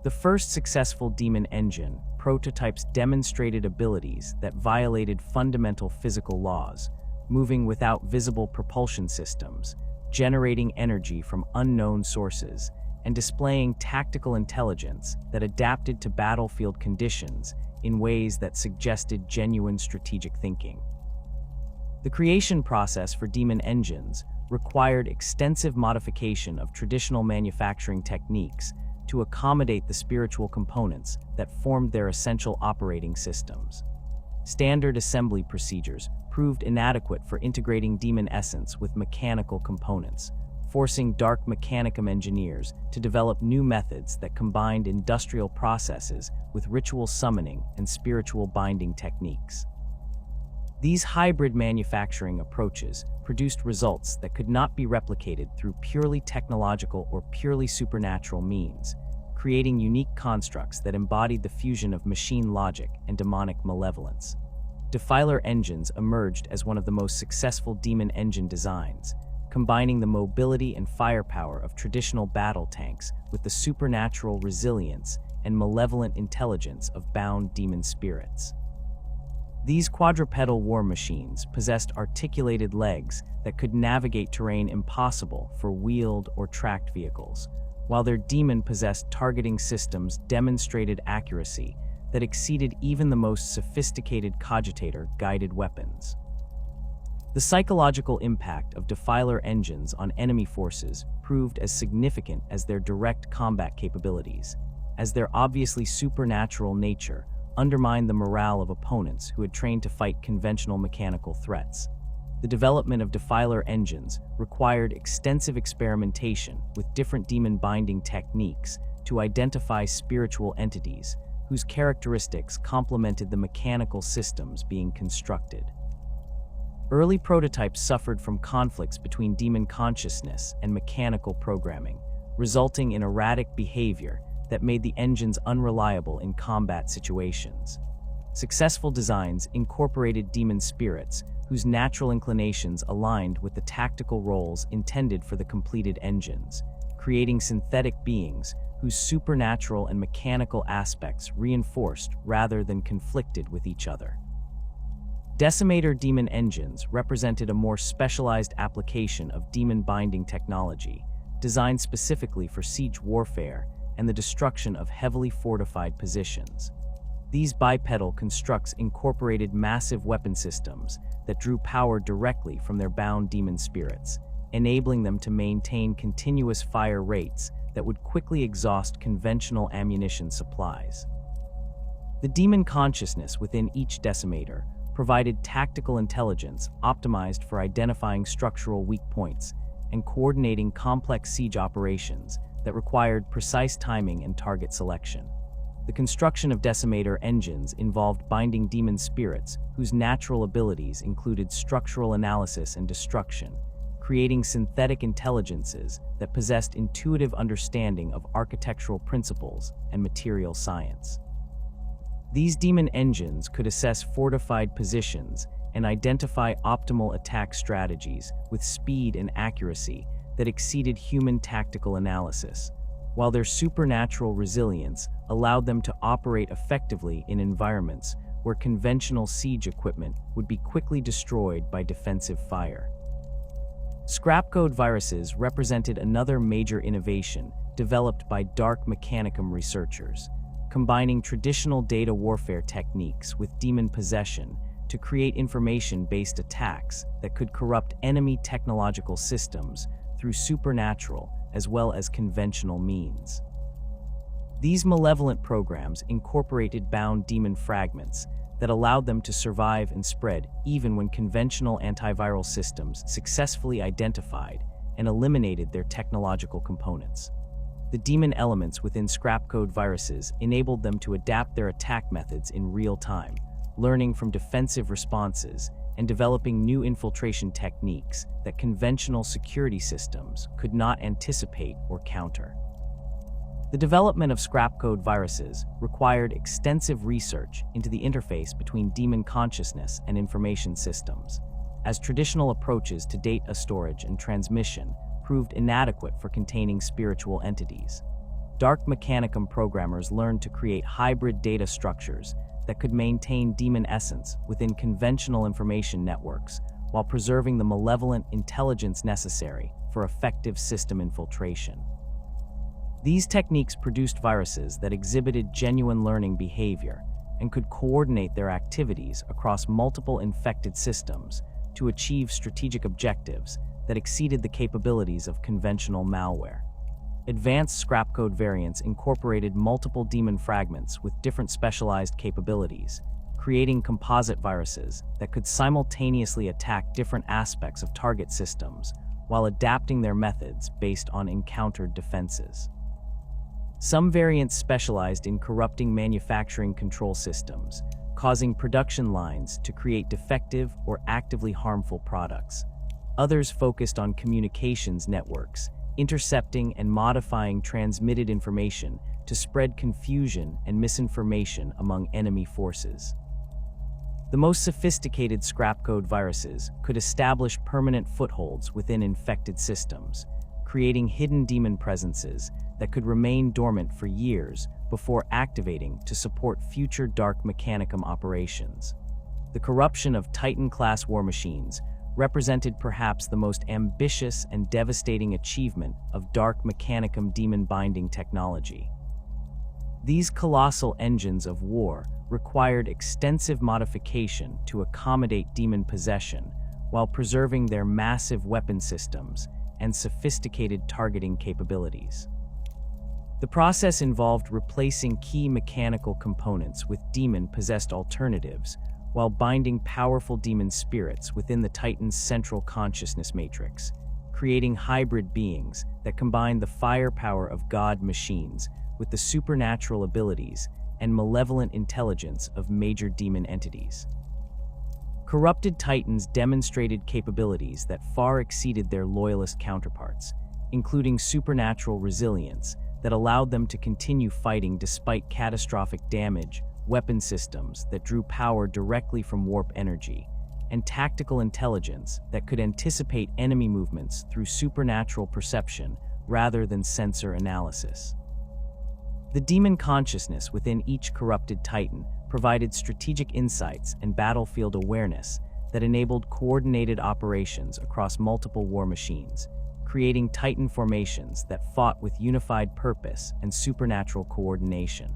The first successful demon engine prototypes demonstrated abilities that violated fundamental physical laws, moving without visible propulsion systems, generating energy from unknown sources, and displaying tactical intelligence that adapted to battlefield conditions in ways that suggested genuine strategic thinking. The creation process for demon engines required extensive modification of traditional manufacturing techniques to accommodate the spiritual components that formed their essential operating systems. Standard assembly procedures proved inadequate for integrating demon essence with mechanical components, forcing Dark Mechanicum engineers to develop new methods that combined industrial processes with ritual summoning and spiritual binding techniques. These hybrid manufacturing approaches produced results that could not be replicated through purely technological or purely supernatural means, creating unique constructs that embodied the fusion of machine logic and demonic malevolence. Defiler engines emerged as one of the most successful demon engine designs, combining the mobility and firepower of traditional battle tanks with the supernatural resilience and malevolent intelligence of bound demon spirits. These quadrupedal war machines possessed articulated legs that could navigate terrain impossible for wheeled or tracked vehicles, while their demon-possessed targeting systems demonstrated accuracy that exceeded even the most sophisticated cogitator-guided weapons. The psychological impact of Defiler engines on enemy forces proved as significant as their direct combat capabilities, as their obviously supernatural nature undermined the morale of opponents who had trained to fight conventional mechanical threats. The development of defiler engines required extensive experimentation with different demon-binding techniques to identify spiritual entities whose characteristics complemented the mechanical systems being constructed. Early prototypes suffered from conflicts between demon consciousness and mechanical programming, resulting in erratic behavior that made the engines unreliable in combat situations. Successful designs incorporated demon spirits whose natural inclinations aligned with the tactical roles intended for the completed engines, creating synthetic beings whose supernatural and mechanical aspects reinforced rather than conflicted with each other. Decimator demon engines represented a more specialized application of demon-binding technology, designed specifically for siege warfare and the destruction of heavily fortified positions. These bipedal constructs incorporated massive weapon systems that drew power directly from their bound demon spirits, enabling them to maintain continuous fire rates that would quickly exhaust conventional ammunition supplies. The demon consciousness within each decimator provided tactical intelligence optimized for identifying structural weak points and coordinating complex siege operations that required precise timing and target selection. The construction of decimator engines involved binding demon spirits whose natural abilities included structural analysis and destruction, creating synthetic intelligences that possessed intuitive understanding of architectural principles and material science. These demon engines could assess fortified positions and identify optimal attack strategies with speed and accuracy that exceeded human tactical analysis, while their supernatural resilience allowed them to operate effectively in environments where conventional siege equipment would be quickly destroyed by defensive fire. Scrapcode viruses represented another major innovation developed by Dark Mechanicum researchers, combining traditional data warfare techniques with demon possession to create information-based attacks that could corrupt enemy technological systems through supernatural as well as conventional means. These malevolent programs incorporated bound demon fragments that allowed them to survive and spread even when conventional antiviral systems successfully identified and eliminated their technological components. The demon elements within Scrapcode viruses enabled them to adapt their attack methods in real time, learning from defensive responses and developing new infiltration techniques that conventional security systems could not anticipate or counter. The development of Scrapcode viruses required extensive research into the interface between demon consciousness and information systems, as traditional approaches to data storage and transmission proved inadequate for containing spiritual entities. Dark Mechanicum programmers learned to create hybrid data structures that could maintain demon essence within conventional information networks while preserving the malevolent intelligence necessary for effective system infiltration. These techniques produced viruses that exhibited genuine learning behavior and could coordinate their activities across multiple infected systems to achieve strategic objectives that exceeded the capabilities of conventional malware. Advanced Scrapcode variants incorporated multiple demon fragments with different specialized capabilities, creating composite viruses that could simultaneously attack different aspects of target systems while adapting their methods based on encountered defenses. Some variants specialized in corrupting manufacturing control systems, causing production lines to create defective or actively harmful products. Others focused on communications networks, intercepting and modifying transmitted information to spread confusion and misinformation among enemy forces. The most sophisticated Scrapcode viruses could establish permanent footholds within infected systems, creating hidden demon presences that could remain dormant for years before activating to support future Dark Mechanicum operations. The corruption of Titan-class war machines represented perhaps the most ambitious and devastating achievement of Dark Mechanicum demon-binding technology. These colossal engines of war required extensive modification to accommodate demon possession while preserving their massive weapon systems and sophisticated targeting capabilities. The process involved replacing key mechanical components with demon-possessed alternatives, while binding powerful demon spirits within the Titan's central consciousness matrix, creating hybrid beings that combine the firepower of god machines with the supernatural abilities and malevolent intelligence of major demon entities. Corrupted Titans demonstrated capabilities that far exceeded their loyalist counterparts, including supernatural resilience that allowed them to continue fighting despite catastrophic damage, weapon systems that drew power directly from warp energy, and tactical intelligence that could anticipate enemy movements through supernatural perception rather than sensor analysis. The demon consciousness within each corrupted Titan provided strategic insights and battlefield awareness that enabled coordinated operations across multiple war machines, creating Titan formations that fought with unified purpose and supernatural coordination.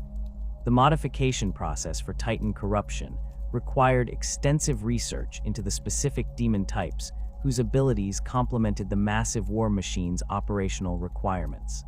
The modification process for Titan corruption required extensive research into the specific demon types whose abilities complemented the massive war machine's operational requirements.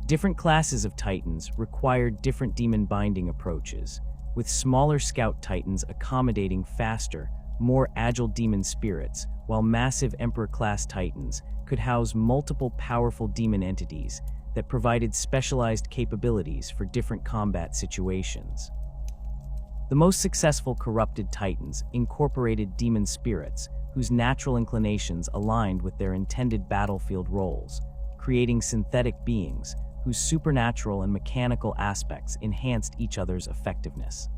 Different classes of Titans required different demon binding approaches, with smaller scout Titans accommodating faster, more agile demon spirits, while massive Emperor-class Titans could house multiple powerful demon entities that provided specialized capabilities for different combat situations. The most successful corrupted Titans incorporated demon spirits whose natural inclinations aligned with their intended battlefield roles, creating synthetic beings whose supernatural and mechanical aspects enhanced each other's effectiveness.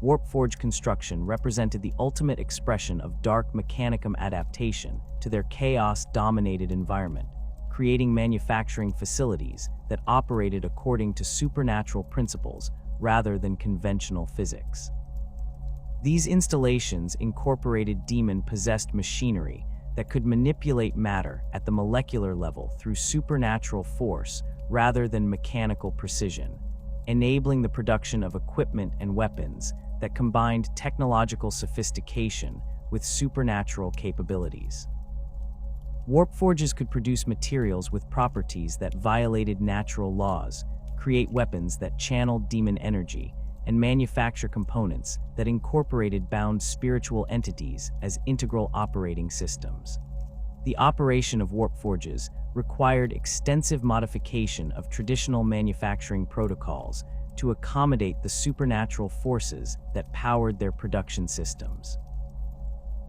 Warpforge construction represented the ultimate expression of Dark Mechanicum adaptation to their chaos-dominated environment, creating manufacturing facilities that operated according to supernatural principles rather than conventional physics. These installations incorporated demon-possessed machinery that could manipulate matter at the molecular level through supernatural force rather than mechanical precision, enabling the production of equipment and weapons that combined technological sophistication with supernatural capabilities. Warpforges could produce materials with properties that violated natural laws, create weapons that channeled demon energy, and manufacture components that incorporated bound spiritual entities as integral operating systems. The operation of warpforges required extensive modification of traditional manufacturing protocols to accommodate the supernatural forces that powered their production systems.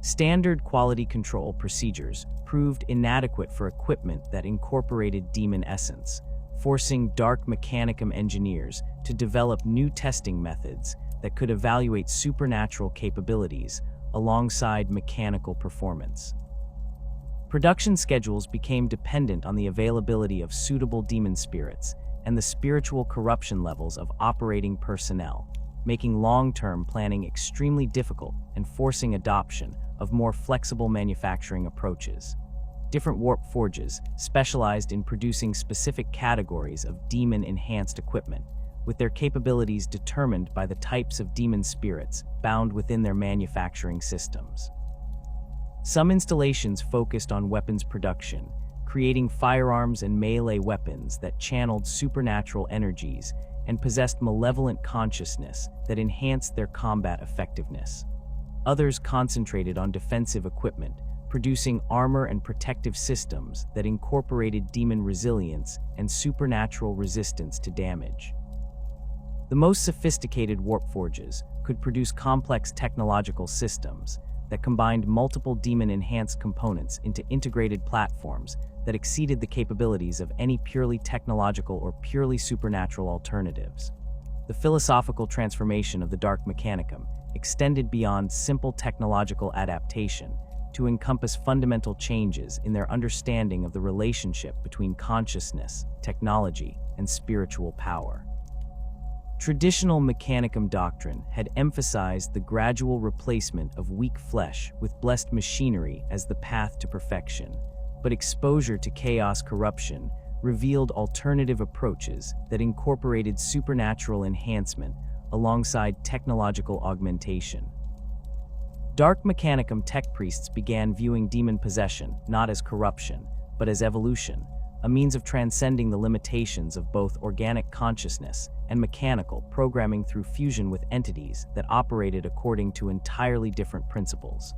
Standard quality control procedures proved inadequate for equipment that incorporated demon essence, forcing Dark Mechanicum engineers to develop new testing methods that could evaluate supernatural capabilities alongside mechanical performance. Production schedules became dependent on the availability of suitable demon spirits and the spiritual corruption levels of operating personnel, making long-term planning extremely difficult and forcing adoption of more flexible manufacturing approaches. Different warp forges specialized in producing specific categories of demon-enhanced equipment, with their capabilities determined by the types of demon spirits bound within their manufacturing systems. Some installations focused on weapons production, creating firearms and melee weapons that channeled supernatural energies and possessed malevolent consciousness that enhanced their combat effectiveness. Others concentrated on defensive equipment, producing armor and protective systems that incorporated demon resilience and supernatural resistance to damage. The most sophisticated warpforges could produce complex technological systems that combined multiple demon-enhanced components into integrated platforms that exceeded the capabilities of any purely technological or purely supernatural alternatives. The philosophical transformation of the Dark Mechanicum extended beyond simple technological adaptation to encompass fundamental changes in their understanding of the relationship between consciousness, technology, and spiritual power. Traditional Mechanicum doctrine had emphasized the gradual replacement of weak flesh with blessed machinery as the path to perfection, but exposure to chaos corruption revealed alternative approaches that incorporated supernatural enhancement alongside technological augmentation. Dark Mechanicum tech priests began viewing demon possession not as corruption, but as evolution, a means of transcending the limitations of both organic consciousness and mechanical programming through fusion with entities that operated according to entirely different principles.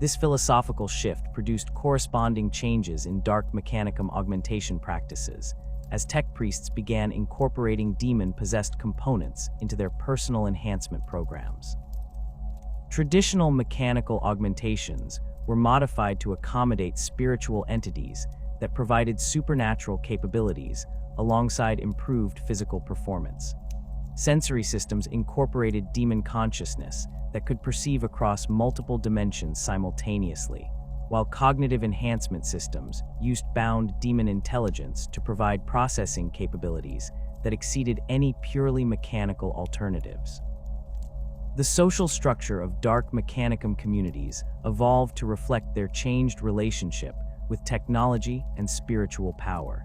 This philosophical shift produced corresponding changes in dark mechanicum augmentation practices, as tech priests began incorporating demon-possessed components into their personal enhancement programs. Traditional mechanical augmentations were modified to accommodate spiritual entities that provided supernatural capabilities alongside improved physical performance. Sensory systems incorporated demon consciousness that could perceive across multiple dimensions simultaneously, while cognitive enhancement systems used bound demon intelligence to provide processing capabilities that exceeded any purely mechanical alternatives. The social structure of dark mechanicum communities evolved to reflect their changed relationship with technology and spiritual power.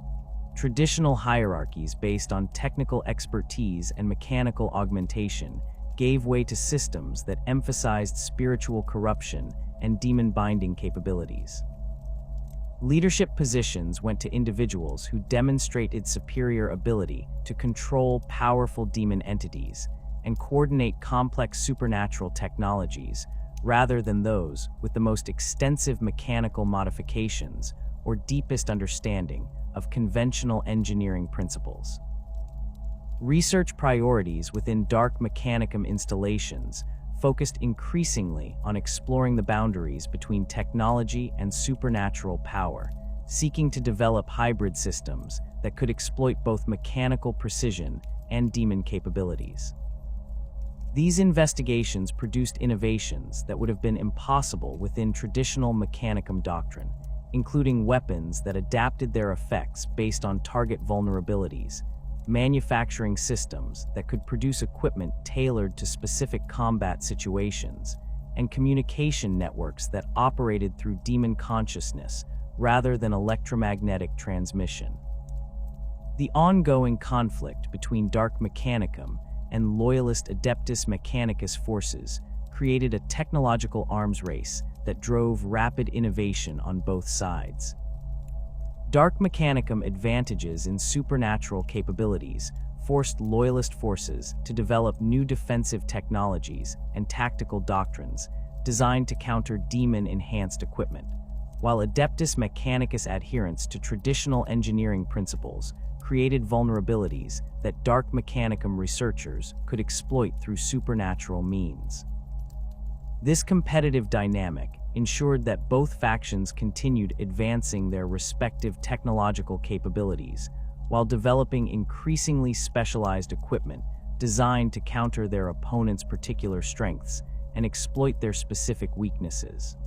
Traditional hierarchies based on technical expertise and mechanical augmentation gave way to systems that emphasized spiritual corruption and demon-binding capabilities. Leadership positions went to individuals who demonstrated superior ability to control powerful demon entities and coordinate complex supernatural technologies, rather than those with the most extensive mechanical modifications or deepest understanding of conventional engineering principles. Research priorities within dark mechanicum installations focused increasingly on exploring the boundaries between technology and supernatural power, seeking to develop hybrid systems that could exploit both mechanical precision and demon capabilities. These investigations produced innovations that would have been impossible within traditional mechanicum doctrine, including weapons that adapted their effects based on target vulnerabilities, manufacturing systems that could produce equipment tailored to specific combat situations, and communication networks that operated through demon consciousness rather than electromagnetic transmission. The ongoing conflict between dark mechanicum and loyalist Adeptus Mechanicus forces created a technological arms race that drove rapid innovation on both sides. Dark mechanicum advantages in supernatural capabilities forced loyalist forces to develop new defensive technologies and tactical doctrines designed to counter demon-enhanced equipment, while Adeptus Mechanicus adherence to traditional engineering principles created vulnerabilities that dark mechanicum researchers could exploit through supernatural means. This competitive dynamic ensured that both factions continued advancing their respective technological capabilities while developing increasingly specialized equipment designed to counter their opponents' particular strengths and exploit their specific weaknesses.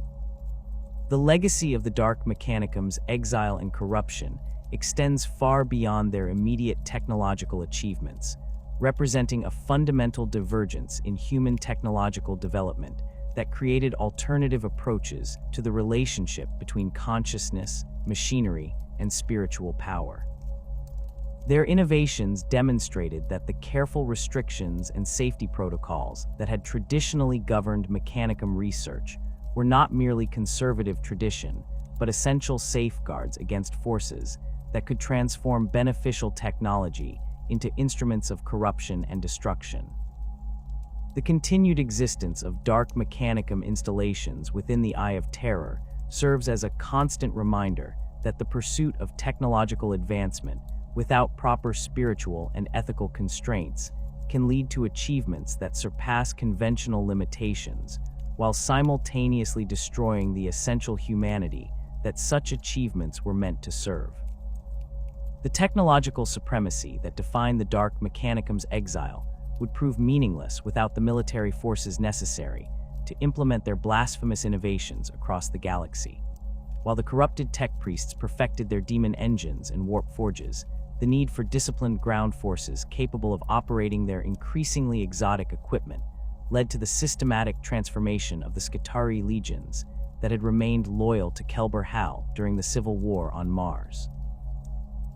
The legacy of the Dark Mechanicum's exile and corruption extends far beyond their immediate technological achievements, representing a fundamental divergence in human technological development that created alternative approaches to the relationship between consciousness, machinery, and spiritual power. Their innovations demonstrated that the careful restrictions and safety protocols that had traditionally governed mechanicum research were not merely conservative tradition, but essential safeguards against forces that could transform beneficial technology into instruments of corruption and destruction. The continued existence of dark mechanicum installations within the Eye of Terror serves as a constant reminder that the pursuit of technological advancement without proper spiritual and ethical constraints can lead to achievements that surpass conventional limitations, while simultaneously destroying the essential humanity that such achievements were meant to serve. The technological supremacy that defined the Dark Mechanicum's exile would prove meaningless without the military forces necessary to implement their blasphemous innovations across the galaxy. While the corrupted tech priests perfected their demon engines and warp forges, the need for disciplined ground forces capable of operating their increasingly exotic equipment led to the systematic transformation of the Skitarii legions that had remained loyal to Kelber Hal during the Civil War on Mars.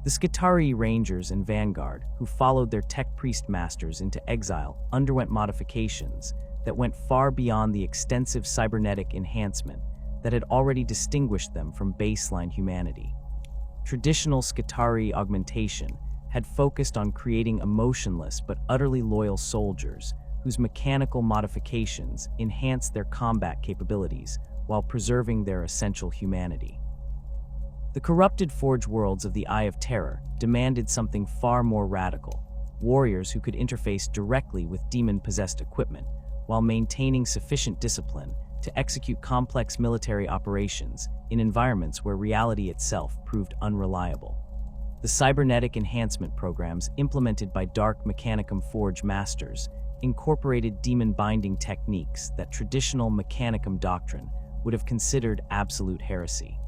The Skitarii Rangers and Vanguard, who followed their tech priest masters into exile, underwent modifications that went far beyond the extensive cybernetic enhancement that had already distinguished them from baseline humanity. traditional Skitarii augmentation had focused on creating emotionless but utterly loyal soldiers whose mechanical modifications enhanced their combat capabilities while preserving their essential humanity. The corrupted Forge worlds of the Eye of Terror demanded something far more radical: warriors who could interface directly with demon-possessed equipment while maintaining sufficient discipline to execute complex military operations in environments where reality itself proved unreliable. The cybernetic enhancement programs implemented by Dark Mechanicum Forge masters incorporated demon-binding techniques that traditional Mechanicum doctrine would have considered absolute heresy.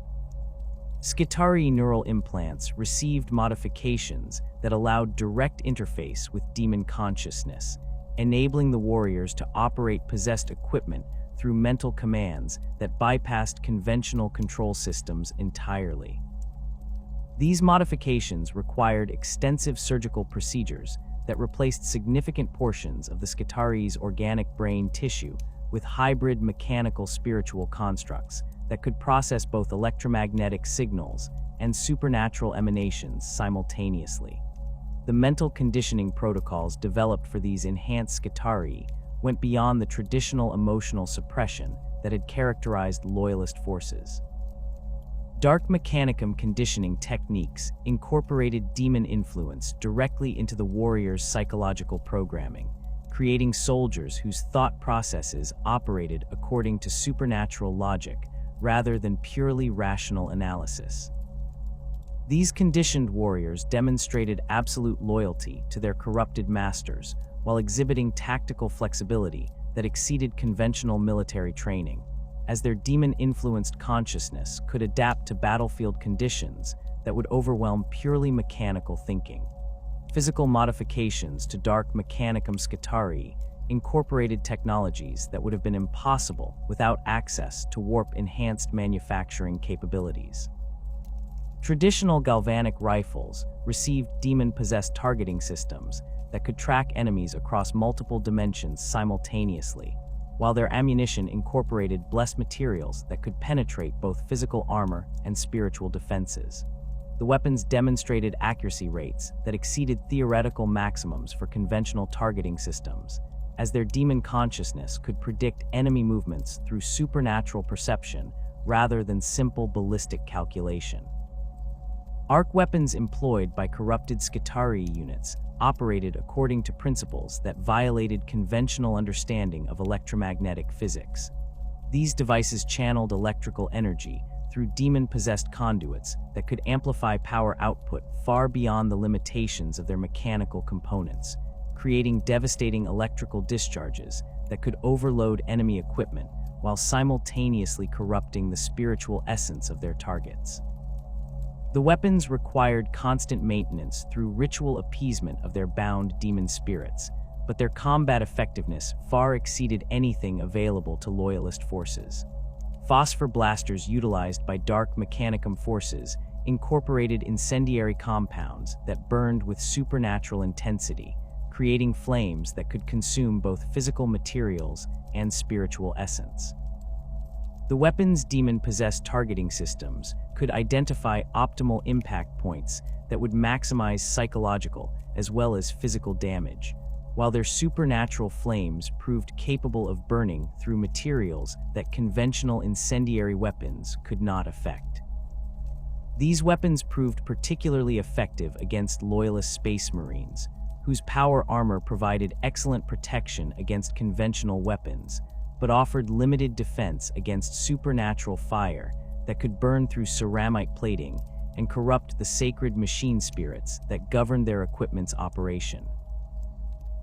Skitarii neural implants received modifications that allowed direct interface with demon consciousness, enabling the warriors to operate possessed equipment through mental commands that bypassed conventional control systems entirely. These modifications required extensive surgical procedures that replaced significant portions of the Skitarii's organic brain tissue with hybrid mechanical spiritual constructs that could process both electromagnetic signals and supernatural emanations simultaneously. The mental conditioning protocols developed for these enhanced Skitarii went beyond the traditional emotional suppression that had characterized loyalist forces. Dark Mechanicum conditioning techniques incorporated demon influence directly into the warrior's psychological programming, creating soldiers whose thought processes operated according to supernatural logic rather than purely rational analysis. These conditioned warriors demonstrated absolute loyalty to their corrupted masters while exhibiting tactical flexibility that exceeded conventional military training, as their demon-influenced consciousness could adapt to battlefield conditions that would overwhelm purely mechanical thinking. Physical modifications to Dark Mechanicum Skitarii incorporated technologies that would have been impossible without access to warp-enhanced manufacturing capabilities. Traditional galvanic rifles received demon-possessed targeting systems that could track enemies across multiple dimensions simultaneously, while their ammunition incorporated blessed materials that could penetrate both physical armor and spiritual defenses. The weapons demonstrated accuracy rates that exceeded theoretical maximums for conventional targeting systems, as their demon consciousness could predict enemy movements through supernatural perception rather than simple ballistic calculation. Arc weapons employed by corrupted Skitarii units operated according to principles that violated conventional understanding of electromagnetic physics. These devices channeled electrical energy through demon-possessed conduits that could amplify power output far beyond the limitations of their mechanical components, creating devastating electrical discharges that could overload enemy equipment while simultaneously corrupting the spiritual essence of their targets. The weapons required constant maintenance through ritual appeasement of their bound demon spirits, but their combat effectiveness far exceeded anything available to loyalist forces. Phosphor blasters utilized by Dark Mechanicum forces incorporated incendiary compounds that burned with supernatural intensity, creating flames that could consume both physical materials and spiritual essence. The weapon's demon-possessed targeting systems could identify optimal impact points that would maximize psychological as well as physical damage, while their supernatural flames proved capable of burning through materials that conventional incendiary weapons could not affect. These weapons proved particularly effective against loyalist space marines, whose power armor provided excellent protection against conventional weapons, but offered limited defense against supernatural fire that could burn through ceramite plating and corrupt the sacred machine spirits that governed their equipment's operation.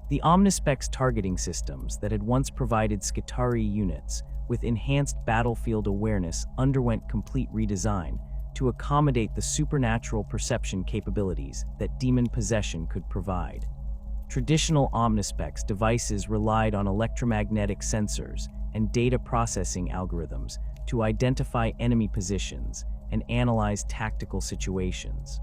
The Omnispec's targeting systems that had once provided Skitarii units with enhanced battlefield awareness underwent complete redesign to accommodate the supernatural perception capabilities that demon possession could provide. Traditional Omnispec's devices relied on electromagnetic sensors and data processing algorithms to identify enemy positions and analyze tactical situations.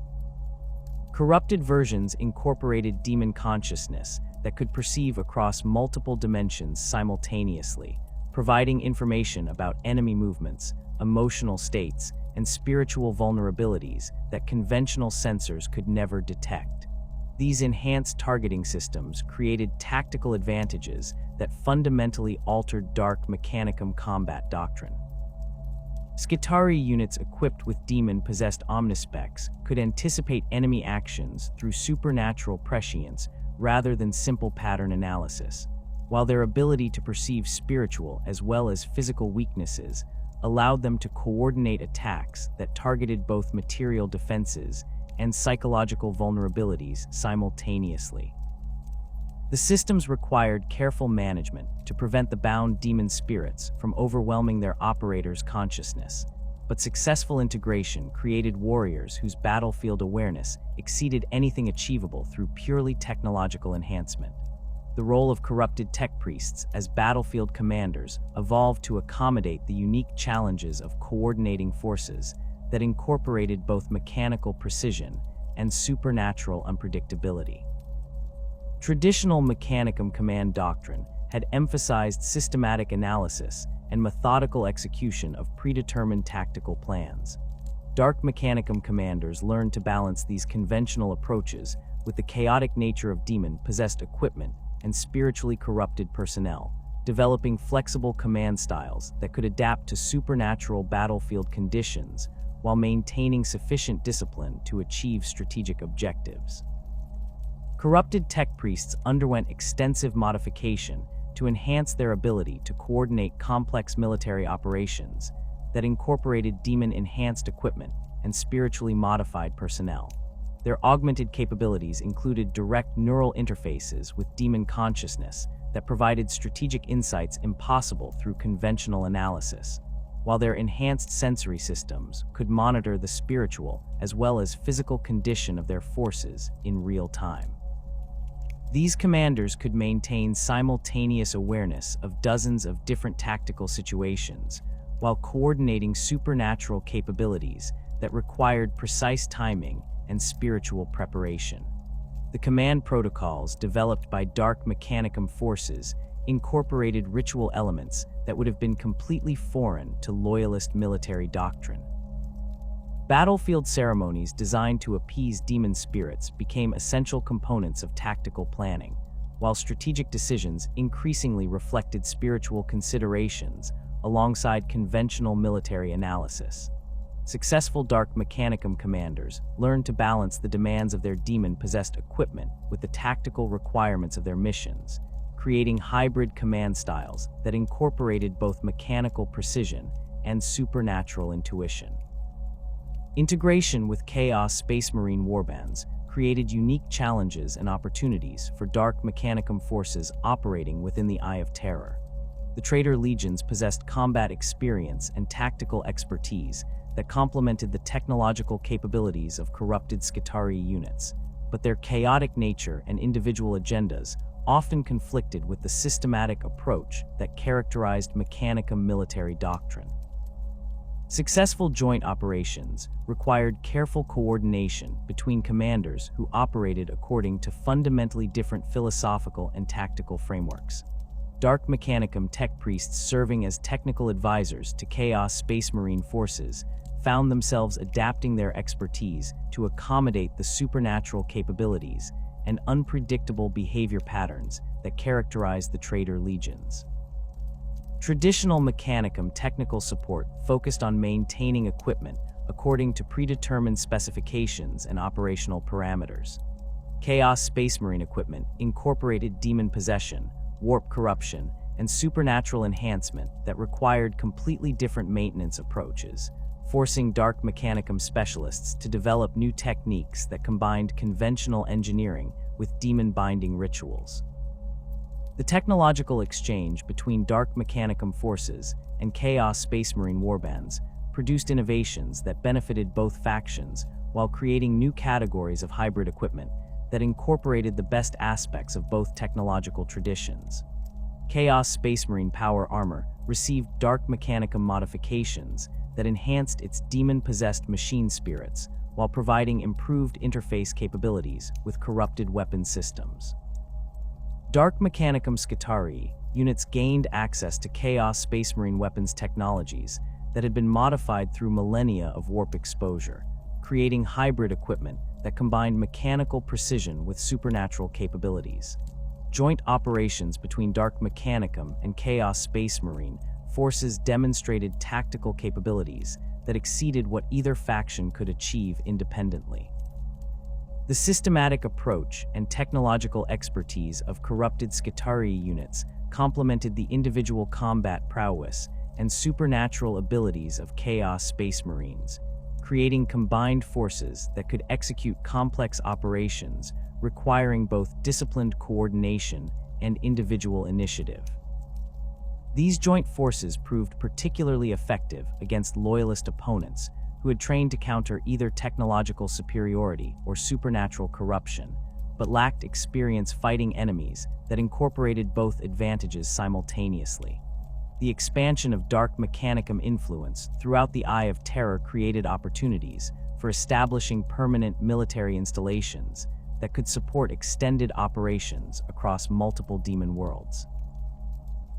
Corrupted versions incorporated demon consciousness that could perceive across multiple dimensions simultaneously, providing information about enemy movements, emotional states, and spiritual vulnerabilities that conventional sensors could never detect. These enhanced targeting systems created tactical advantages that fundamentally altered Dark Mechanicum combat doctrine. Skitarii units equipped with demon-possessed omnispecs could anticipate enemy actions through supernatural prescience rather than simple pattern analysis, while their ability to perceive spiritual as well as physical weaknesses allowed them to coordinate attacks that targeted both material defenses and psychological vulnerabilities simultaneously. The systems required careful management to prevent the bound demon spirits from overwhelming their operators' consciousness, but successful integration created warriors whose battlefield awareness exceeded anything achievable through purely technological enhancement. The role of corrupted tech priests as battlefield commanders evolved to accommodate the unique challenges of coordinating forces that incorporated both mechanical precision and supernatural unpredictability. Traditional Mechanicum command doctrine had emphasized systematic analysis and methodical execution of predetermined tactical plans. Dark Mechanicum commanders learned to balance these conventional approaches with the chaotic nature of demon-possessed equipment and spiritually corrupted personnel, developing flexible command styles that could adapt to supernatural battlefield conditions while maintaining sufficient discipline to achieve strategic objectives. Corrupted tech priests underwent extensive modification to enhance their ability to coordinate complex military operations that incorporated demon-enhanced equipment and spiritually modified personnel. Their augmented capabilities included direct neural interfaces with demon consciousness that provided strategic insights impossible through conventional analysis, while their enhanced sensory systems could monitor the spiritual as well as physical condition of their forces in real time. These commanders could maintain simultaneous awareness of dozens of different tactical situations while coordinating supernatural capabilities that required precise timing and spiritual preparation. The command protocols developed by Dark Mechanicum forces incorporated ritual elements that would have been completely foreign to loyalist military doctrine. Battlefield ceremonies designed to appease demon spirits became essential components of tactical planning, while strategic decisions increasingly reflected spiritual considerations alongside conventional military analysis. Successful Dark Mechanicum commanders learned to balance the demands of their demon-possessed equipment with the tactical requirements of their missions, creating hybrid command styles that incorporated both mechanical precision and supernatural intuition. Integration with Chaos Space Marine warbands created unique challenges and opportunities for Dark Mechanicum forces operating within the Eye of Terror. The Traitor Legions possessed combat experience and tactical expertise that complemented the technological capabilities of corrupted Skitarii units, but their chaotic nature and individual agendas often conflicted with the systematic approach that characterized Mechanicum military doctrine. Successful joint operations required careful coordination between commanders who operated according to fundamentally different philosophical and tactical frameworks. Dark Mechanicum tech priests serving as technical advisors to Chaos Space Marine forces found themselves adapting their expertise to accommodate the supernatural capabilities and unpredictable behavior patterns that characterize the Traitor Legions. Traditional Mechanicum technical support focused on maintaining equipment according to predetermined specifications and operational parameters. Chaos Space Marine equipment incorporated demon possession, warp corruption, and supernatural enhancement that required completely different maintenance approaches, forcing Dark Mechanicum specialists to develop new techniques that combined conventional engineering with demon-binding rituals. The technological exchange between Dark Mechanicum forces and Chaos Space Marine warbands produced innovations that benefited both factions while creating new categories of hybrid equipment that incorporated the best aspects of both technological traditions. Chaos Space Marine power armor received Dark Mechanicum modifications that enhanced its demon-possessed machine spirits while providing improved interface capabilities with corrupted weapon systems. Dark Mechanicum Skitarii units gained access to Chaos Space Marine weapons technologies that had been modified through millennia of warp exposure, creating hybrid equipment that combined mechanical precision with supernatural capabilities. Joint operations between Dark Mechanicum and Chaos Space Marine forces demonstrated tactical capabilities that exceeded what either faction could achieve independently. The systematic approach and technological expertise of corrupted Skitarii units complemented the individual combat prowess and supernatural abilities of Chaos Space Marines, creating combined forces that could execute complex operations requiring both disciplined coordination and individual initiative. These joint forces proved particularly effective against loyalist opponents who had trained to counter either technological superiority or supernatural corruption, but lacked experience fighting enemies that incorporated both advantages simultaneously. The expansion of Dark Mechanicum influence throughout the Eye of Terror created opportunities for establishing permanent military installations that could support extended operations across multiple demon worlds.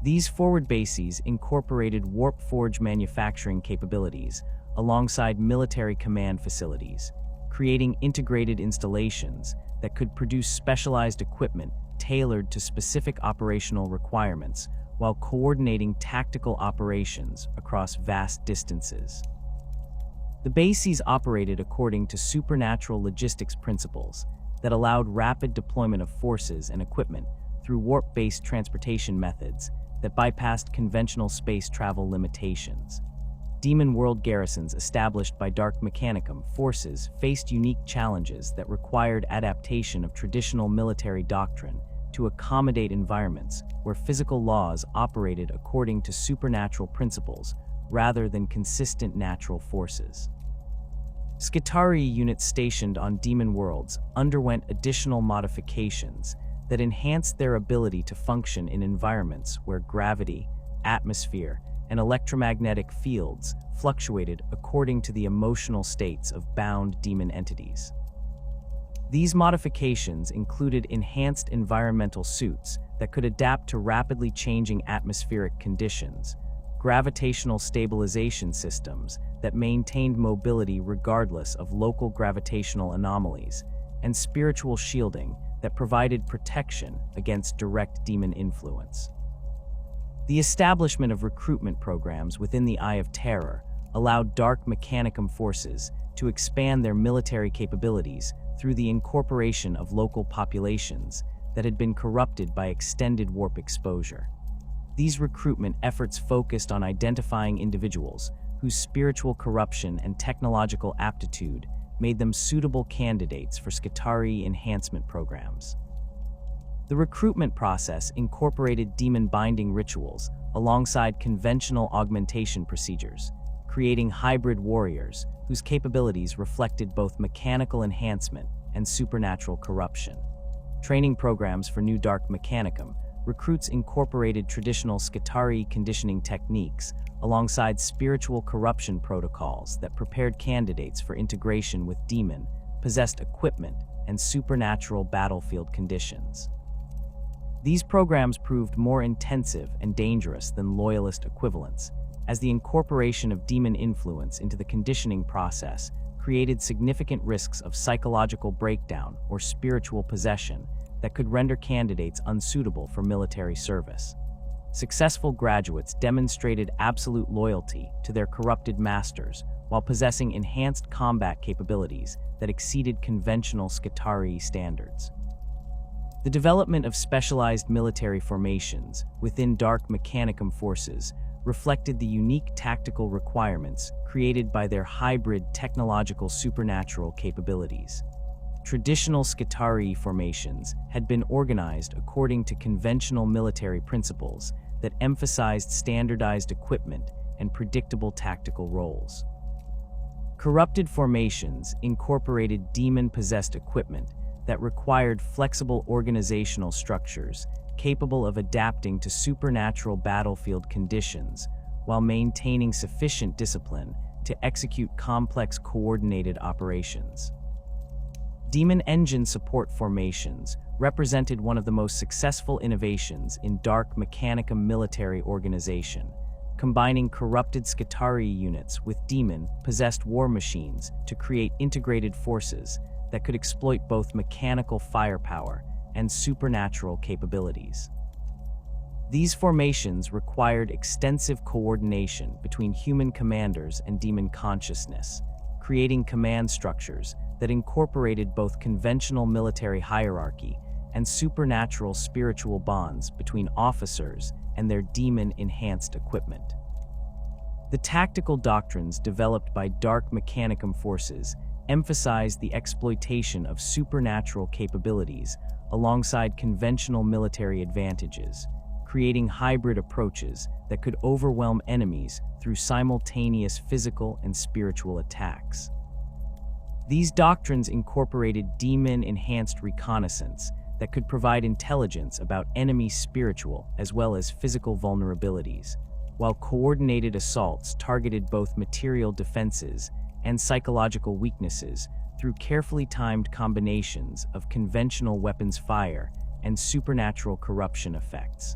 These forward bases incorporated warp forge manufacturing capabilities alongside military command facilities, creating integrated installations that could produce specialized equipment tailored to specific operational requirements while coordinating tactical operations across vast distances. The bases operated according to supernatural logistics principles that allowed rapid deployment of forces and equipment through warp-based transportation methods that bypassed conventional space travel limitations. Demon world garrisons established by Dark Mechanicum forces faced unique challenges that required adaptation of traditional military doctrine to accommodate environments where physical laws operated according to supernatural principles rather than consistent natural forces. Skitarii units stationed on demon worlds underwent additional modifications that enhanced their ability to function in environments where gravity, atmosphere, and electromagnetic fields fluctuated according to the emotional states of bound demon entities. These modifications included enhanced environmental suits that could adapt to rapidly changing atmospheric conditions, gravitational stabilization systems that maintained mobility regardless of local gravitational anomalies, and spiritual shielding that provided protection against direct demon influence. The establishment of recruitment programs within the Eye of Terror allowed Dark Mechanicum forces to expand their military capabilities through the incorporation of local populations that had been corrupted by extended warp exposure. These recruitment efforts focused on identifying individuals whose spiritual corruption and technological aptitude made them suitable candidates for Skitarii enhancement programs. The recruitment process incorporated demon binding rituals alongside conventional augmentation procedures, creating hybrid warriors whose capabilities reflected both mechanical enhancement and supernatural corruption. Training programs for new Dark Mechanicum recruits incorporated traditional Skitarii conditioning techniques alongside spiritual corruption protocols that prepared candidates for integration with demon-possessed equipment and supernatural battlefield conditions. These programs proved more intensive and dangerous than loyalist equivalents, as the incorporation of demon influence into the conditioning process created significant risks of psychological breakdown or spiritual possession that could render candidates unsuitable for military service. Successful graduates demonstrated absolute loyalty to their corrupted masters while possessing enhanced combat capabilities that exceeded conventional Skitarii standards. The development of specialized military formations within Dark Mechanicum forces reflected the unique tactical requirements created by their hybrid technological supernatural capabilities. Traditional Skitarii formations had been organized according to conventional military principles that emphasized standardized equipment and predictable tactical roles. Corrupted formations incorporated demon-possessed equipment that required flexible organizational structures capable of adapting to supernatural battlefield conditions while maintaining sufficient discipline to execute complex coordinated operations. Demon engine support formations represented one of the most successful innovations in Dark Mechanicum military organization, combining corrupted Skitarii units with demon-possessed war machines to create integrated forces that could exploit both mechanical firepower and supernatural capabilities. These formations required extensive coordination between human commanders and demon consciousness, creating command structures that incorporated both conventional military hierarchy and supernatural spiritual bonds between officers and their demon-enhanced equipment. The tactical doctrines developed by Dark Mechanicum forces emphasized the exploitation of supernatural capabilities alongside conventional military advantages, creating hybrid approaches that could overwhelm enemies through simultaneous physical and spiritual attacks. These doctrines incorporated demon-enhanced reconnaissance that could provide intelligence about enemy spiritual as well as physical vulnerabilities, while coordinated assaults targeted both material defenses and psychological weaknesses through carefully timed combinations of conventional weapons fire and supernatural corruption effects.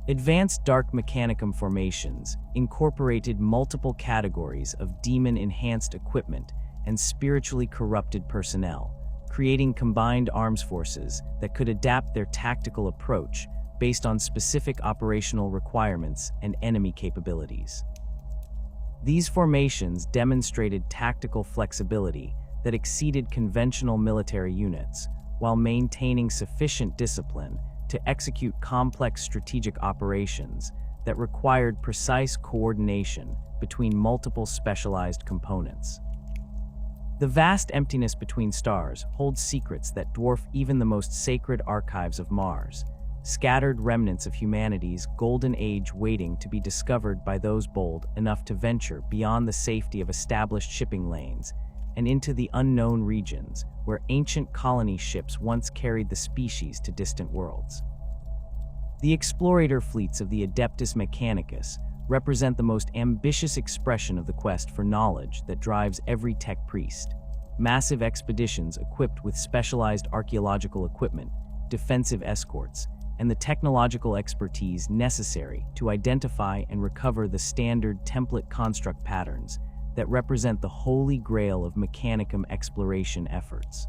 Advanced Dark Mechanicum formations incorporated multiple categories of demon-enhanced equipment and spiritually corrupted personnel, creating combined arms forces that could adapt their tactical approach based on specific operational requirements and enemy capabilities. These formations demonstrated tactical flexibility that exceeded conventional military units, while maintaining sufficient discipline to execute complex strategic operations that required precise coordination between multiple specialized components. The vast emptiness between stars holds secrets that dwarf even the most sacred archives of Mars, scattered remnants of humanity's golden age waiting to be discovered by those bold enough to venture beyond the safety of established shipping lanes and into the unknown regions where ancient colony ships once carried the species to distant worlds. The explorator fleets of the Adeptus Mechanicus represent the most ambitious expression of the quest for knowledge that drives every tech priest. Massive expeditions equipped with specialized archaeological equipment, defensive escorts, and the technological expertise necessary to identify and recover the standard template construct patterns that represent the holy grail of Mechanicum exploration efforts.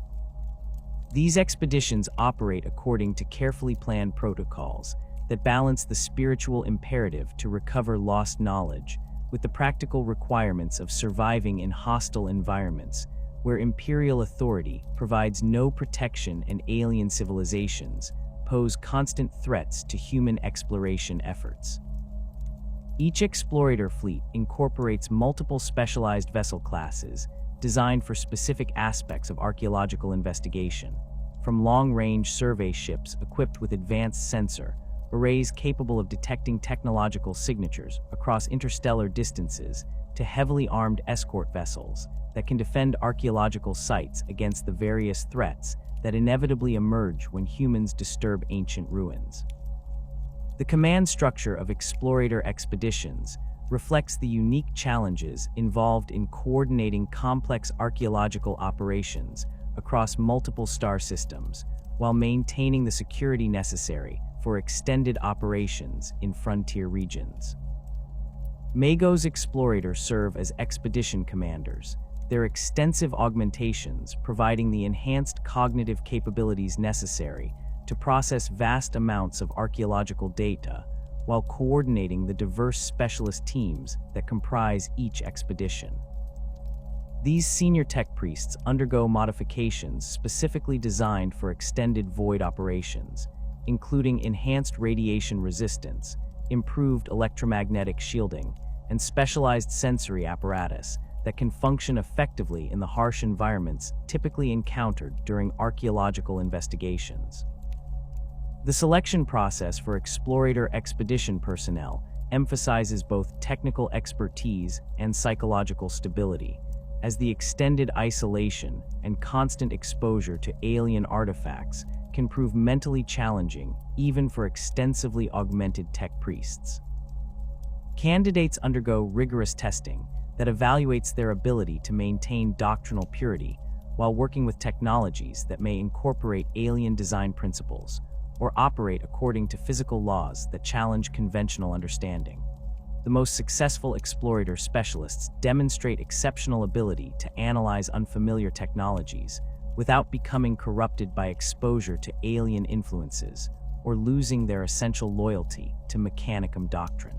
These expeditions operate according to carefully planned protocols that balance the spiritual imperative to recover lost knowledge with the practical requirements of surviving in hostile environments where imperial authority provides no protection and alien civilizations pose constant threats to human exploration efforts. Each explorator fleet incorporates multiple specialized vessel classes designed for specific aspects of archaeological investigation, from long-range survey ships equipped with advanced sensor arrays capable of detecting technological signatures across interstellar distances to heavily armed escort vessels that can defend archaeological sites against the various threats that inevitably emerge when humans disturb ancient ruins. The command structure of explorator expeditions reflects the unique challenges involved in coordinating complex archaeological operations across multiple star systems while maintaining the security necessary for extended operations in frontier regions. Magos explorators serve as expedition commanders, their extensive augmentations providing the enhanced cognitive capabilities necessary to process vast amounts of archaeological data while coordinating the diverse specialist teams that comprise each expedition. These senior tech priests undergo modifications specifically designed for extended void operations, including enhanced radiation resistance, improved electromagnetic shielding, and specialized sensory apparatus that can function effectively in the harsh environments typically encountered during archaeological investigations. The selection process for explorator expedition personnel emphasizes both technical expertise and psychological stability, as the extended isolation and constant exposure to alien artifacts can prove mentally challenging even for extensively augmented tech priests. Candidates undergo rigorous testing that evaluates their ability to maintain doctrinal purity while working with technologies that may incorporate alien design principles or operate according to physical laws that challenge conventional understanding. The most successful explorator specialists demonstrate exceptional ability to analyze unfamiliar technologies without becoming corrupted by exposure to alien influences or losing their essential loyalty to Mechanicum doctrine.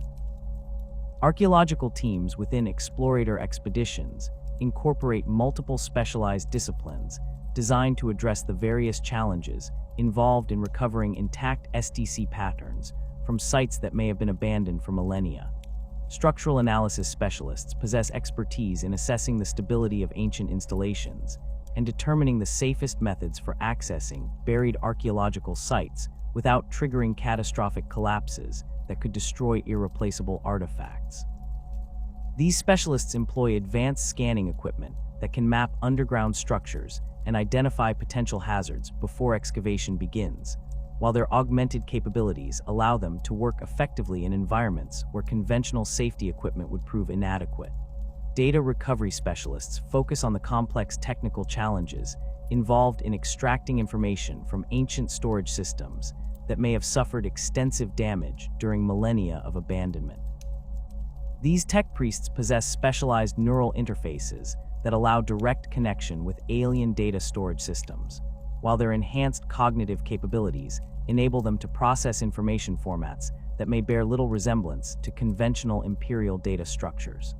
Archaeological teams within explorator expeditions incorporate multiple specialized disciplines designed to address the various challenges involved in recovering intact STC patterns from sites that may have been abandoned for millennia. Structural analysis specialists possess expertise in assessing the stability of ancient installations and determining the safest methods for accessing buried archaeological sites without triggering catastrophic collapses that could destroy irreplaceable artifacts. These specialists employ advanced scanning equipment that can map underground structures and identify potential hazards before excavation begins, while their augmented capabilities allow them to work effectively in environments where conventional safety equipment would prove inadequate. Data recovery specialists focus on the complex technical challenges involved in extracting information from ancient storage systems that may have suffered extensive damage during millennia of abandonment. These tech priests possess specialized neural interfaces that allow direct connection with alien data storage systems, while their enhanced cognitive capabilities enable them to process information formats that may bear little resemblance to conventional Imperial data structures.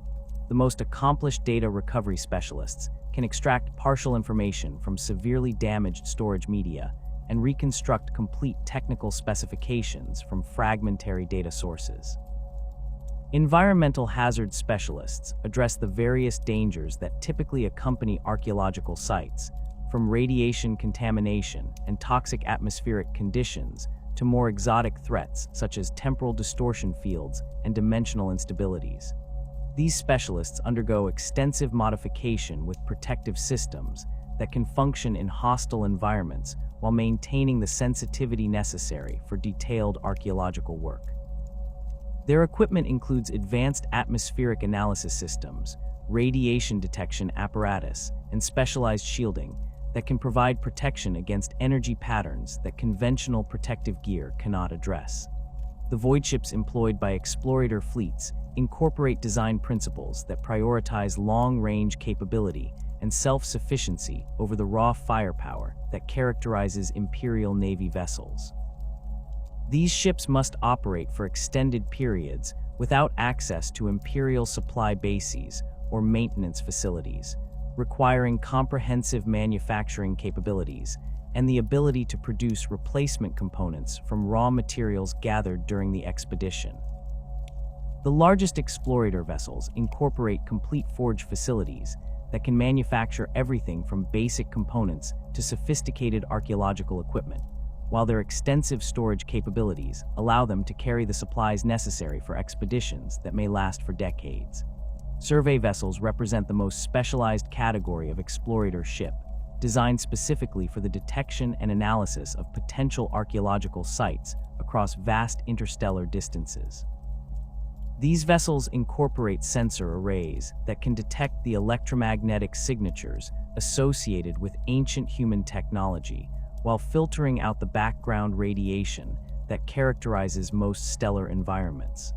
The most accomplished data recovery specialists can extract partial information from severely damaged storage media and reconstruct complete technical specifications from fragmentary data sources. Environmental hazard specialists address the various dangers that typically accompany archaeological sites, from radiation contamination and toxic atmospheric conditions to more exotic threats such as temporal distortion fields and dimensional instabilities. These specialists undergo extensive modification with protective systems that can function in hostile environments while maintaining the sensitivity necessary for detailed archaeological work. Their equipment includes advanced atmospheric analysis systems, radiation detection apparatus, and specialized shielding that can provide protection against energy patterns that conventional protective gear cannot address. The void ships employed by explorator fleets incorporate design principles that prioritize long-range capability and self-sufficiency over the raw firepower that characterizes Imperial Navy vessels. These ships must operate for extended periods without access to Imperial supply bases or maintenance facilities, requiring comprehensive manufacturing capabilities and the ability to produce replacement components from raw materials gathered during the expedition. The largest explorator vessels incorporate complete forge facilities that can manufacture everything from basic components to sophisticated archaeological equipment, while their extensive storage capabilities allow them to carry the supplies necessary for expeditions that may last for decades. Survey vessels represent the most specialized category of explorator ship, designed specifically for the detection and analysis of potential archaeological sites across vast interstellar distances. These vessels incorporate sensor arrays that can detect the electromagnetic signatures associated with ancient human technology, while filtering out the background radiation that characterizes most stellar environments.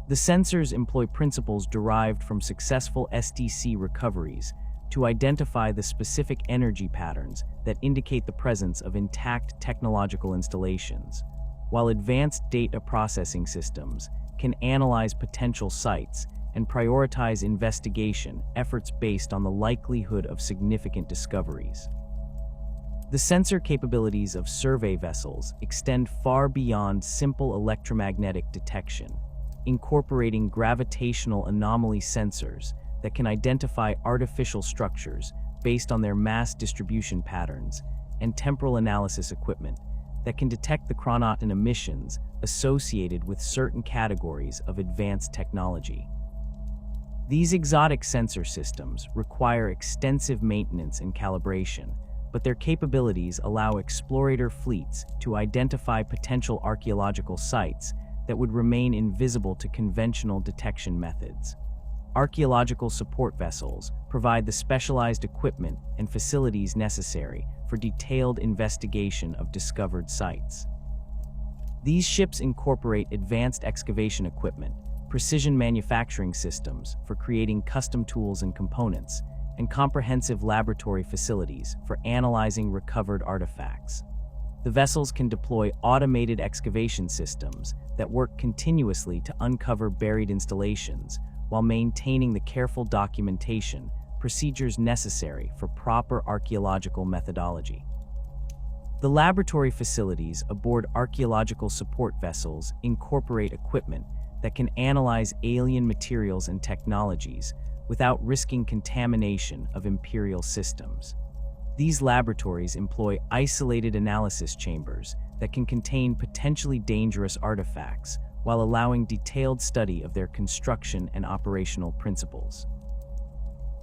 The sensors employ principles derived from successful STC recoveries to identify the specific energy patterns that indicate the presence of intact technological installations, while advanced data processing systems can analyze potential sites and prioritize investigation efforts based on the likelihood of significant discoveries. The sensor capabilities of survey vessels extend far beyond simple electromagnetic detection, incorporating gravitational anomaly sensors that can identify artificial structures based on their mass distribution patterns, and temporal analysis equipment that can detect the chronoton emissions associated with certain categories of advanced technology. These exotic sensor systems require extensive maintenance and calibration, but their capabilities allow explorator fleets to identify potential archaeological sites that would remain invisible to conventional detection methods. Archaeological support vessels provide the specialized equipment and facilities necessary for detailed investigation of discovered sites. These ships incorporate advanced excavation equipment, precision manufacturing systems for creating custom tools and components, and comprehensive laboratory facilities for analyzing recovered artifacts. The vessels can deploy automated excavation systems that work continuously to uncover buried installations while maintaining the careful documentation procedures necessary for proper archaeological methodology. The laboratory facilities aboard archaeological support vessels incorporate equipment that can analyze alien materials and technologies without risking contamination of Imperial systems. These laboratories employ isolated analysis chambers that can contain potentially dangerous artifacts while allowing detailed study of their construction and operational principles.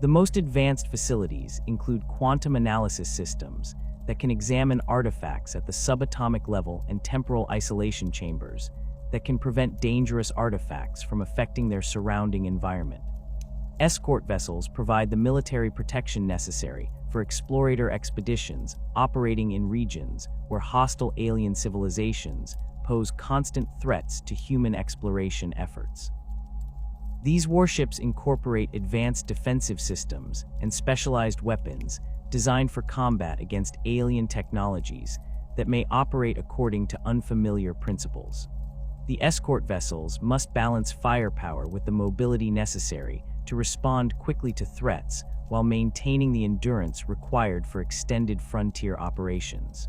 The most advanced facilities include quantum analysis systems that can examine artifacts at the subatomic level and temporal isolation chambers that can prevent dangerous artifacts from affecting their surrounding environment. Escort vessels provide the military protection necessary for explorator expeditions operating in regions where hostile alien civilizations pose constant threats to human exploration efforts. These warships incorporate advanced defensive systems and specialized weapons designed for combat against alien technologies that may operate according to unfamiliar principles. The escort vessels must balance firepower with the mobility necessary to respond quickly to threats while maintaining the endurance required for extended frontier operations.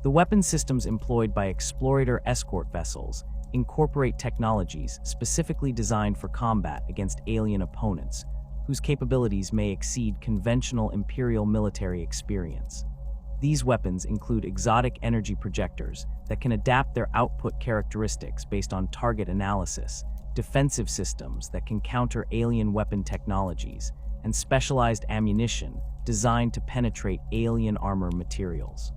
The weapon systems employed by explorator escort vessels incorporate technologies specifically designed for combat against alien opponents, whose capabilities may exceed conventional Imperial military experience. These weapons include exotic energy projectors that can adapt their output characteristics based on target analysis, defensive systems that can counter alien weapon technologies, and specialized ammunition designed to penetrate alien armor materials.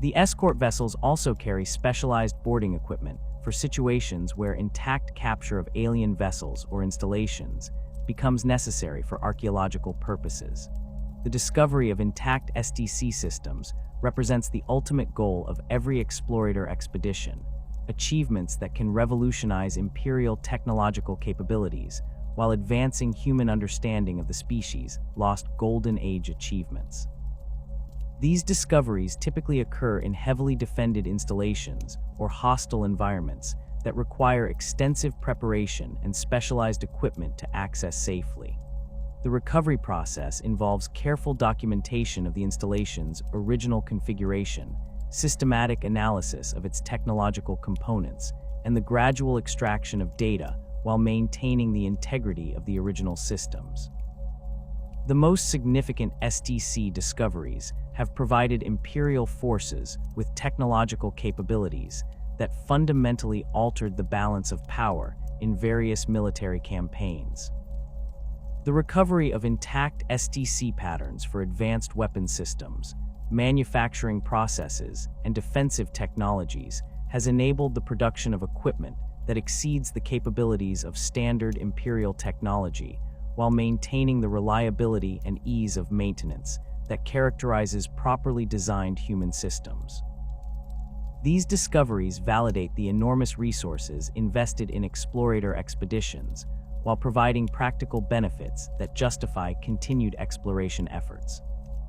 The escort vessels also carry specialized boarding equipment for situations where intact capture of alien vessels or installations becomes necessary for archaeological purposes. The discovery of intact SDC systems represents the ultimate goal of every explorator expedition, achievements that can revolutionize Imperial technological capabilities while advancing human understanding of the species' lost Golden Age achievements. These discoveries typically occur in heavily defended installations or hostile environments that require extensive preparation and specialized equipment to access safely. The recovery process involves careful documentation of the installation's original configuration, systematic analysis of its technological components, and the gradual extraction of data while maintaining the integrity of the original systems. The most significant SDC discoveries have provided Imperial forces with technological capabilities that fundamentally altered the balance of power in various military campaigns. The recovery of intact SDC patterns for advanced weapon systems, manufacturing processes, and defensive technologies has enabled the production of equipment that exceeds the capabilities of standard Imperial technology while maintaining the reliability and ease of maintenance that characterizes properly designed human systems. These discoveries validate the enormous resources invested in explorator expeditions while providing practical benefits that justify continued exploration efforts.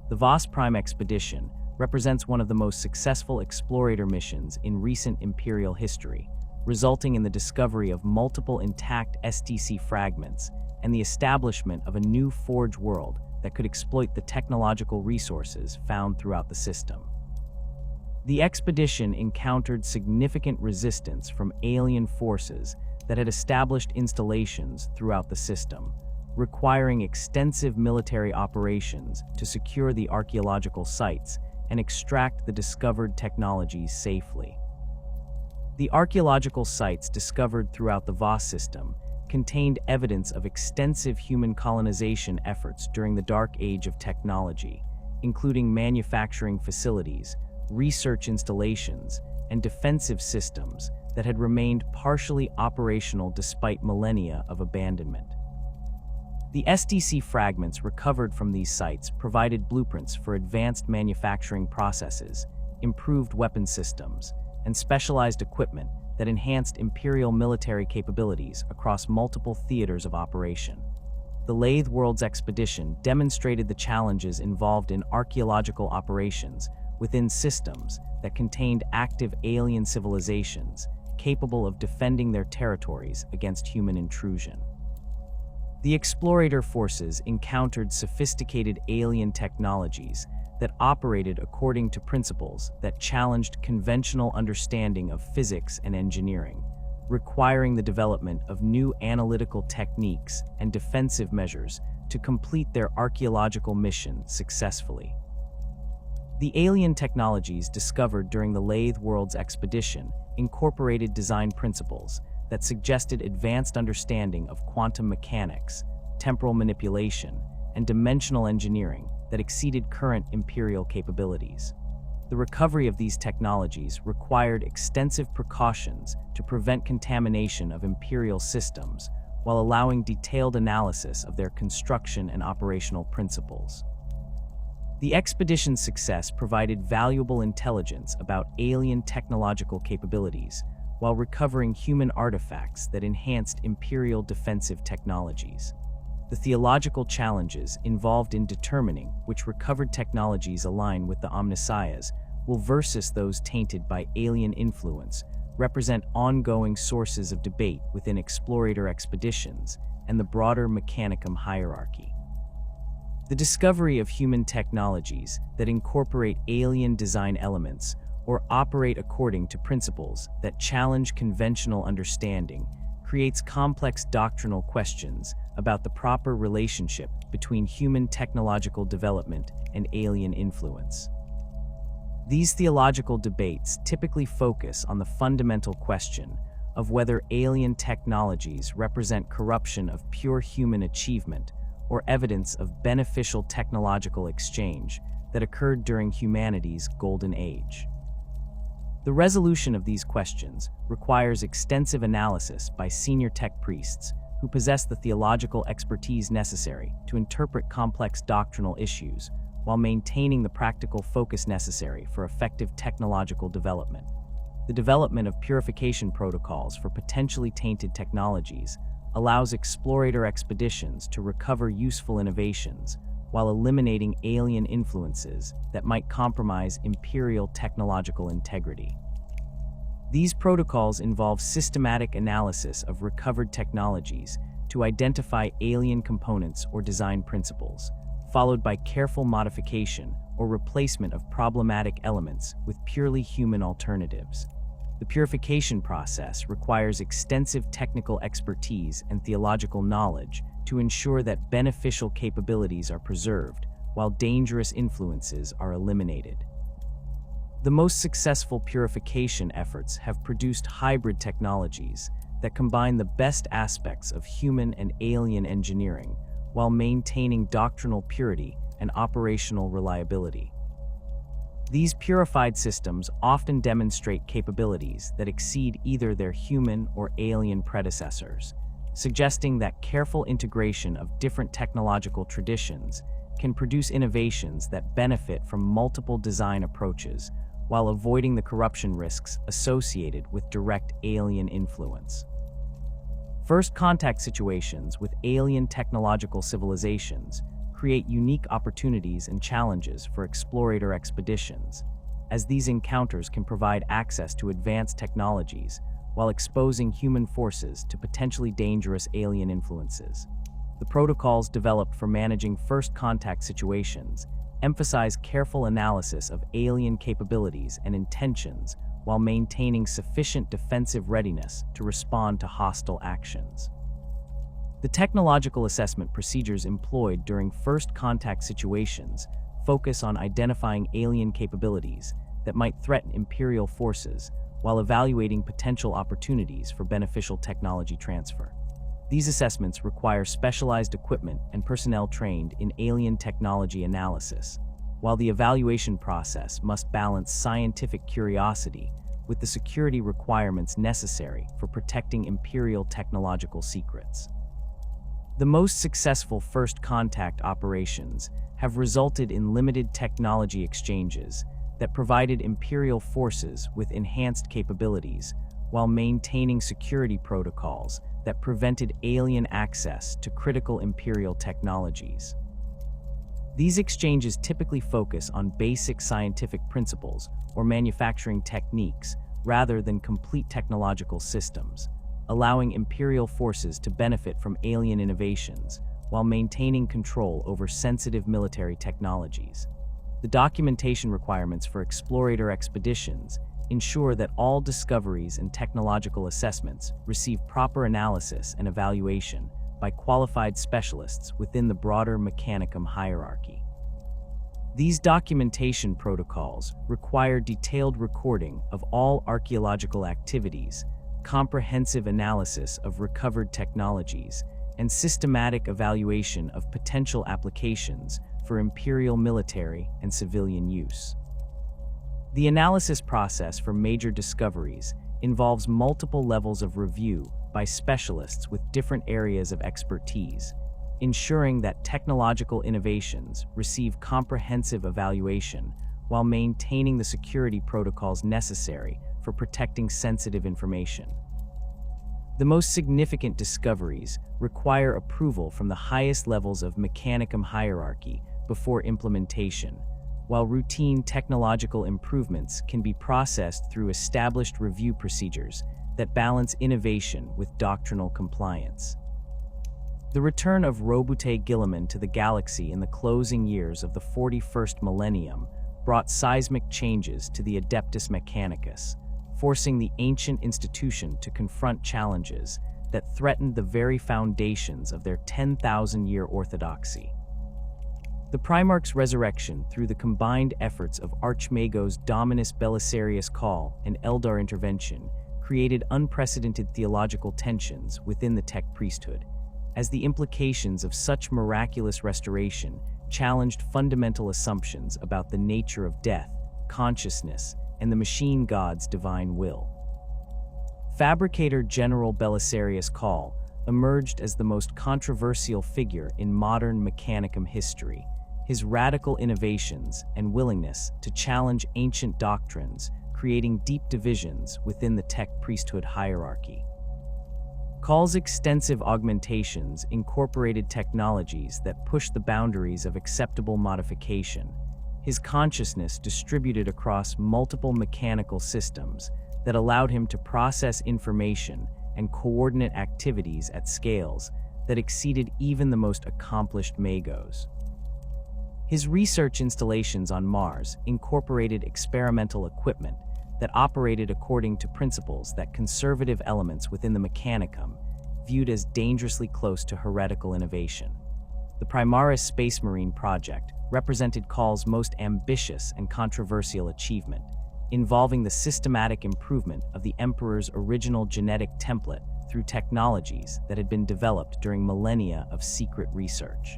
The Vos Prime expedition represents one of the most successful explorator missions in recent Imperial history, resulting in the discovery of multiple intact SDC fragments and the establishment of a new forge world that could exploit the technological resources found throughout the system. The expedition encountered significant resistance from alien forces that had established installations throughout the system, requiring extensive military operations to secure the archaeological sites and extract the discovered technologies safely. The archaeological sites discovered throughout the Vos system contained evidence of extensive human colonization efforts during the Dark Age of technology, including manufacturing facilities, research installations, and defensive systems that had remained partially operational despite millennia of abandonment. The SDC fragments recovered from these sites provided blueprints for advanced manufacturing processes, improved weapon systems, and specialized equipment that enhanced Imperial military capabilities across multiple theaters of operation. The Lathe Worlds expedition demonstrated the challenges involved in archaeological operations within systems that contained active alien civilizations capable of defending their territories against human intrusion. The explorator forces encountered sophisticated alien technologies that operated according to principles that challenged conventional understanding of physics and engineering, requiring the development of new analytical techniques and defensive measures to complete their archaeological mission successfully. The alien technologies discovered during the Lathe Worlds expedition incorporated design principles that suggested advanced understanding of quantum mechanics, temporal manipulation, and dimensional engineering that exceeded current Imperial capabilities. The recovery of these technologies required extensive precautions to prevent contamination of Imperial systems while allowing detailed analysis of their construction and operational principles. The expedition's success provided valuable intelligence about alien technological capabilities while recovering human artifacts that enhanced Imperial defensive technologies. The theological challenges involved in determining which recovered technologies align with the Omnissiahs will versus those tainted by alien influence represent ongoing sources of debate within explorator expeditions and the broader Mechanicum hierarchy. The discovery of human technologies that incorporate alien design elements or operate according to principles that challenge conventional understanding creates complex doctrinal questions about the proper relationship between human technological development and alien influence. These theological debates typically focus on the fundamental question of whether alien technologies represent corruption of pure human achievement or evidence of beneficial technological exchange that occurred during humanity's golden age. The resolution of these questions requires extensive analysis by senior tech priests who possess the theological expertise necessary to interpret complex doctrinal issues while maintaining the practical focus necessary for effective technological development. The development of purification protocols for potentially tainted technologies allows explorator expeditions to recover useful innovations while eliminating alien influences that might compromise Imperial technological integrity. These protocols involve systematic analysis of recovered technologies to identify alien components or design principles, followed by careful modification or replacement of problematic elements with purely human alternatives. The purification process requires extensive technical expertise and theological knowledge to ensure that beneficial capabilities are preserved while dangerous influences are eliminated. The most successful purification efforts have produced hybrid technologies that combine the best aspects of human and alien engineering while maintaining doctrinal purity and operational reliability. These purified systems often demonstrate capabilities that exceed either their human or alien predecessors, suggesting that careful integration of different technological traditions can produce innovations that benefit from multiple design approaches while avoiding the corruption risks associated with direct alien influence. First contact situations with alien technological civilizations create unique opportunities and challenges for explorator expeditions, as these encounters can provide access to advanced technologies while exposing human forces to potentially dangerous alien influences. The protocols developed for managing first contact situations emphasize careful analysis of alien capabilities and intentions while maintaining sufficient defensive readiness to respond to hostile actions. The technological assessment procedures employed during first contact situations focus on identifying alien capabilities that might threaten Imperial forces while evaluating potential opportunities for beneficial technology transfer. These assessments require specialized equipment and personnel trained in alien technology analysis, while the evaluation process must balance scientific curiosity with the security requirements necessary for protecting Imperial technological secrets. The most successful first contact operations have resulted in limited technology exchanges that provided Imperial forces with enhanced capabilities while maintaining security protocols that prevented alien access to critical Imperial technologies. These exchanges typically focus on basic scientific principles or manufacturing techniques rather than complete technological systems, allowing Imperial forces to benefit from alien innovations while maintaining control over sensitive military technologies. The documentation requirements for explorator expeditions ensure that all discoveries and technological assessments receive proper analysis and evaluation by qualified specialists within the broader Mechanicum hierarchy. These documentation protocols require detailed recording of all archaeological activities, comprehensive analysis of recovered technologies, and systematic evaluation of potential applications for Imperial military and civilian use. The analysis process for major discoveries involves multiple levels of review by specialists with different areas of expertise, ensuring that technological innovations receive comprehensive evaluation while maintaining the security protocols necessary for protecting sensitive information. The most significant discoveries require approval from the highest levels of Mechanicum hierarchy before implementation, while routine technological improvements can be processed through established review procedures that balance innovation with doctrinal compliance. The return of Robute Guilliman to the galaxy in the closing years of the 41st millennium brought seismic changes to the Adeptus Mechanicus, forcing the ancient institution to confront challenges that threatened the very foundations of their 10,000-year orthodoxy. The Primarch's resurrection through the combined efforts of Archmagos Dominus Belisarius Call and Eldar intervention created unprecedented theological tensions within the tech priesthood, as the implications of such miraculous restoration challenged fundamental assumptions about the nature of death, consciousness, and the machine god's divine will. Fabricator General Belisarius Call emerged as the most controversial figure in modern Mechanicum history. His radical innovations and willingness to challenge ancient doctrines, creating deep divisions within the tech priesthood hierarchy. Call's extensive augmentations incorporated technologies that pushed the boundaries of acceptable modification. His consciousness distributed across multiple mechanical systems that allowed him to process information and coordinate activities at scales that exceeded even the most accomplished Magos. His research installations on Mars incorporated experimental equipment that operated according to principles that conservative elements within the Mechanicum viewed as dangerously close to heretical innovation. The Primaris Space Marine project represented Call's most ambitious and controversial achievement, involving the systematic improvement of the Emperor's original genetic template through technologies that had been developed during millennia of secret research.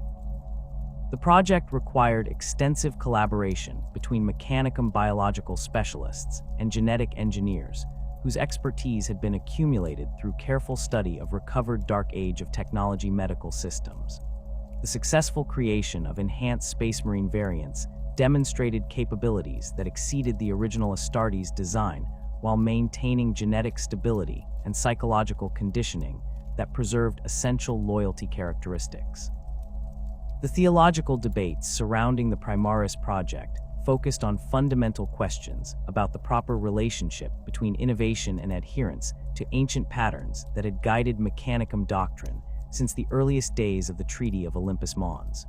The project required extensive collaboration between Mechanicum biological specialists and genetic engineers, whose expertise had been accumulated through careful study of recovered Dark Age of technology medical systems. The successful creation of enhanced Space Marine variants demonstrated capabilities that exceeded the original Astartes design while maintaining genetic stability and psychological conditioning that preserved essential loyalty characteristics. The theological debates surrounding the Primaris project focused on fundamental questions about the proper relationship between innovation and adherence to ancient patterns that had guided Mechanicum doctrine since the earliest days of the Treaty of Olympus Mons.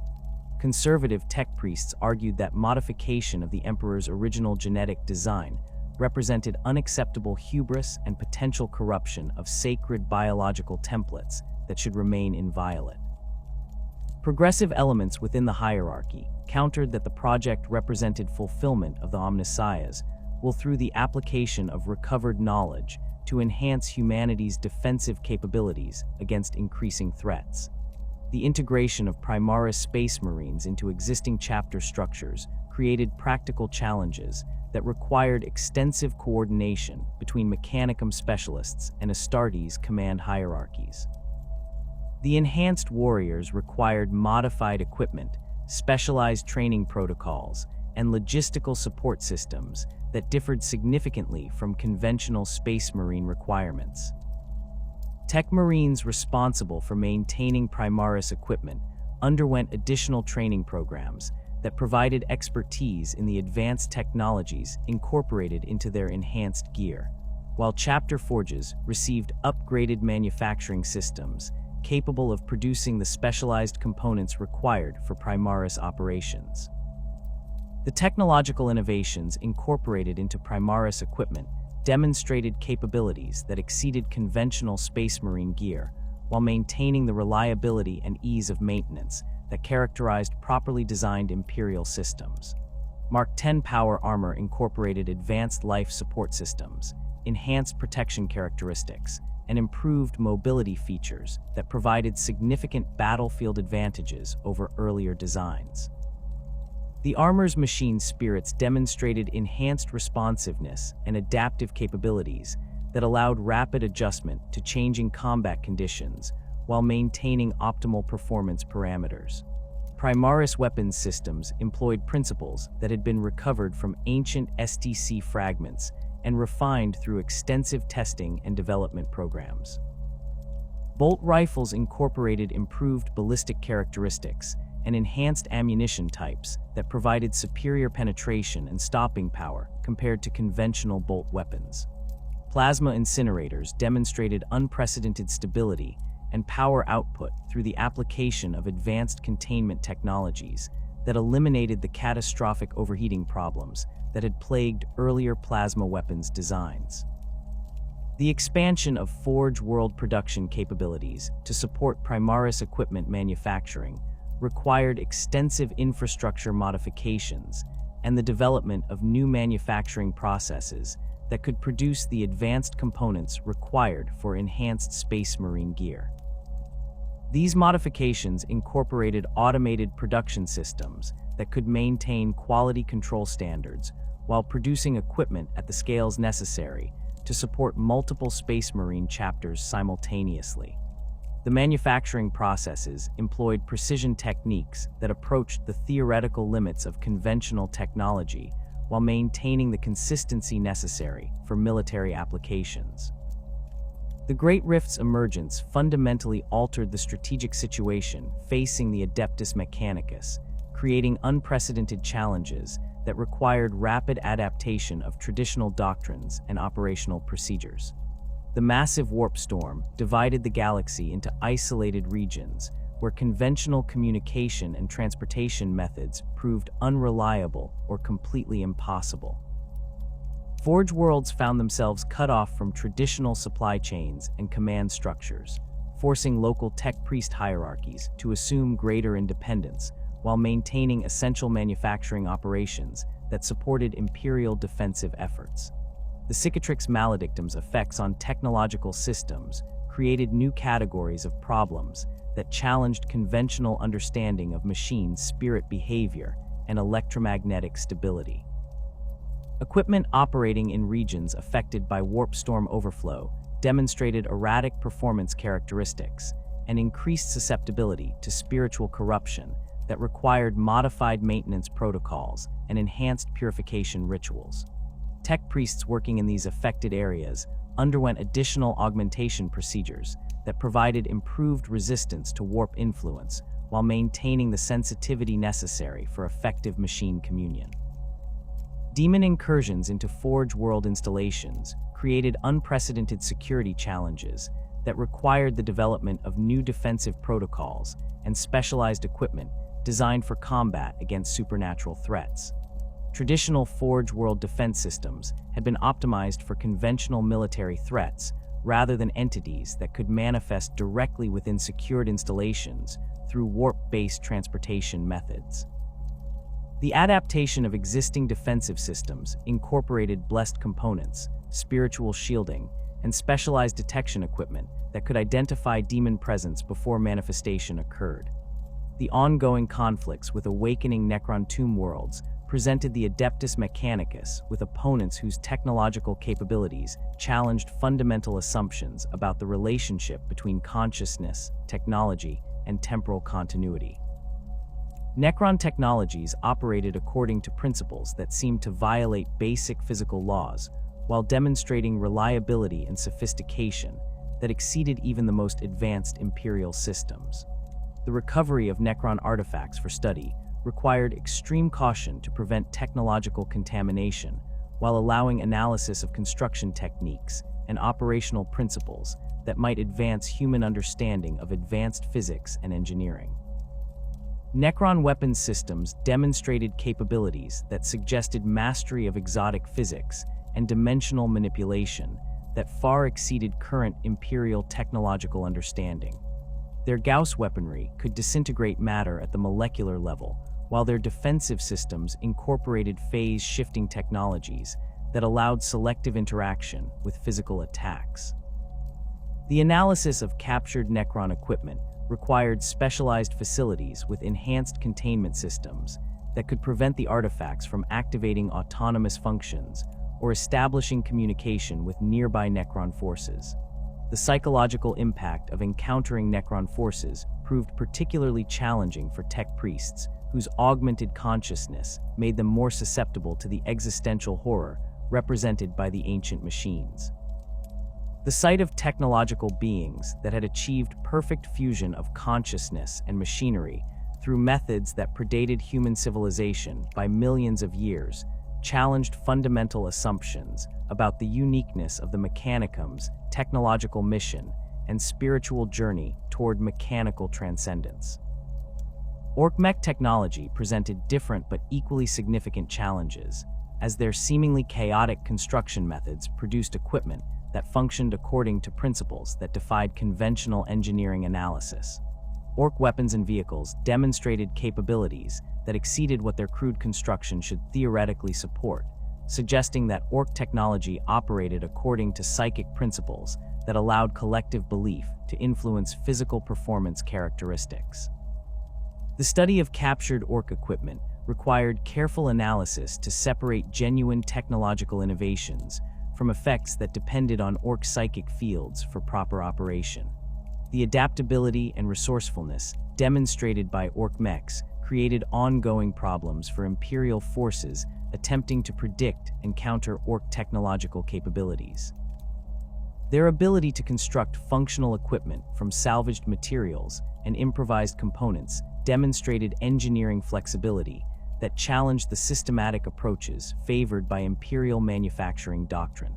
Conservative tech priests argued that modification of the Emperor's original genetic design represented unacceptable hubris and potential corruption of sacred biological templates that should remain inviolate. Progressive elements within the hierarchy countered that the project represented fulfillment of the Omnissiahs will through the application of recovered knowledge to enhance humanity's defensive capabilities against increasing threats. The integration of Primaris Space Marines into existing chapter structures created practical challenges that required extensive coordination between Mechanicum specialists and Astartes command hierarchies. The enhanced warriors required modified equipment, specialized training protocols, and logistical support systems that differed significantly from conventional space marine requirements. Tech Marines responsible for maintaining Primaris equipment underwent additional training programs that provided expertise in the advanced technologies incorporated into their enhanced gear, while Chapter Forges received upgraded manufacturing systems capable of producing the specialized components required for Primaris operations. The technological innovations incorporated into Primaris equipment demonstrated capabilities that exceeded conventional space marine gear, while maintaining the reliability and ease of maintenance that characterized properly designed Imperial systems. Mark X power armor incorporated advanced life support systems, enhanced protection characteristics, and improved mobility features that provided significant battlefield advantages over earlier designs. The armor's machine spirits demonstrated enhanced responsiveness and adaptive capabilities that allowed rapid adjustment to changing combat conditions while maintaining optimal performance parameters. Primaris weapons systems employed principles that had been recovered from ancient STC fragments and refined through extensive testing and development programs. Bolt rifles incorporated improved ballistic characteristics and enhanced ammunition types that provided superior penetration and stopping power compared to conventional bolt weapons. Plasma incinerators demonstrated unprecedented stability and power output through the application of advanced containment technologies that eliminated the catastrophic overheating problems that had plagued earlier plasma weapons designs. The expansion of Forge World production capabilities to support Primaris equipment manufacturing required extensive infrastructure modifications and the development of new manufacturing processes that could produce the advanced components required for enhanced space marine gear. These modifications incorporated automated production systems that could maintain quality control standards while producing equipment at the scales necessary to support multiple space marine chapters simultaneously. The manufacturing processes employed precision techniques that approached the theoretical limits of conventional technology while maintaining the consistency necessary for military applications. The Great Rift's emergence fundamentally altered the strategic situation facing the Adeptus Mechanicus, creating unprecedented challenges that required rapid adaptation of traditional doctrines and operational procedures. The massive warp storm divided the galaxy into isolated regions where conventional communication and transportation methods proved unreliable or completely impossible. Forge worlds found themselves cut off from traditional supply chains and command structures, forcing local tech priest hierarchies to assume greater independence while maintaining essential manufacturing operations that supported Imperial defensive efforts. The Cicatrix Maledictum's effects on technological systems created new categories of problems that challenged conventional understanding of machine spirit behavior and electromagnetic stability. Equipment operating in regions affected by warp storm overflow demonstrated erratic performance characteristics and increased susceptibility to spiritual corruption that required modified maintenance protocols and enhanced purification rituals. Tech priests working in these affected areas underwent additional augmentation procedures that provided improved resistance to warp influence while maintaining the sensitivity necessary for effective machine communion. Demon incursions into Forge World installations created unprecedented security challenges that required the development of new defensive protocols and specialized equipment designed for combat against supernatural threats. Traditional Forge World defense systems had been optimized for conventional military threats rather than entities that could manifest directly within secured installations through warp-based transportation methods. The adaptation of existing defensive systems incorporated blessed components, spiritual shielding, and specialized detection equipment that could identify demon presence before manifestation occurred. The ongoing conflicts with awakening Necron tomb worlds presented the Adeptus Mechanicus with opponents whose technological capabilities challenged fundamental assumptions about the relationship between consciousness, technology, and temporal continuity. Necron technologies operated according to principles that seemed to violate basic physical laws, while demonstrating reliability and sophistication that exceeded even the most advanced Imperial systems. The recovery of Necron artifacts for study required extreme caution to prevent technological contamination, while allowing analysis of construction techniques and operational principles that might advance human understanding of advanced physics and engineering. Necron weapons systems demonstrated capabilities that suggested mastery of exotic physics and dimensional manipulation that far exceeded current Imperial technological understanding. Their Gauss weaponry could disintegrate matter at the molecular level, while their defensive systems incorporated phase-shifting technologies that allowed selective interaction with physical attacks. The analysis of captured Necron equipment required specialized facilities with enhanced containment systems that could prevent the artifacts from activating autonomous functions or establishing communication with nearby Necron forces. The psychological impact of encountering Necron forces proved particularly challenging for tech priests, whose augmented consciousness made them more susceptible to the existential horror represented by the ancient machines. The sight of technological beings that had achieved perfect fusion of consciousness and machinery through methods that predated human civilization by millions of years challenged fundamental assumptions about the uniqueness of the Mechanicum's technological mission and spiritual journey toward mechanical transcendence. Orc-mech technology presented different but equally significant challenges, as their seemingly chaotic construction methods produced equipment that functioned according to principles that defied conventional engineering analysis. Orc weapons and vehicles demonstrated capabilities that exceeded what their crude construction should theoretically support, suggesting that Orc technology operated according to psychic principles that allowed collective belief to influence physical performance characteristics. The study of captured Orc equipment required careful analysis to separate genuine technological innovations from effects that depended on Orc psychic fields for proper operation. The adaptability and resourcefulness demonstrated by Orc mechs created ongoing problems for Imperial forces attempting to predict and counter Orc technological capabilities. Their ability to construct functional equipment from salvaged materials and improvised components demonstrated engineering flexibility that challenged the systematic approaches favored by Imperial manufacturing doctrine.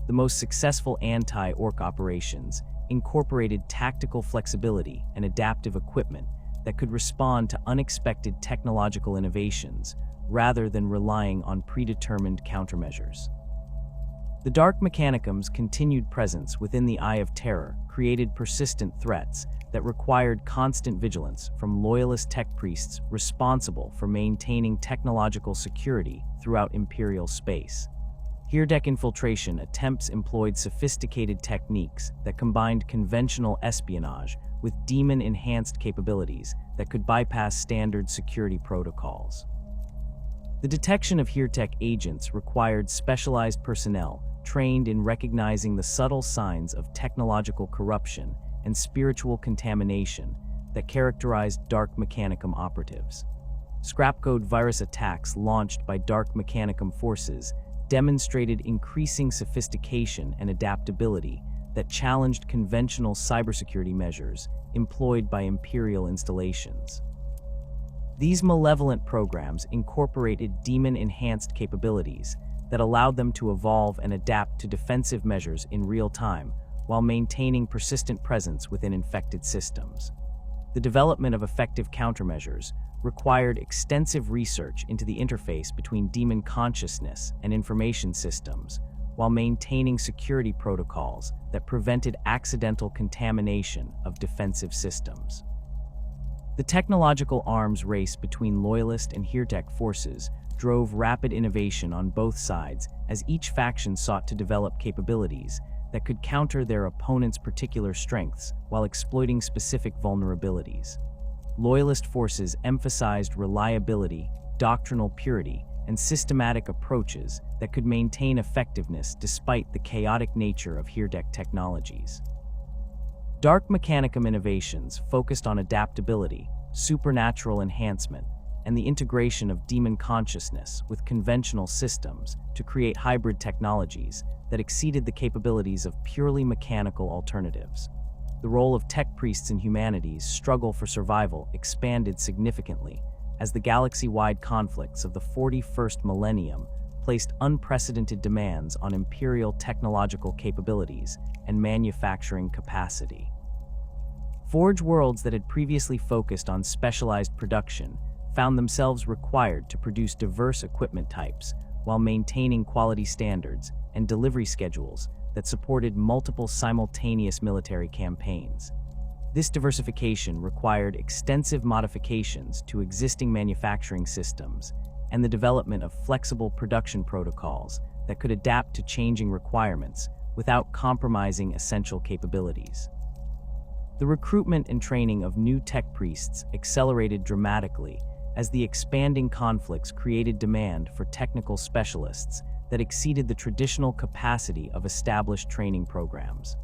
The most successful anti-Orc operations incorporated tactical flexibility and adaptive equipment that could respond to unexpected technological innovations rather than relying on predetermined countermeasures. The Dark Mechanicum's continued presence within the Eye of Terror created persistent threats that required constant vigilance from loyalist tech priests responsible for maintaining technological security throughout Imperial space. Hirdeck infiltration attempts employed sophisticated techniques that combined conventional espionage with demon-enhanced capabilities that could bypass standard security protocols. The detection of Hirdeck agents required specialized personnel trained in recognizing the subtle signs of technological corruption and spiritual contamination that characterized Dark Mechanicum operatives. Scrapcode virus attacks launched by Dark Mechanicum forces demonstrated increasing sophistication and adaptability that challenged conventional cybersecurity measures employed by Imperial installations. These malevolent programs incorporated demon-enhanced capabilities that allowed them to evolve and adapt to defensive measures in real time while maintaining persistent presence within infected systems. The development of effective countermeasures required extensive research into the interface between demon consciousness and information systems, while maintaining security protocols that prevented accidental contamination of defensive systems. The technological arms race between Loyalist and Hirdeck forces drove rapid innovation on both sides as each faction sought to develop capabilities that could counter their opponent's particular strengths while exploiting specific vulnerabilities. Loyalist forces emphasized reliability, doctrinal purity, and systematic approaches that could maintain effectiveness despite the chaotic nature of Hirdeck technologies. Dark Mechanicum innovations focused on adaptability, supernatural enhancement, and the integration of demon consciousness with conventional systems to create hybrid technologies that exceeded the capabilities of purely mechanical alternatives. The role of tech priests in humanity's struggle for survival expanded significantly as the galaxy-wide conflicts of the 41st millennium placed unprecedented demands on imperial technological capabilities and manufacturing capacity. Forge worlds that had previously focused on specialized production found themselves required to produce diverse equipment types while maintaining quality standards and delivery schedules that supported multiple simultaneous military campaigns. This diversification required extensive modifications to existing manufacturing systems and the development of flexible production protocols that could adapt to changing requirements without compromising essential capabilities. The recruitment and training of new tech priests accelerated dramatically as the expanding conflicts created demand for technical specialists that exceeded the traditional capacity of established training programs.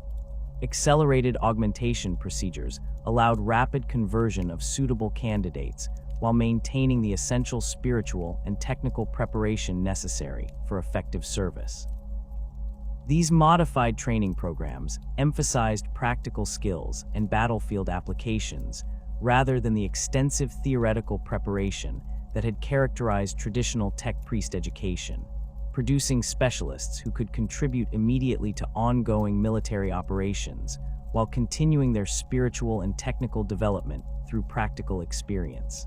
Accelerated augmentation procedures allowed rapid conversion of suitable candidates while maintaining the essential spiritual and technical preparation necessary for effective service. These modified training programs emphasized practical skills and battlefield applications rather than the extensive theoretical preparation that had characterized traditional tech priest education, producing specialists who could contribute immediately to ongoing military operations while continuing their spiritual and technical development through practical experience.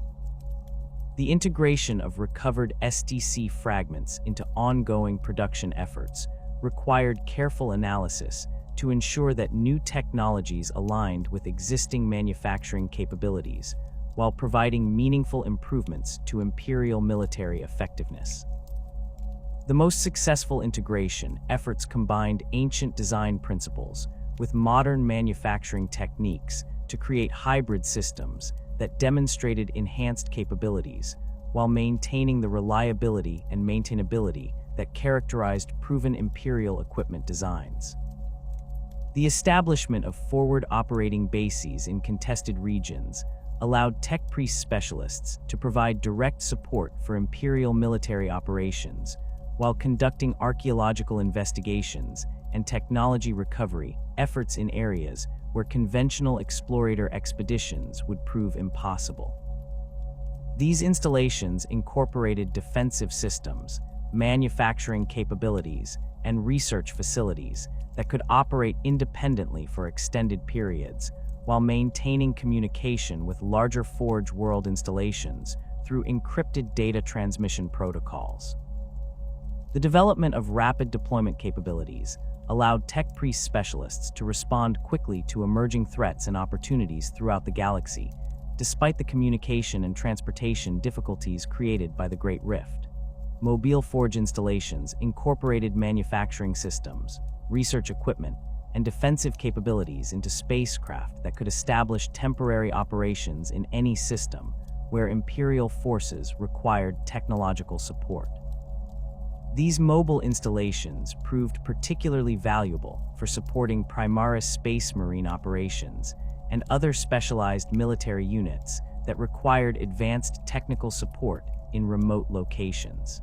The integration of recovered SDC fragments into ongoing production efforts required careful analysis to ensure that new technologies aligned with existing manufacturing capabilities while providing meaningful improvements to Imperial military effectiveness. The most successful integration efforts combined ancient design principles with modern manufacturing techniques to create hybrid systems that demonstrated enhanced capabilities while maintaining the reliability and maintainability that characterized proven Imperial equipment designs. The establishment of forward operating bases in contested regions allowed tech priest specialists to provide direct support for Imperial military operations while conducting archaeological investigations and technology recovery efforts in areas where conventional explorator expeditions would prove impossible. These installations incorporated defensive systems, manufacturing capabilities, and research facilities that could operate independently for extended periods while maintaining communication with larger Forge world installations through encrypted data transmission protocols. The development of rapid deployment capabilities allowed tech priest specialists to respond quickly to emerging threats and opportunities throughout the galaxy, despite the communication and transportation difficulties created by the Great Rift. Mobile Forge installations incorporated manufacturing systems, research equipment, and defensive capabilities into spacecraft that could establish temporary operations in any system where Imperial forces required technological support. These mobile installations proved particularly valuable for supporting Primaris Space Marine operations and other specialized military units that required advanced technical support in remote locations.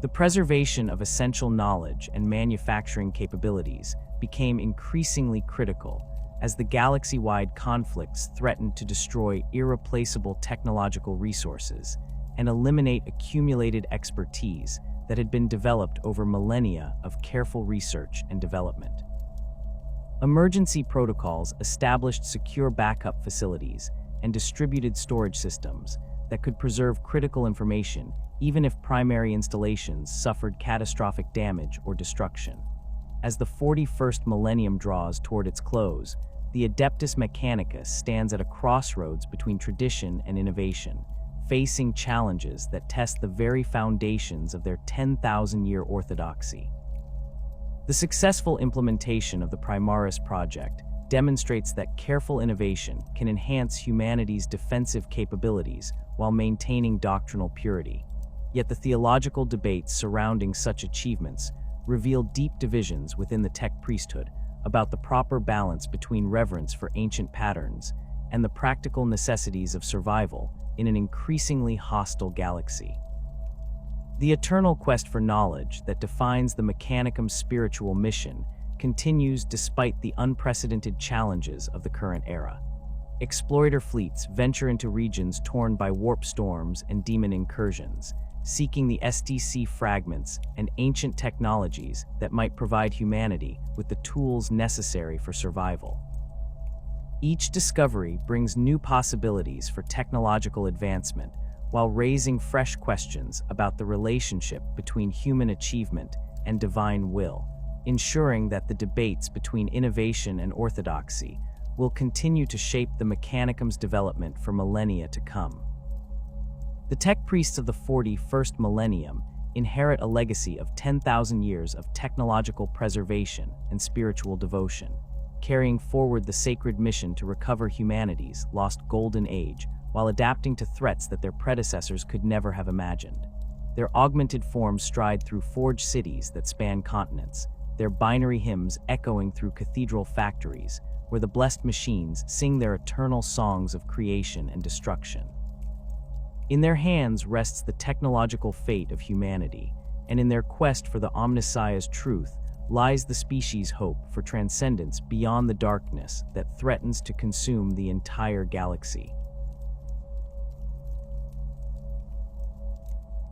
The preservation of essential knowledge and manufacturing capabilities became increasingly critical as the galaxy-wide conflicts threatened to destroy irreplaceable technological resources and eliminate accumulated expertise that had been developed over millennia of careful research and development. Emergency protocols established secure backup facilities and distributed storage systems that could preserve critical information even if primary installations suffered catastrophic damage or destruction. As the 41st millennium draws toward its close, the Adeptus Mechanicus stands at a crossroads between tradition and innovation, facing challenges that test the very foundations of their 10,000-year orthodoxy. The successful implementation of the Primaris project demonstrates that careful innovation can enhance humanity's defensive capabilities while maintaining doctrinal purity. Yet the theological debates surrounding such achievements reveal deep divisions within the tech priesthood about the proper balance between reverence for ancient patterns and the practical necessities of survival in an increasingly hostile galaxy. The eternal quest for knowledge that defines the Mechanicum's spiritual mission continues despite the unprecedented challenges of the current era. Exploiter fleets venture into regions torn by warp storms and demon incursions, seeking the SDC fragments and ancient technologies that might provide humanity with the tools necessary for survival. Each discovery brings new possibilities for technological advancement, while raising fresh questions about the relationship between human achievement and divine will, ensuring that the debates between innovation and orthodoxy will continue to shape the Mechanicum's development for millennia to come. The tech priests of the 41st millennium inherit a legacy of 10,000 years of technological preservation and spiritual devotion, carrying forward the sacred mission to recover humanity's lost golden age while adapting to threats that their predecessors could never have imagined. Their augmented forms stride through forged cities that span continents, their binary hymns echoing through cathedral factories, where the blessed machines sing their eternal songs of creation and destruction. In their hands rests the technological fate of humanity, and in their quest for the Omnissiah's truth lies the species' hope for transcendence beyond the darkness that threatens to consume the entire galaxy.